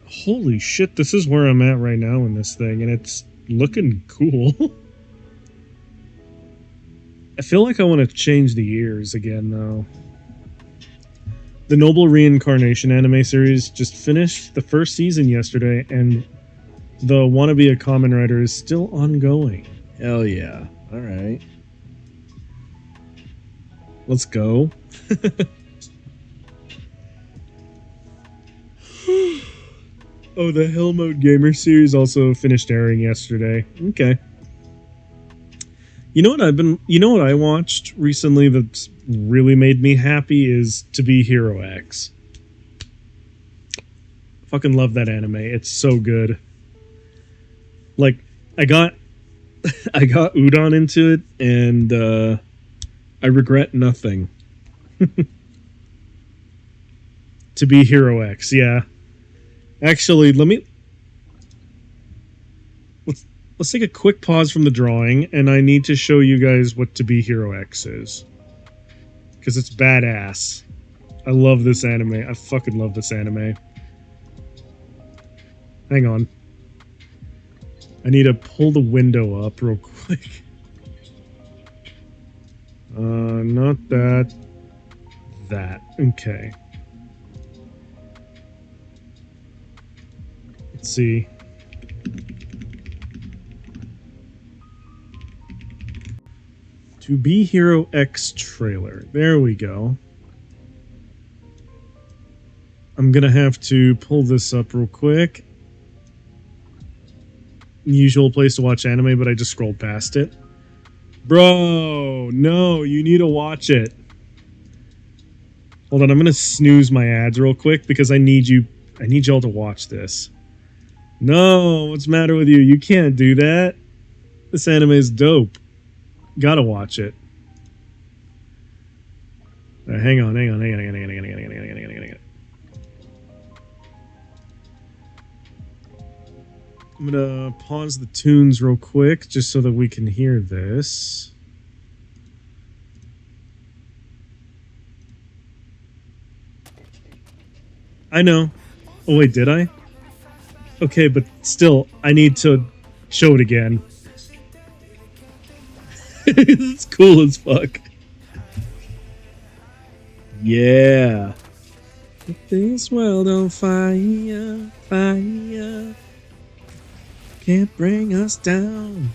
holy shit, this is where I'm at right now in this thing, and it's looking cool. I feel like I want to change the ears again, though. The Noble Reincarnation anime series just finished the first season yesterday, and the Wanna Be a Kamen Rider is still ongoing. Hell yeah. Alright. Let's go. Oh, the Hell Mode Gamer series also finished airing yesterday. Okay. You know what I watched recently that's really made me happy is To Be Hero X. Fucking love that anime. It's so good. Like, I got Udon into it, and I regret nothing. To Be Hero X, yeah. Actually, let's take a quick pause from the drawing, and I need to show you guys what To Be Hero X is. Because it's badass. I love this anime. I fucking love this anime. Hang on. I need to pull the window up real quick. Not that. That. Okay. Let's see. To Be Hero X trailer. There we go. I'm gonna have to pull this up real quick. Usual place to watch anime, but I just scrolled past it. Bro, no, you need to watch it. Hold on, I'm gonna snooze my ads real quick because I need y'all to watch this. No, what's the matter with you? You can't do that. This anime is dope. Gotta watch it. Hang on. I'm gonna pause the tunes real quick just so that we can hear this. I know. Oh wait, did I? Okay, but still, I need to show it again. It's cool as fuck. Yeah. Set this world on fire, fire. Can't bring us down.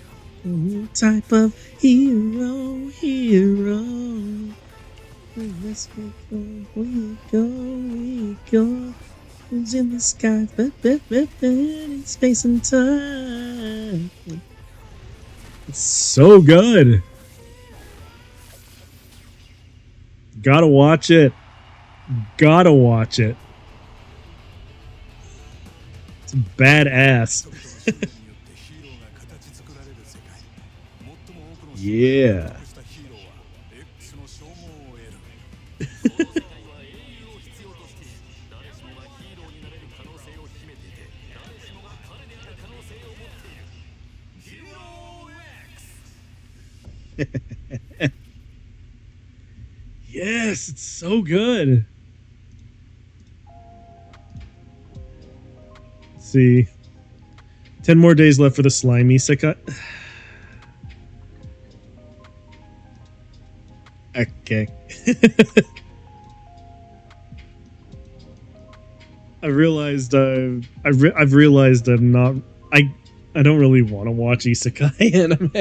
A new type of hero, hero. Let's we go. Who's in the sky? In space and time. It's so good. Gotta watch it. Gotta watch it. It's badass. Yeah. Yes, it's so good. Let's see. 10 more days left for the slimy isekai. Okay. I've realized I'm not. I don't really want to watch isekai anime.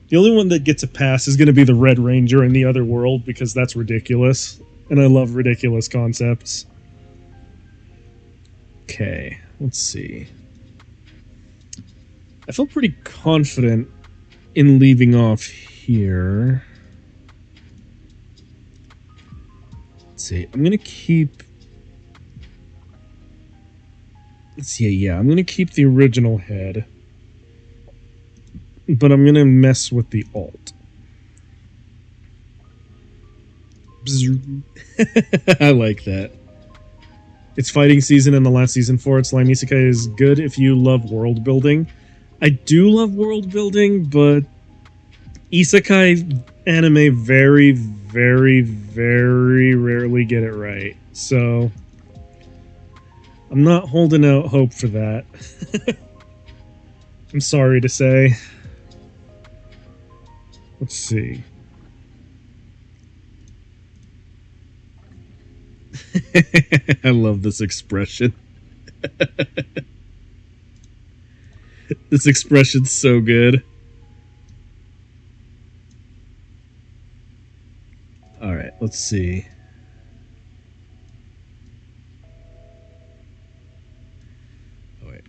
The only one that gets a pass is going to be the Red Ranger in the Other World because that's ridiculous, and I love ridiculous concepts. Okay, let's see. I feel pretty confident in leaving off here. Let's see. I'm going to keep... Let's see, yeah, I'm going to keep the original head. But I'm going to mess with the alt. I like that. It's fighting season and the last season for it. Slime Isekai is good if you love world building. I do love world building, but Isekai anime very, very, very rarely get it right. So I'm not holding out hope for that. I'm sorry to say. Let's see. I love this expression. This expression's so good. Alright, let's see. Oh, wait.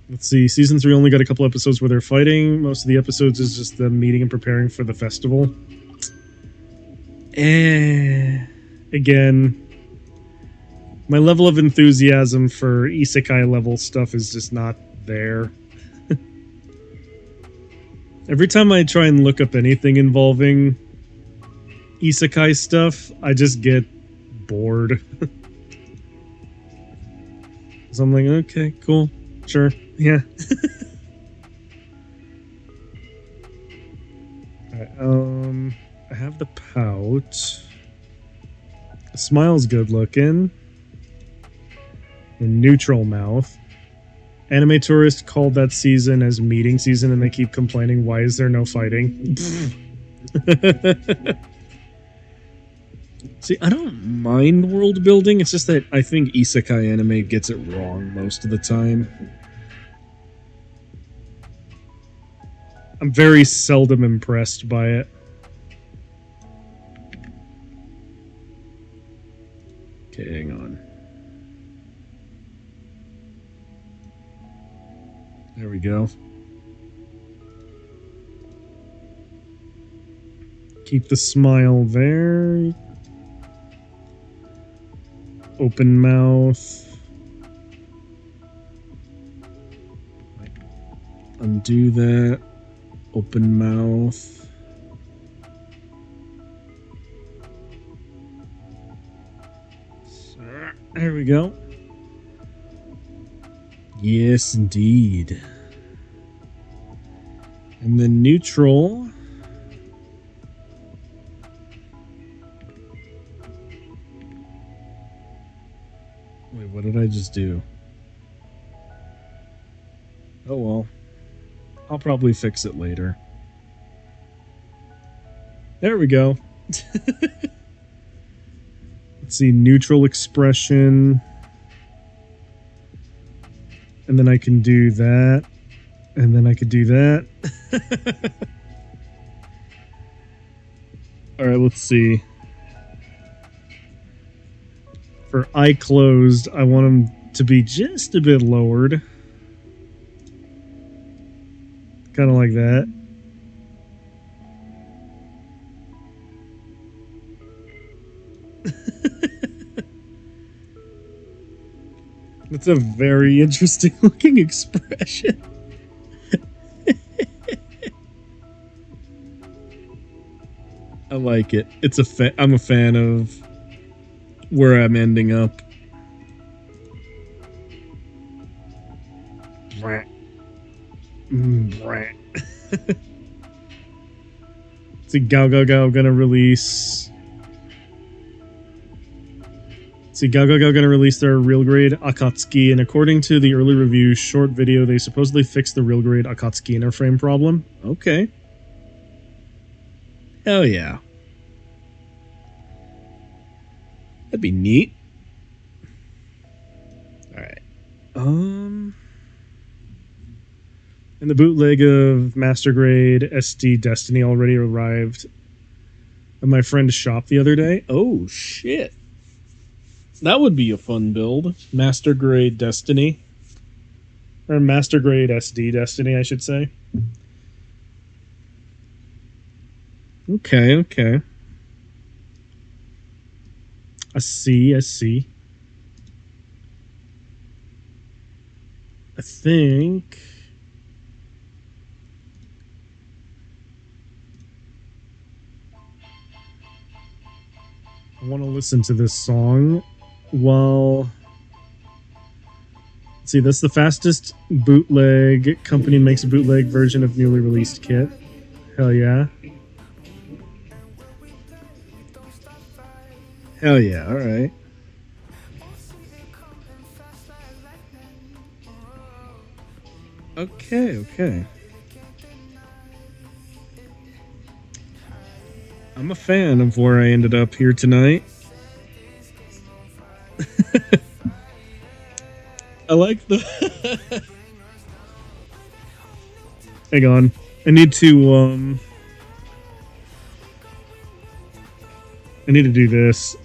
Let's see. Season 3 only got a couple episodes where they're fighting. Most of the episodes is just them meeting and preparing for the festival. Again, my level of enthusiasm for isekai level stuff is just not there. Every time I try and look up anything involving isekai stuff, I just get bored. So I'm like, okay, cool, sure, yeah. Alright, I have the pout. Smile's good looking. And neutral mouth. Anime Tourist called that season as meeting season, and they keep complaining, why is there no fighting? See, I don't mind world building, it's just that I think isekai anime gets it wrong most of the time. I'm very seldom impressed by it. Okay, hang on. There we go. Keep the smile there. Open mouth. Undo that. Open mouth. There we go. Yes, indeed. And then neutral. Wait, what did I just do? Oh well. I'll probably fix it later. There we go. Let's see, neutral expression. And then I can do that. And then I could do that. Alright, let's see. For eye closed, I want them to be just a bit lowered. Kind of like that. That's a very interesting looking expression. I like it. It's I'm a fan of where I'm ending up. See, Gao gonna release. See, Gao gonna release their real grade Akatsuki, and according to the early review short video, they supposedly fixed the real grade Akatsuki inner frame problem. Okay. Hell yeah. That'd be neat. Alright. And the bootleg of Master Grade SD Destiny already arrived at my friend's shop the other day. Oh, shit. That would be a fun build. Master Grade Destiny. Or Master Grade SD Destiny, I should say. Okay. I see. I think I want to listen to this song while... Let's see, that's the fastest bootleg. Company makes a bootleg version of newly released kit. Hell yeah. Hell yeah, alright. Okay. I'm a fan of where I ended up here tonight. I like the... Hang on. I need to do this.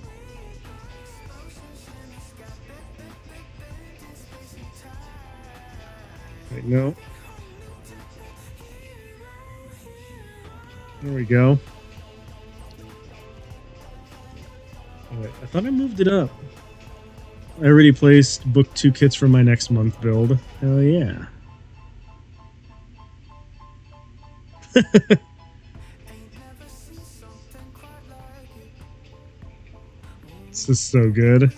Wait, no. There we go. Oh, wait, I thought I moved it up. I already placed book 2 kits for my next month build. Hell yeah. This is so good.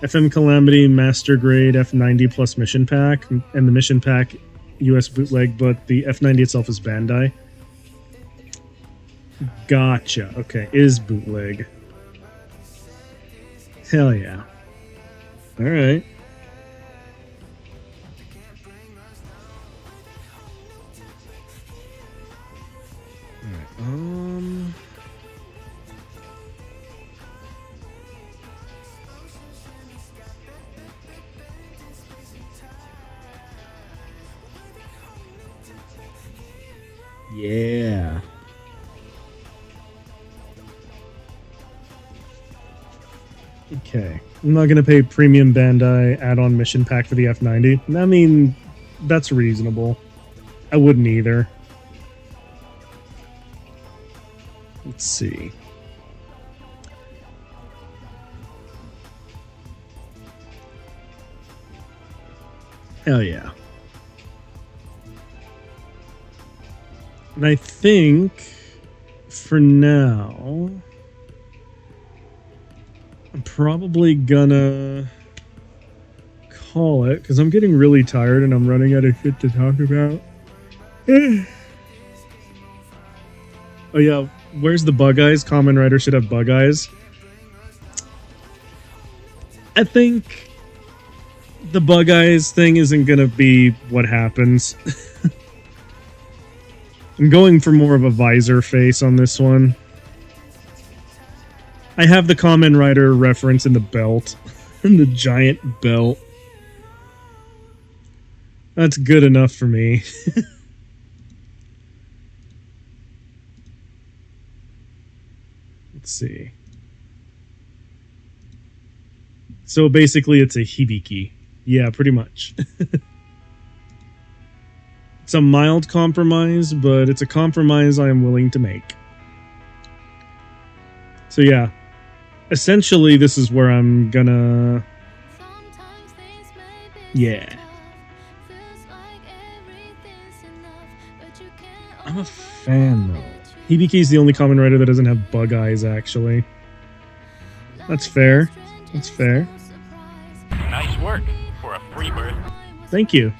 FM Calamity Master Grade F90 plus Mission Pack, and the Mission Pack US bootleg, but the F90 itself is Bandai. Gotcha. Okay, is bootleg. Hell yeah. Alright. Yeah. Okay. I'm not going to pay premium Bandai add-on mission pack for the F90. I mean, that's reasonable. I wouldn't either. Let's see. Hell yeah. And I think, for now, I'm probably gonna call it, because I'm getting really tired and I'm running out of shit to talk about. Oh yeah, where's the bug eyes? Kamen Rider should have bug eyes. I think the bug eyes thing isn't gonna be what happens. I'm going for more of a visor face on this one. I have the Kamen Rider reference in the belt. In the giant belt. That's good enough for me. Let's see. So basically it's a hibiki. Yeah, pretty much. It's a mild compromise, but it's a compromise I am willing to make. So yeah, essentially this is where I'm gonna... Yeah. I'm a fan though. Hibiki's the only Kamen Rider that doesn't have bug eyes, actually. That's fair. That's fair. Nice work for a free birth. Thank you.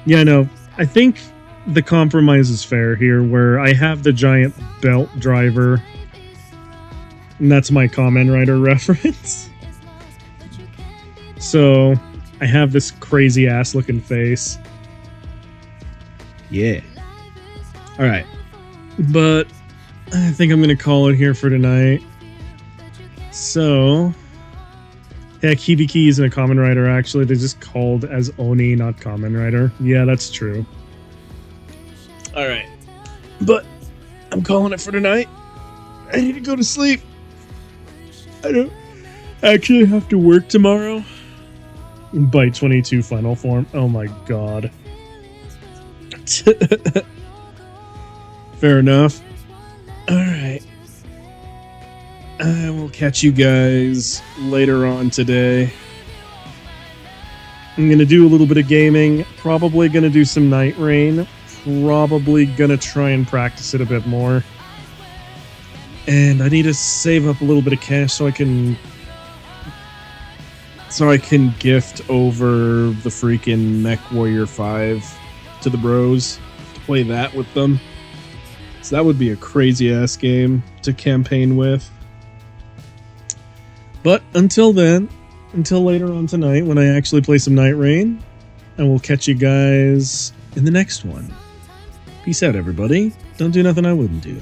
Yeah, no, I think the compromise is fair here, where I have the giant belt driver, and that's my Kamen Rider reference. So, I have this crazy ass looking face. Yeah. Alright. But, I think I'm gonna call it here for tonight. So... Heck, Hibiki isn't a Kamen Rider, actually. They're just called as Oni, not Kamen Rider. Yeah, that's true. Alright. But, I'm calling it for tonight. I need to go to sleep. I don't actually have to work tomorrow. Bite 22 final form. Oh my god. Fair enough. Alright. I will catch you guys later on today. I'm going to do a little bit of gaming. Probably going to do some Night Rain. probably gonna try and practice it a bit more. And I need to save up a little bit of cash so I can gift over the freaking Mech Warrior 5 to the bros to play that with them. So that would be a crazy ass game to campaign with. But until then, until later on tonight when I actually play some Night Rain, and we'll catch you guys in the next one. Peace out, everybody. Don't do nothing I wouldn't do.